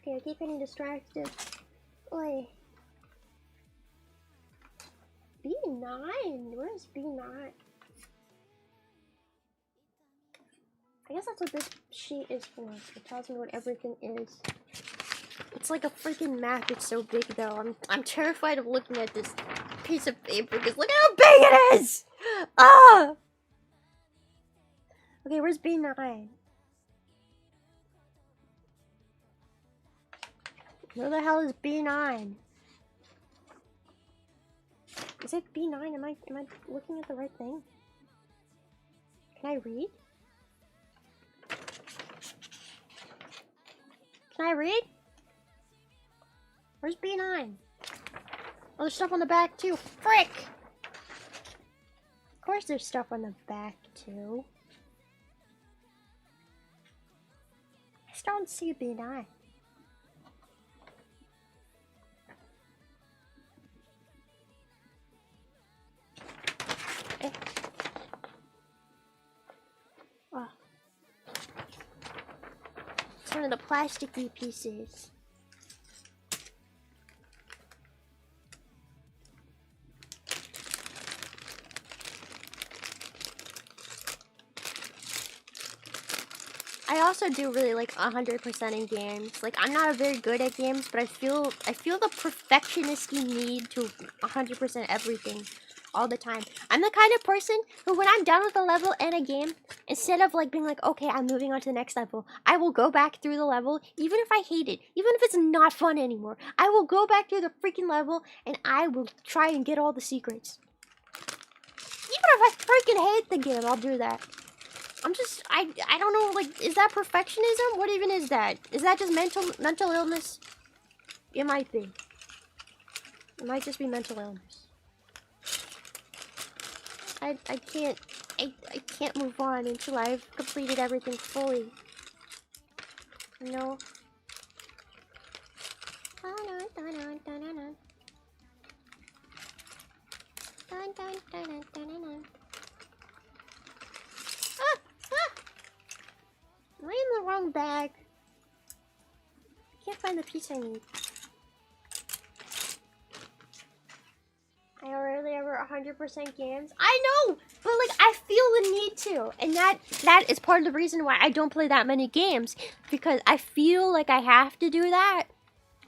Okay, I keep getting distracted. Oi. B9? Where's B9? I guess that's what this sheet is for. It tells me what everything is. It's like a freaking map. It's so big though. I'm terrified of looking at this piece of paper because look how big it is! Ah! Okay, where's B9? Where the hell is B9? Is it B9? Am I looking at the right thing? Can I read? Can I read? Where's B9? Oh, there's stuff on the back too. Frick! Of course there's stuff on the back too. just don't see it being done. Oh. It's one of the plasticky pieces. I also do really like 100% in games. Like, I'm not very good at games, but I feel the perfectionisty need to 100% everything all the time. I'm the kind of person who, when I'm done with a level and a game, instead of like being like, okay, I'm moving on to the next level, I will go back through the level, even if I hate it, even if it's not fun anymore. I will go back through the freaking level and I will try and get all the secrets. Even if I freaking hate the game, I'll do that. I don't know, like, is that perfectionism? What even is that? Is that just mental illness? It might be. It might just be mental illness. I can't move on until I've completed everything fully. No. Am I in the wrong bag? I can't find the piece I need. I rarely ever 100% games. I know, but like I feel the need to, and that is part of the reason why I don't play that many games, because I feel like I have to do that.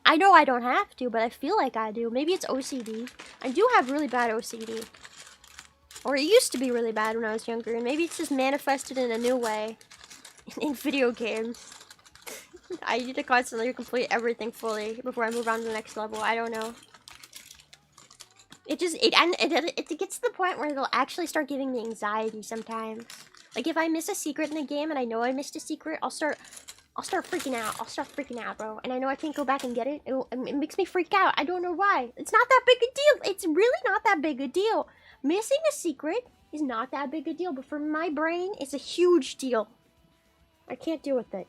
I know I don't have to, but I feel like I do. Maybe it's OCD. I do have really bad OCD. Or it used to be really bad when I was younger, and maybe it's just manifested in a new way in video games. I need to constantly complete everything fully before I move on to the next level. I don't know. It gets to the point where it'll actually start giving me anxiety sometimes. Like if I miss a secret in the game and I know I missed a secret, I'll start freaking out. I'll start freaking out, bro. And I know I can't go back and get it. It makes me freak out. I don't know why. It's not that big a deal. It's really not that big a deal. Missing a secret is not that big a deal, but for my brain, it's a huge deal. I can't deal with it.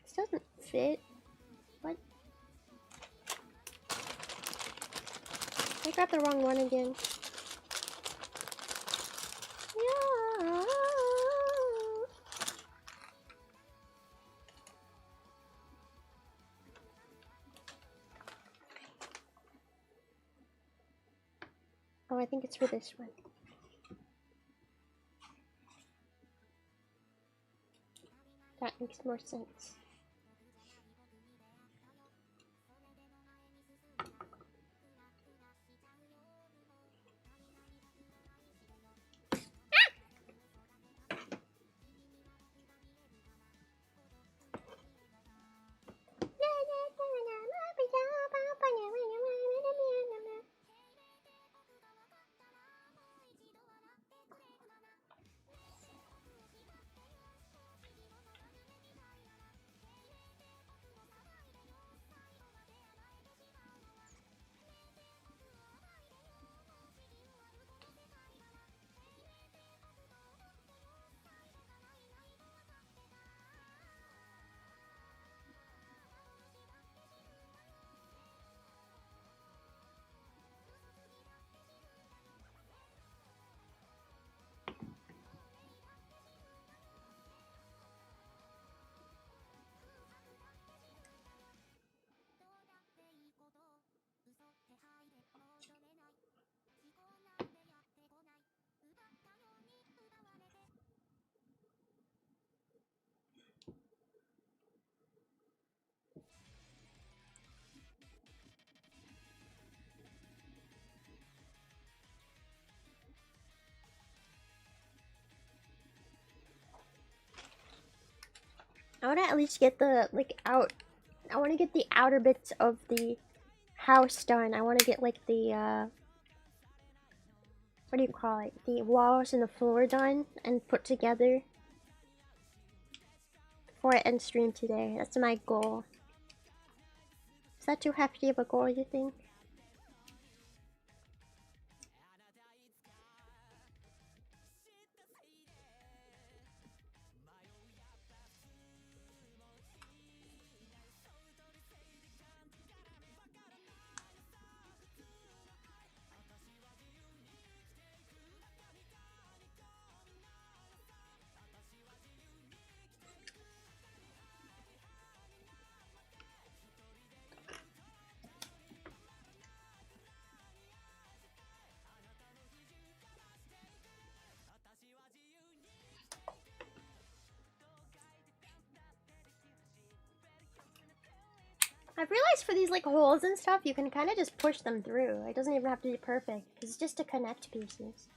This doesn't fit. What? I grabbed the wrong one again. Yeah. Oh, I think it's for this one. That makes more sense. I want to at least get the, I want to get the outer bits of the house done. I want to get, like, the, what do you call it? The walls and the floor done and put together before I end stream today. That's my goal. Is that too hefty of a goal, you think? I've realized for these like holes and stuff, you can kind of just push them through. It doesn't even have to be perfect. It's just to connect pieces.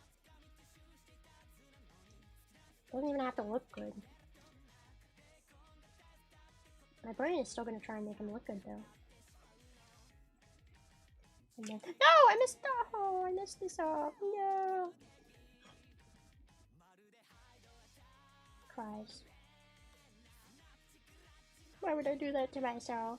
Doesn't even have to look good. My brain is still gonna try and make them look good though. And then, no, I missed. Oh, I messed this up. No. Cries. Why would I do that to myself?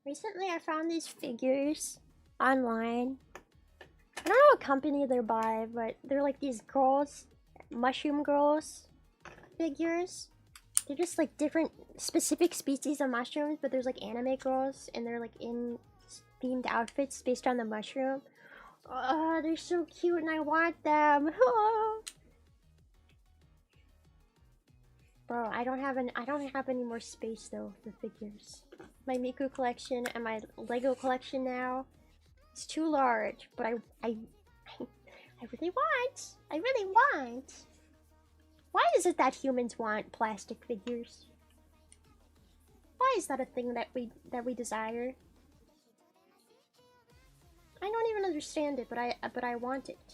Recently, I found these figures online. I don't know what company they're by, but they're like these girls, mushroom girls figures. They're just like different specific species of mushrooms, but there's like anime girls and they're like in themed outfits based on the mushroom. Oh, they're so cute and I want them. Bro, I don't have any more space though for figures. My Miku collection and my Lego collection now. It's too large, but I really want. I really want. Why is it that humans want plastic figures? Why is that a thing that we desire? I don't even understand it, but I want it.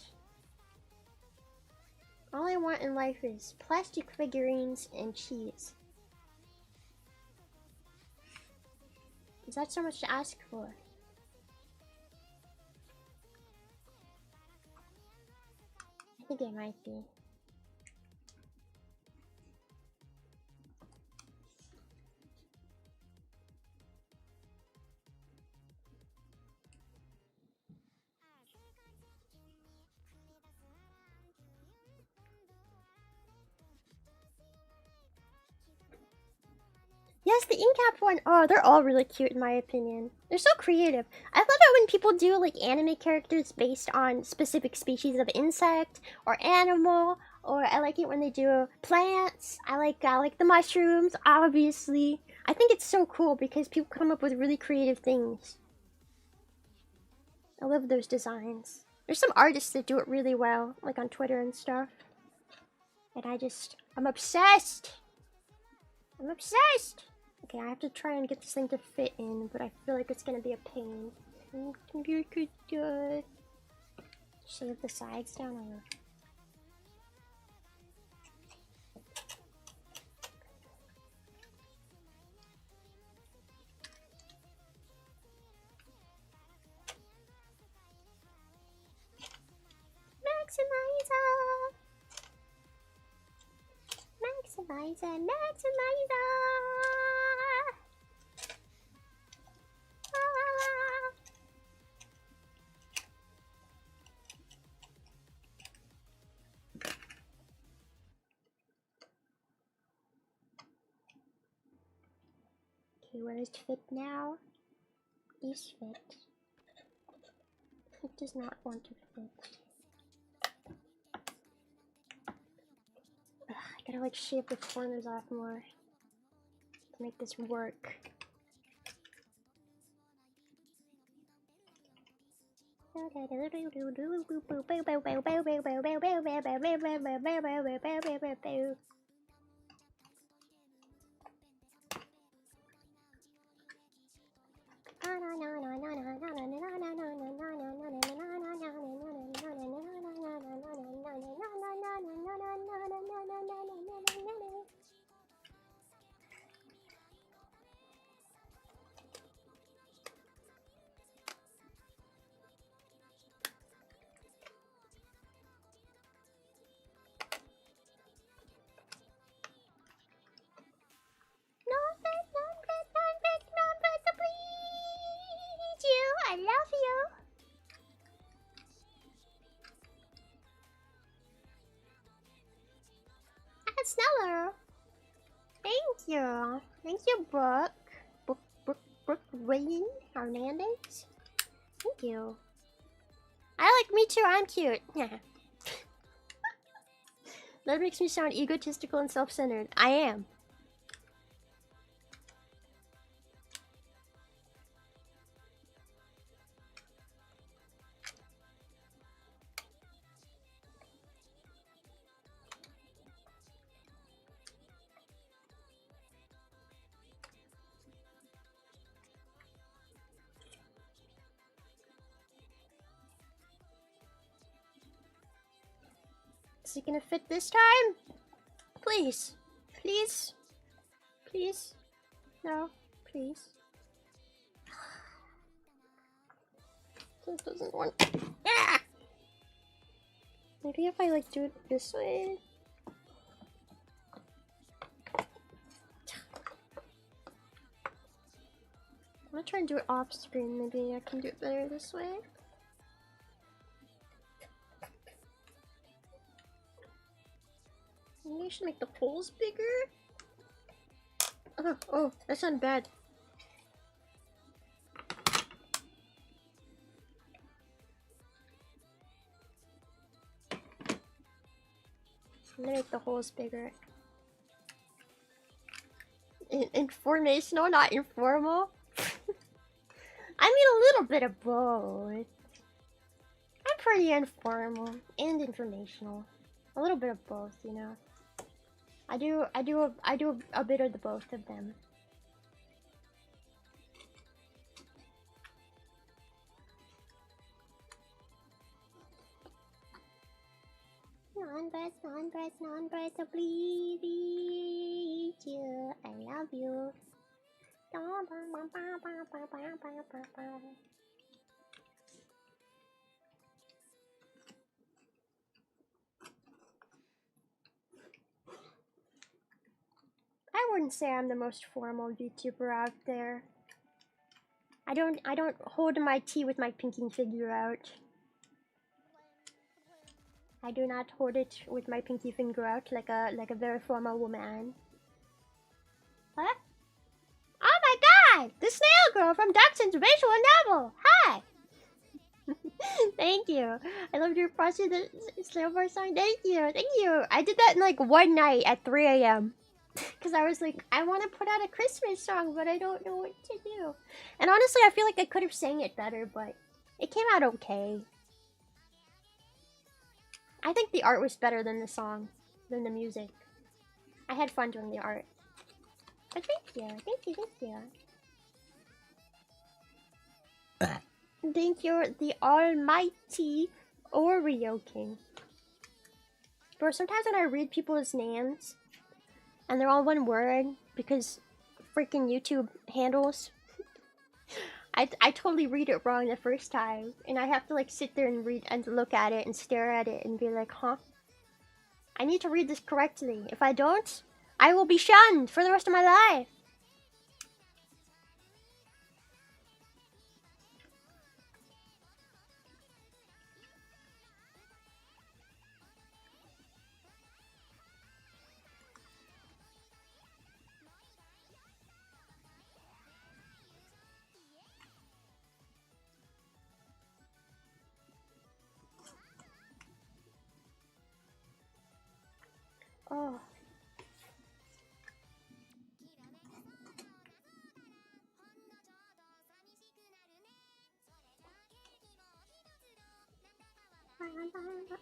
All I want in life is plastic figurines and cheese. Is that so much to ask for? I think it might be. Yes, the Incap one. Oh, they're all really cute in my opinion. They're so creative. I love it when people do like anime characters based on specific species of insect or animal. Or I like it when they do plants. I like the mushrooms, obviously. I think it's so cool because people come up with really creative things. I love those designs. There's some artists that do it really well, like on Twitter and stuff. And I'm obsessed. I'm obsessed. Okay, I have to try and get this thing to fit in, but I feel like it's gonna be a pain. You could shave the sides down or... Maximizer! Okay, where is fit now? These fit. It does not want to fit. Ugh, I gotta like shape the corners off more to make this work. I love you. That's Sneller. Thank you. Thank you, Brooke. Brooke Rain Hernandez. Thank you. I like me too, I'm cute. Yeah. That makes me sound egotistical and self-centered. I am. Is it gonna fit this time? Please. Please. Please. No. Please. This doesn't work. Ah! Maybe if I like do it this way. I'm gonna try and do it off screen. Maybe I can do it better this way. Maybe I should make the holes bigger. Oh, that sounded bad. I'm gonna make the holes bigger. Informational, not informal. I mean a little bit of both. I'm pretty informal and informational. A little bit of both, you know. I do a bit of the both of them. Non-breath, so please you. I love you. I wouldn't say I'm the most formal VTuber out there. I don't hold my tea with my pinky finger out. I do not hold it with my pinky finger out like a very formal woman. What? Oh my god! The snail girl from Dachshund's visual novel! Hi! Thank you. I loved your process the Snailbert song. Thank you. Thank you. I did that in like one night at 3 AM. Because I was like, I want to put out a Christmas song, but I don't know what to do. And honestly, I feel like I could have sang it better, but it came out okay. I think the art was better than the song, than the music. I had fun doing the art. But thank you, thank you, thank you. Thank you, the almighty Oreo King. Bro, sometimes when I read people's names, and they're all one word, because freaking YouTube handles, I totally read it wrong the first time, and I have to like sit there and read and look at it and stare at it and be like, huh? I need to read this correctly. If I don't, I will be shunned for the rest of my life. Oh.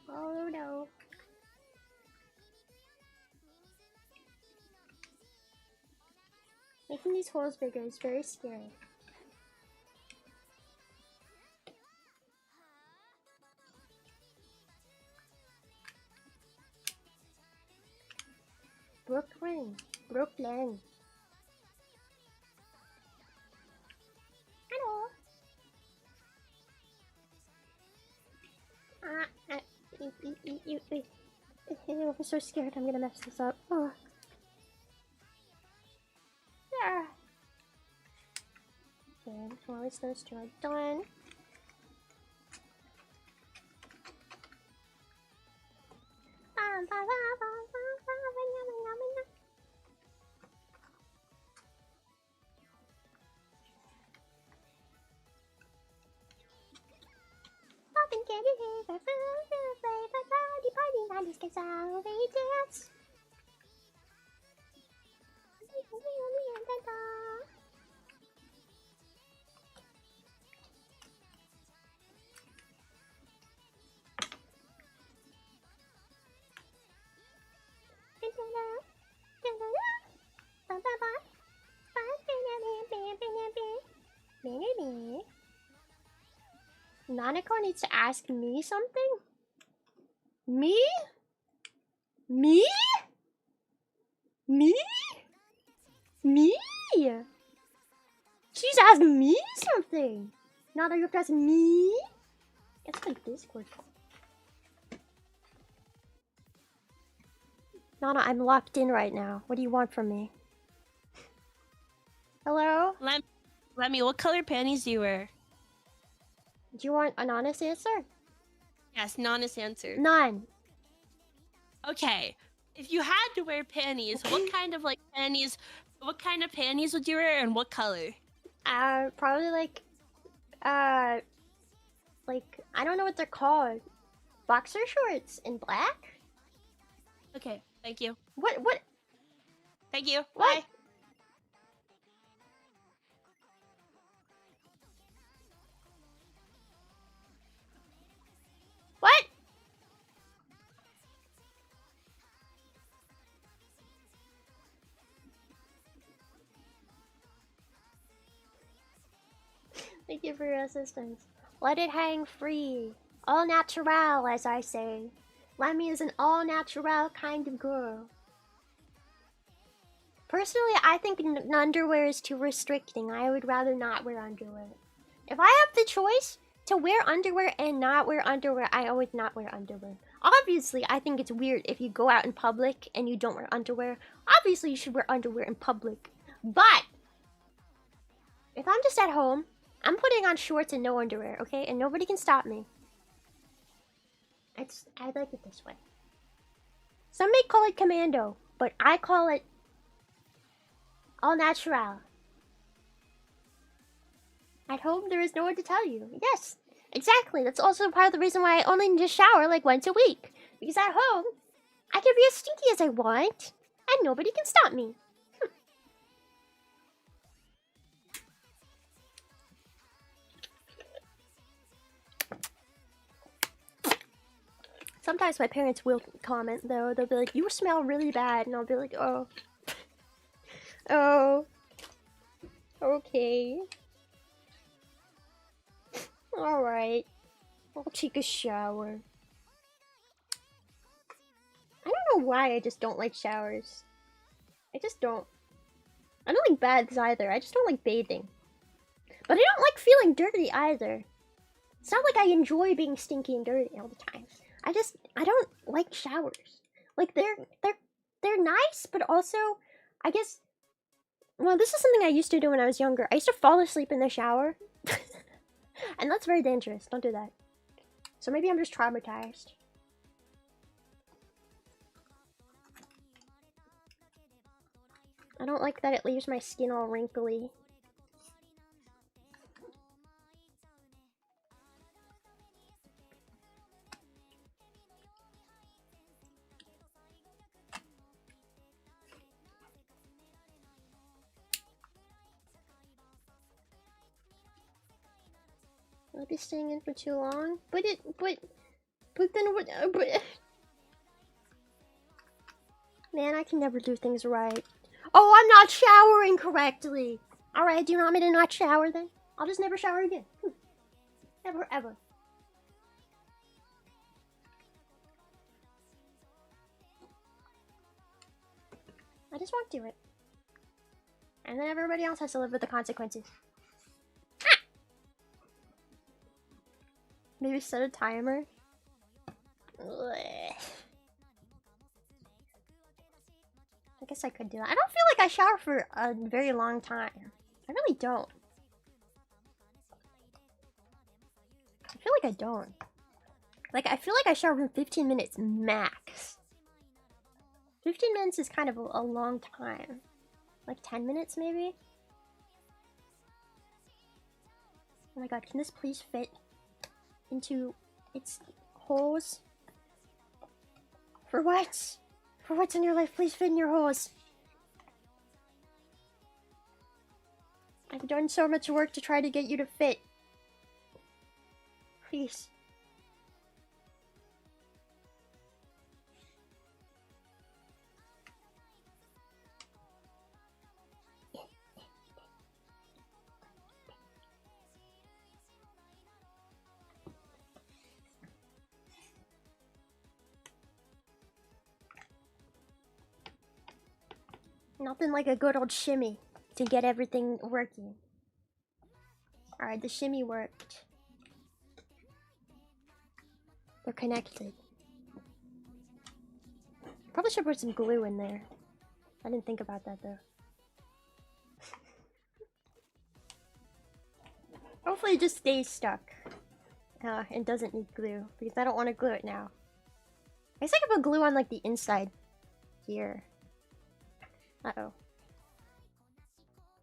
Oh no. Making these holes bigger is very scary. Brooklyn. Hello. I'm so scared I'm gonna mess this up. Oh. Yeah. Okay, so at least those two are done. Popping candy for food, flavor, party, candies can salvage dance. Nanako needs to ask me something? Me? Me? Me? Me? She's asking me something. Nana, you have to ask me? It's like Discord call. Nana, I'm locked in right now. What do you want from me? Hello? Lemmy, what color panties do you wear? Do you want an honest answer? Yes, honest answer. None. Okay. If you had to wear panties, what kind of panties? What kind of panties would you wear, and what color? Probably I don't know what they're called. Boxer shorts in black? Okay, thank you. What? Thank you. What? Bye. What? Thank you for your assistance. Let it hang free. All natural, as I say. Lemmy is an all natural kind of girl. Personally, I think underwear is too restricting. I would rather not wear underwear. If I have the choice to wear underwear and not wear underwear, I always not wear underwear. Obviously, I think it's weird if you go out in public and you don't wear underwear. Obviously, you should wear underwear in public. But if I'm just at home, I'm putting on shorts and no underwear, okay? And nobody can stop me. I like it this way. Some may call it commando, but I call it all natural. At home, there is no one to tell you. Yes, exactly. That's also part of the reason why I only just shower like once a week. Because at home, I can be as stinky as I want, and nobody can stop me. Sometimes my parents will comment, though. They'll be like, you smell really bad. And I'll be like, oh. Oh. Okay. Alright. I'll take a shower. I don't know why I just don't like showers. I just don't. I don't like baths either. I just don't like bathing. But I don't like feeling dirty either. It's not like I enjoy being stinky and dirty all the time. I don't like showers. Like they're nice, but also I guess, well, this is something I used to do when I was younger. I used to fall asleep in the shower. And that's very dangerous. Don't do that. So maybe I'm just traumatized. I don't like that it leaves my skin all wrinkly. I'll be staying in for too long. But But then what? Man, I can never do things right. Oh, I'm not showering correctly. Alright, do you want me to not shower then? I'll just never shower again. Never ever. I just won't do it. And then everybody else has to live with the consequences. Ah! Maybe set a timer. Ugh. I guess I could do that. I don't feel like I shower for a very long time. I really don't. I feel like I don't. Like, I feel like I shower for 15 minutes max. 15 minutes is kind of a long time. Like 10 minutes maybe? Oh my god, can this please fit into its holes? For what? For what's in your life, please fit in your holes. I've done so much work to try to get you to fit. Please. Nothing like a good old shimmy to get everything working. Alright, the shimmy worked. They're connected. Probably should put some glue in there. I didn't think about that though. Hopefully it just stays stuck. And doesn't need glue. Because I don't want to glue it now. I guess I could put glue on like the inside here. Uh-oh.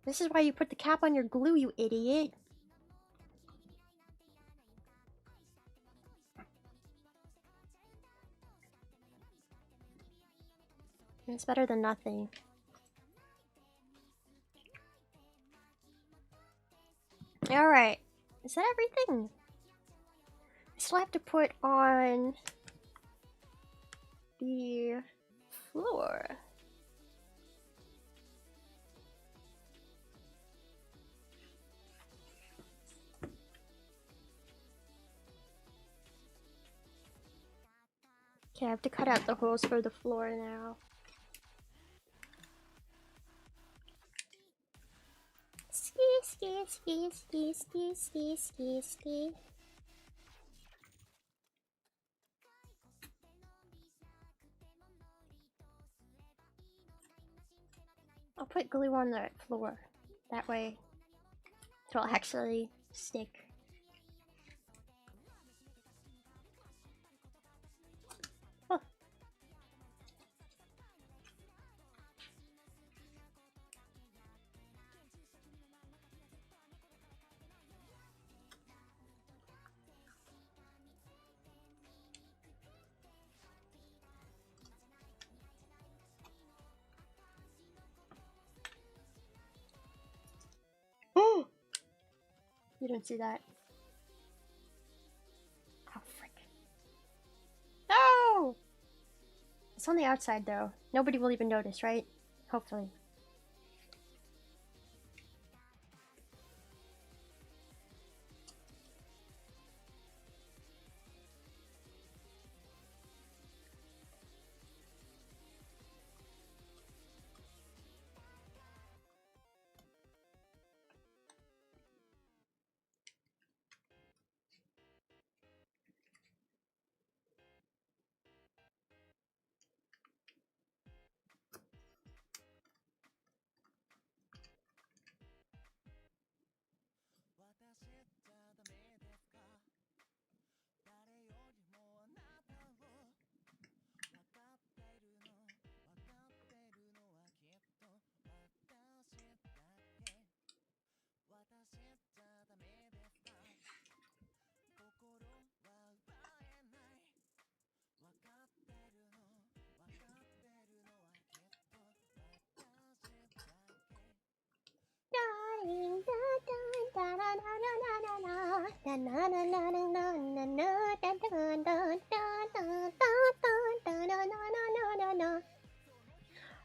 This is why you put the cap on your glue, you idiot. It's better than nothing. Alright. Is that everything? I still have to put on the floor. Okay, I have to cut out the holes for the floor now. Ski, ski, ski, ski, ski, ski, ski, ski. I'll put glue on the floor. That way it'll actually stick. Oh. Oh! You don't see that. Oh, frick. No! It's on the outside, though. Nobody will even notice, right? Hopefully.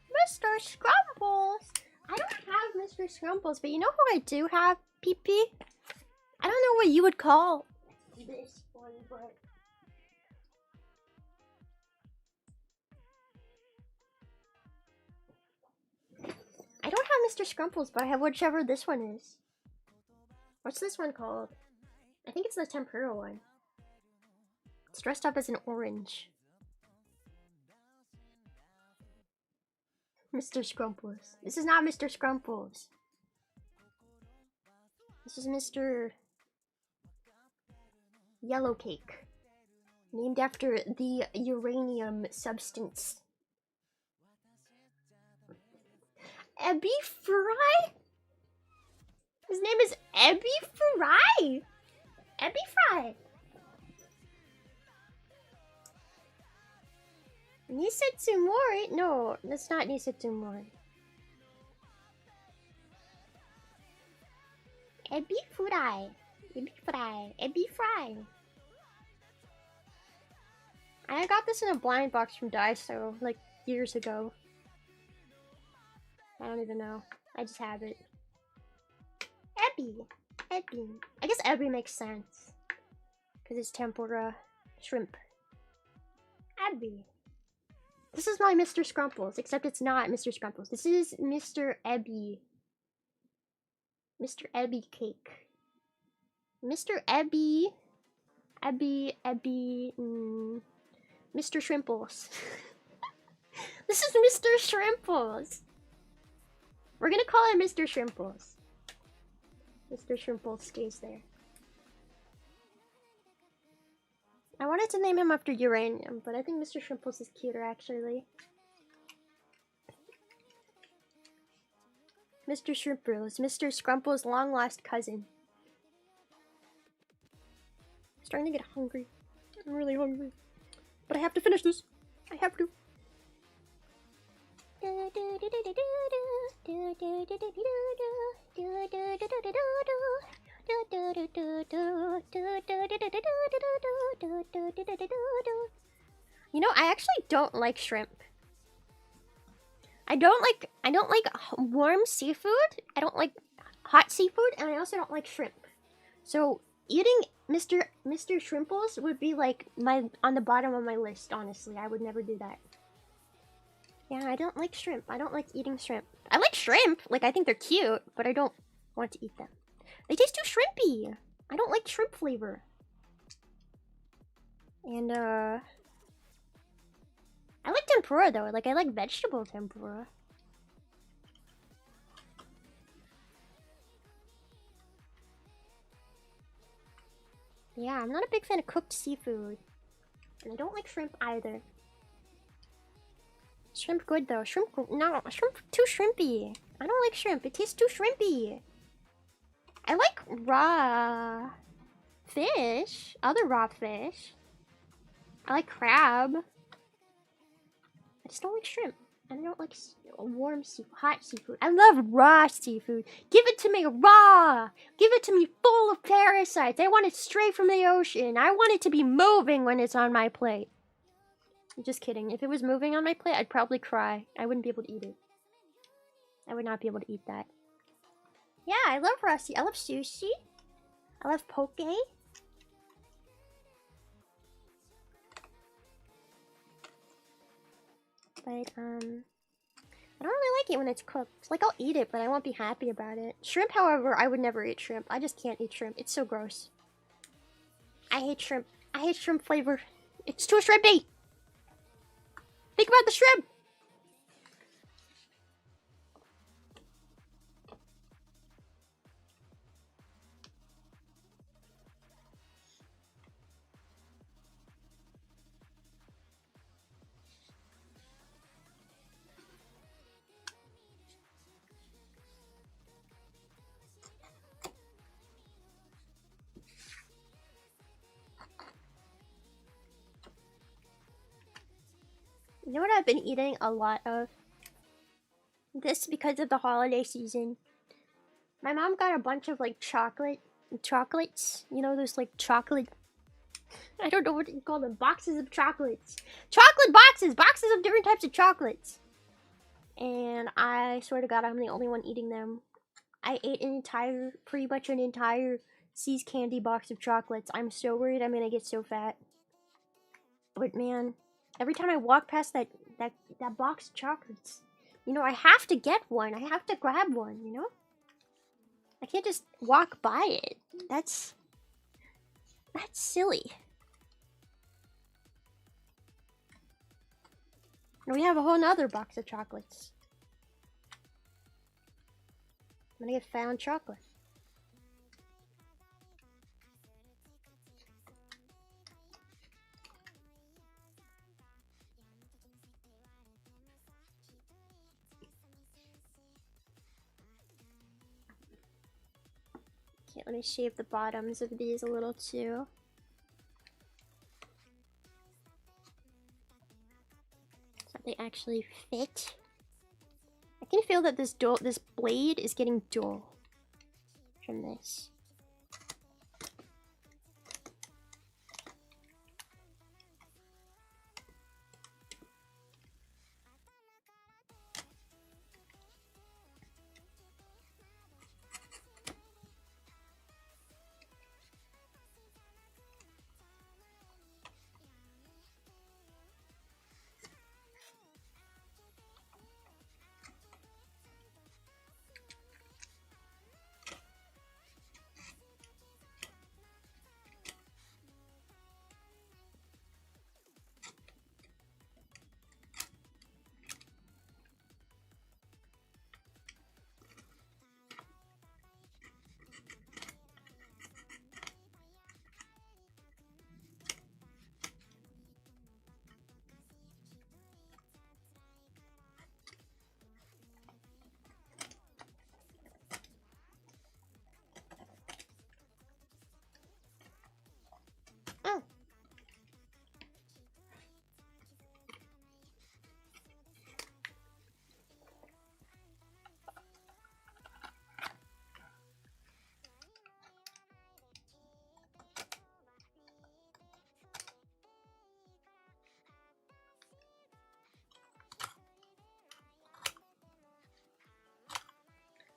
Mr. Scrumples! I don't have Mr. Scrumples, but you know who I do have, PP? I don't know what you would call this one, but... I don't have Mr. Scrumples, but I have whichever this one is. What's this one called? I think it's the tempura one. It's dressed up as an orange. Mr. Scrumples. This is not Mr. Scrumples. This is Mr. Yellow Cake. Named after the uranium substance. Ebby Fry? His name is Ebby Fry! Ebby Fry! Nisetsumori? No, that's not Nisetsumori. Ebby Fry. Ebby Fry. Ebby Fry. I got this in a blind box from Daiso, like, years ago. I don't even know. I just have it. Ebby. Ebby. I guess Ebby makes sense. Because it's tempura shrimp. Ebby. This is my Mr. Scrumples, except it's not Mr. Scrumples. This is Mr. Ebby. Mr. Ebby Cake. Mr. Ebby. Ebby. Mr. Shrimples. This is Mr. Shrimples. We're gonna call it Mr. Shrimples. Mr. Shrimples stays there. I wanted to name him after uranium, but I think Mr. Shrimples is cuter, actually. Mr. Shrimples, Mr. Scrumple's long-lost cousin. I'm starting to get hungry. I'm really hungry. But I have to finish this. I have to. You know, I actually don't like shrimp. I don't like warm seafood. I don't like hot seafood, and I also don't like shrimp. So eating Mr. Shrimples would be like on the bottom of my list, honestly. I would never do that. Yeah, I don't like shrimp. I don't like eating shrimp. I like shrimp. Like, I think they're cute, but I don't want to eat them. They taste too shrimpy. I don't like shrimp flavor. And, I like tempura, though. Like, I like vegetable tempura. Yeah, I'm not a big fan of cooked seafood. And I don't like shrimp either. Shrimp good though. Shrimp no, shrimp too shrimpy. I don't like shrimp. It tastes too shrimpy. I like raw fish. Other raw fish. I like crab. I just don't like shrimp. And I don't like warm seafood, hot seafood. I love raw seafood. Give it to me raw. Give it to me full of parasites. I want it straight from the ocean. I want it to be moving when it's on my plate. I'm just kidding. If it was moving on my plate, I'd probably cry. I wouldn't be able to eat it. I would not be able to eat that. Yeah, I love Rusty. I love sushi. I love poke. But, I don't really like it when it's cooked. Like, I'll eat it, but I won't be happy about it. Shrimp, however, I would never eat shrimp. I just can't eat shrimp. It's so gross. I hate shrimp. I hate shrimp flavor. It's too shrimpy. Think about the shrimp! You know what I've been eating a lot of? This because of the holiday season. My mom got a bunch of like chocolate chocolates. You know, those like chocolate. I don't know what you call them. Boxes of chocolates. Chocolate boxes! Boxes of different types of chocolates. And I swear to God, I'm the only one eating them. I ate pretty much an entire See's Candy box of chocolates. I'm so worried I'm gonna get so fat. But man, every time I walk past that box of chocolates, you know, I have to get one. I have to grab one, you know? I can't just walk by it. That's silly. And we have a whole nother box of chocolates. I'm gonna get found chocolate. Okay, let me shave the bottoms of these a little too. So they actually fit. I can feel that this blade is getting dull from this.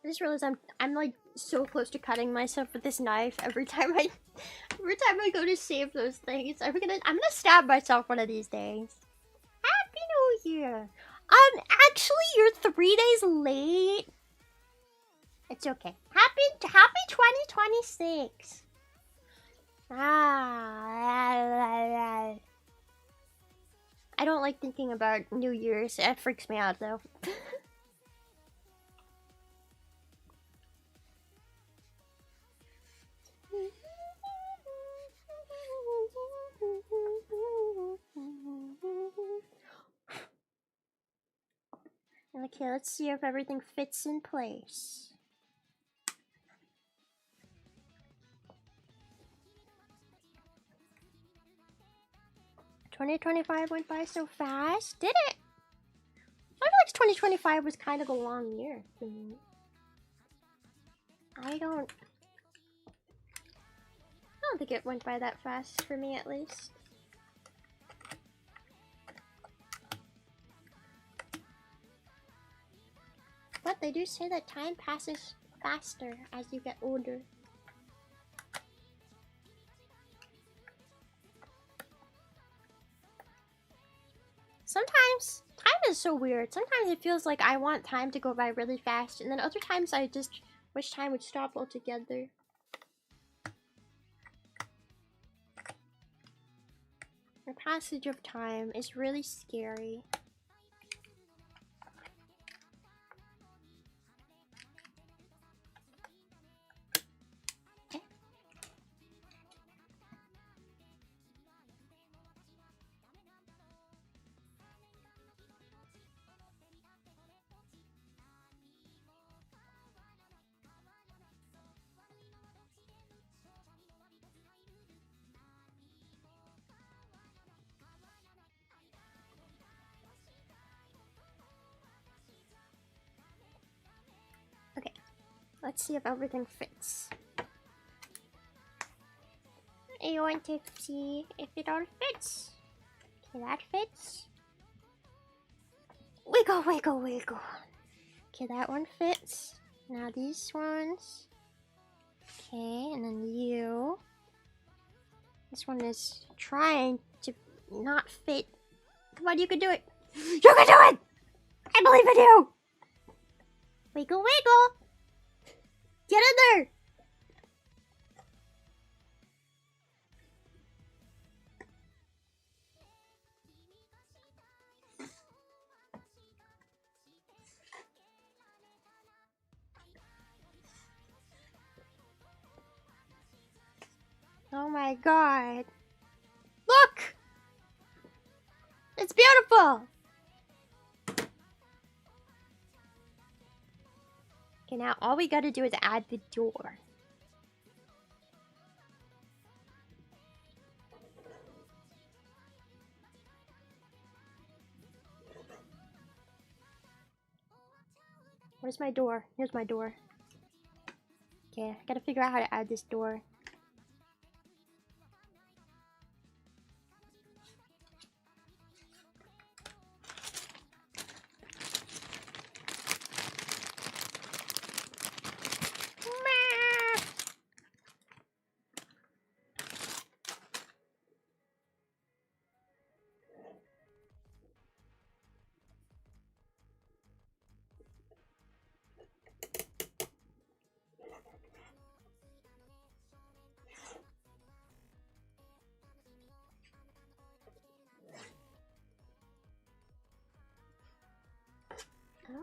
I just realized I'm like so close to cutting myself with this knife every time I go to save those things. I'm gonna stab myself one of these days. Happy New Year! Actually you're 3 days late. It's okay. Happy 2026. I don't like thinking about New Year's. It freaks me out though. Okay, let's see if everything fits in place. $2025 went by so fast, did it? I feel like 2025 was kind of a long year for me. I don't think it went by that fast for me, at least. But they do say that time passes faster as you get older. Sometimes time is so weird. Sometimes it feels like I want time to go by really fast, and then other times I just wish time would stop altogether. The passage of time is really scary. Let's see if everything fits. I want to see if it all fits. Okay, that fits. Wiggle, wiggle, wiggle. Okay, that one fits. Now these ones. Okay, and then you. This one is trying to not fit. Come on, you can do it. You can do it! I believe in you! Wiggle, wiggle! Get in there! Oh my god. Look! It's beautiful! Okay, now all we gotta do is add the door. Where's my door? Here's my door. Okay, I gotta figure out how to add this door.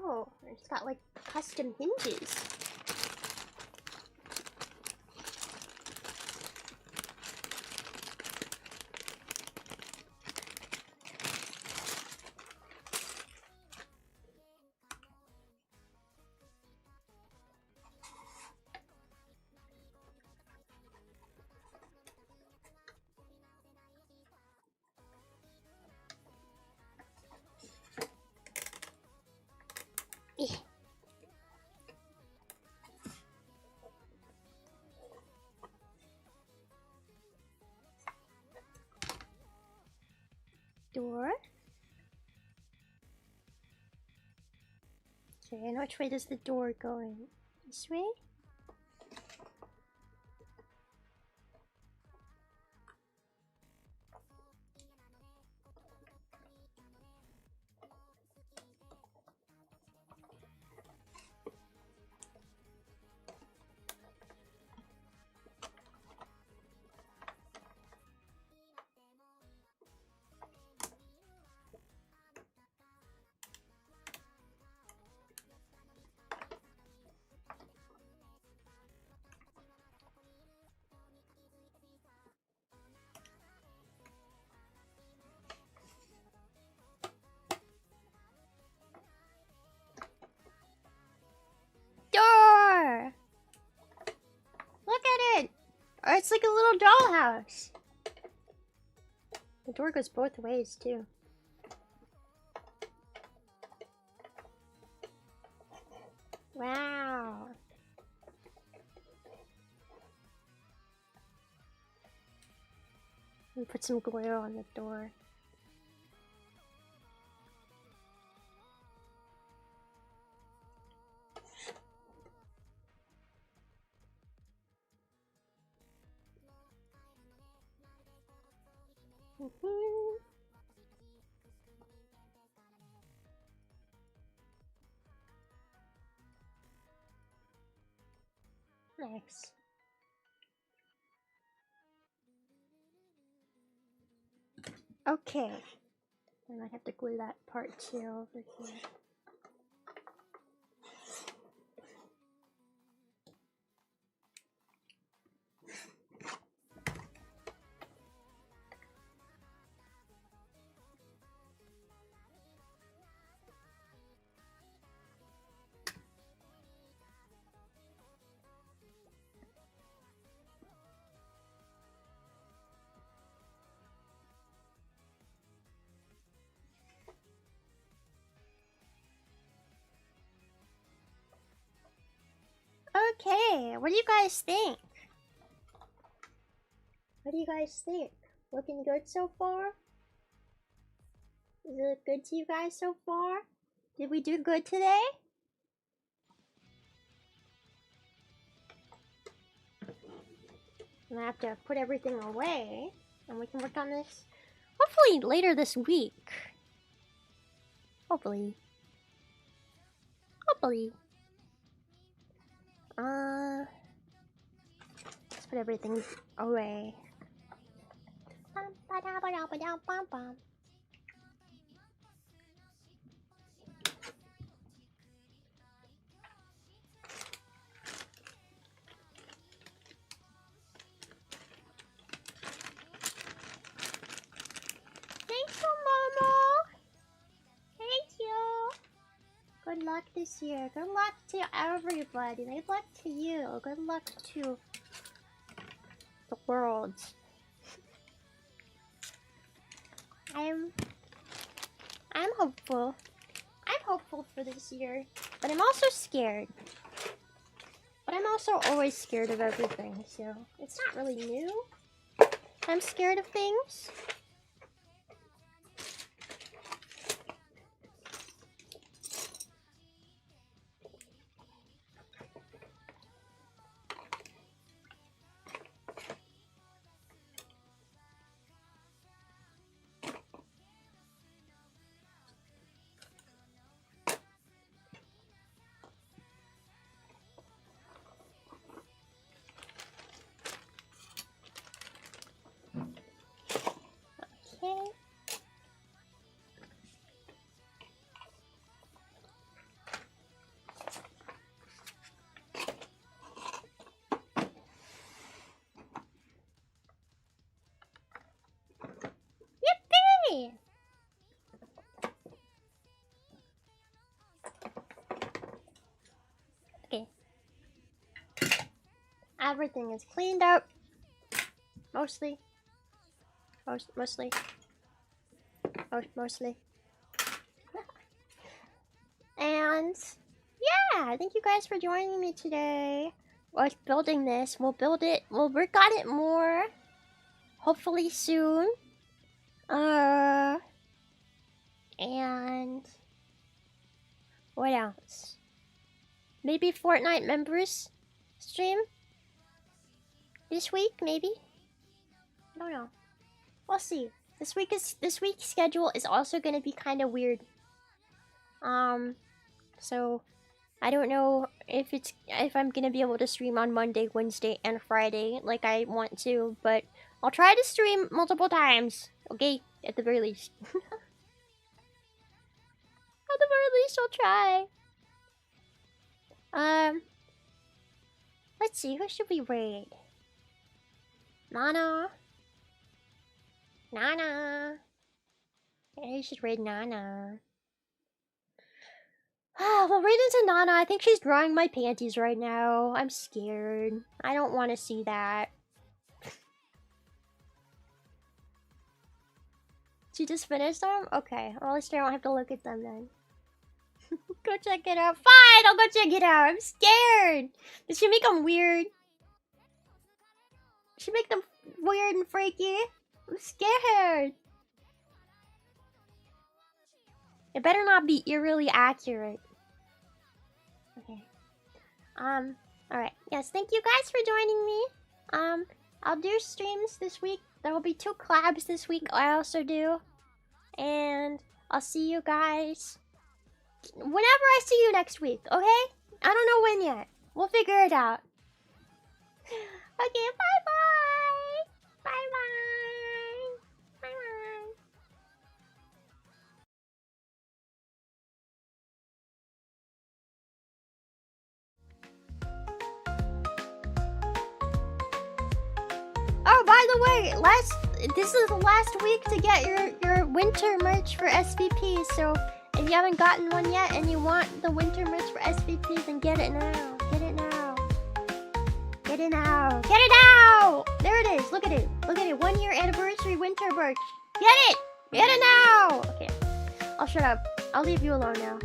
Oh, it's got like custom hinges. Eh. Door. Okay, and which way does the door go in? This way? Door! Look at it! Oh, it's like a little dollhouse. The door goes both ways, too. Wow. We put some glue on the door. Nice. Okay. I might have to glue that part too over here. Okay, what do you guys think? What do you guys think? Looking good so far? Is it look good to you guys so far? Did we do good today? I'm gonna have to put everything away and we can work on this hopefully later this week. Hopefully. Hopefully. Let's put everything away. Thank you, Momo. Thank you. Good luck this year. Good luck to everybody. Good luck to you. Good luck to the world. I'm hopeful. I'm hopeful for this year, but I'm also scared. But I'm also always scared of everything, so it's not really new. I'm scared of things. Okay. Yippee! Okay. Everything is cleaned up. Mostly. Mostly. And yeah, thank you guys for joining me today. We're building this. We'll build it. We'll work on it more. Hopefully soon. And what else? Maybe Fortnite members stream this week, maybe. I don't know. We'll see. This week's schedule is also gonna be kind of weird. So I don't know if I'm gonna be able to stream on Monday, Wednesday, and Friday like I want to, but I'll try to stream multiple times. Okay, at the very least. At the very least, I'll try. Let's see, who should we raid? Nana. Nana. Yeah, you should raid Nana. Well, raid into Nana. I think she's drawing my panties right now. I'm scared. I don't want to see that. She just finished them? Okay. Well, at least I don't have to look at them then. Go check it out. Fine, I'll go check it out. I'm scared. Did she make them weird? Did she make them weird and freaky? I'm scared. It better not be eerily accurate. Okay. Alright. Yes, thank you guys for joining me. I'll do streams this week. There will be 2 collabs this week I also do. And I'll see you guys whenever I see you next week, okay? I don't know when yet. We'll figure it out. Okay, bye-bye! Bye-bye! Bye-bye! Oh, by the way, this is the last week to get your winter merch for SVP, so if you haven't gotten one yet and you want the winter merch for SVP, then get it now. Get it now. Get it now. Get it now! There it is. Look at it. Look at it. 1 year anniversary winter merch. Get it! Get it now! Okay. I'll shut up. I'll leave you alone now.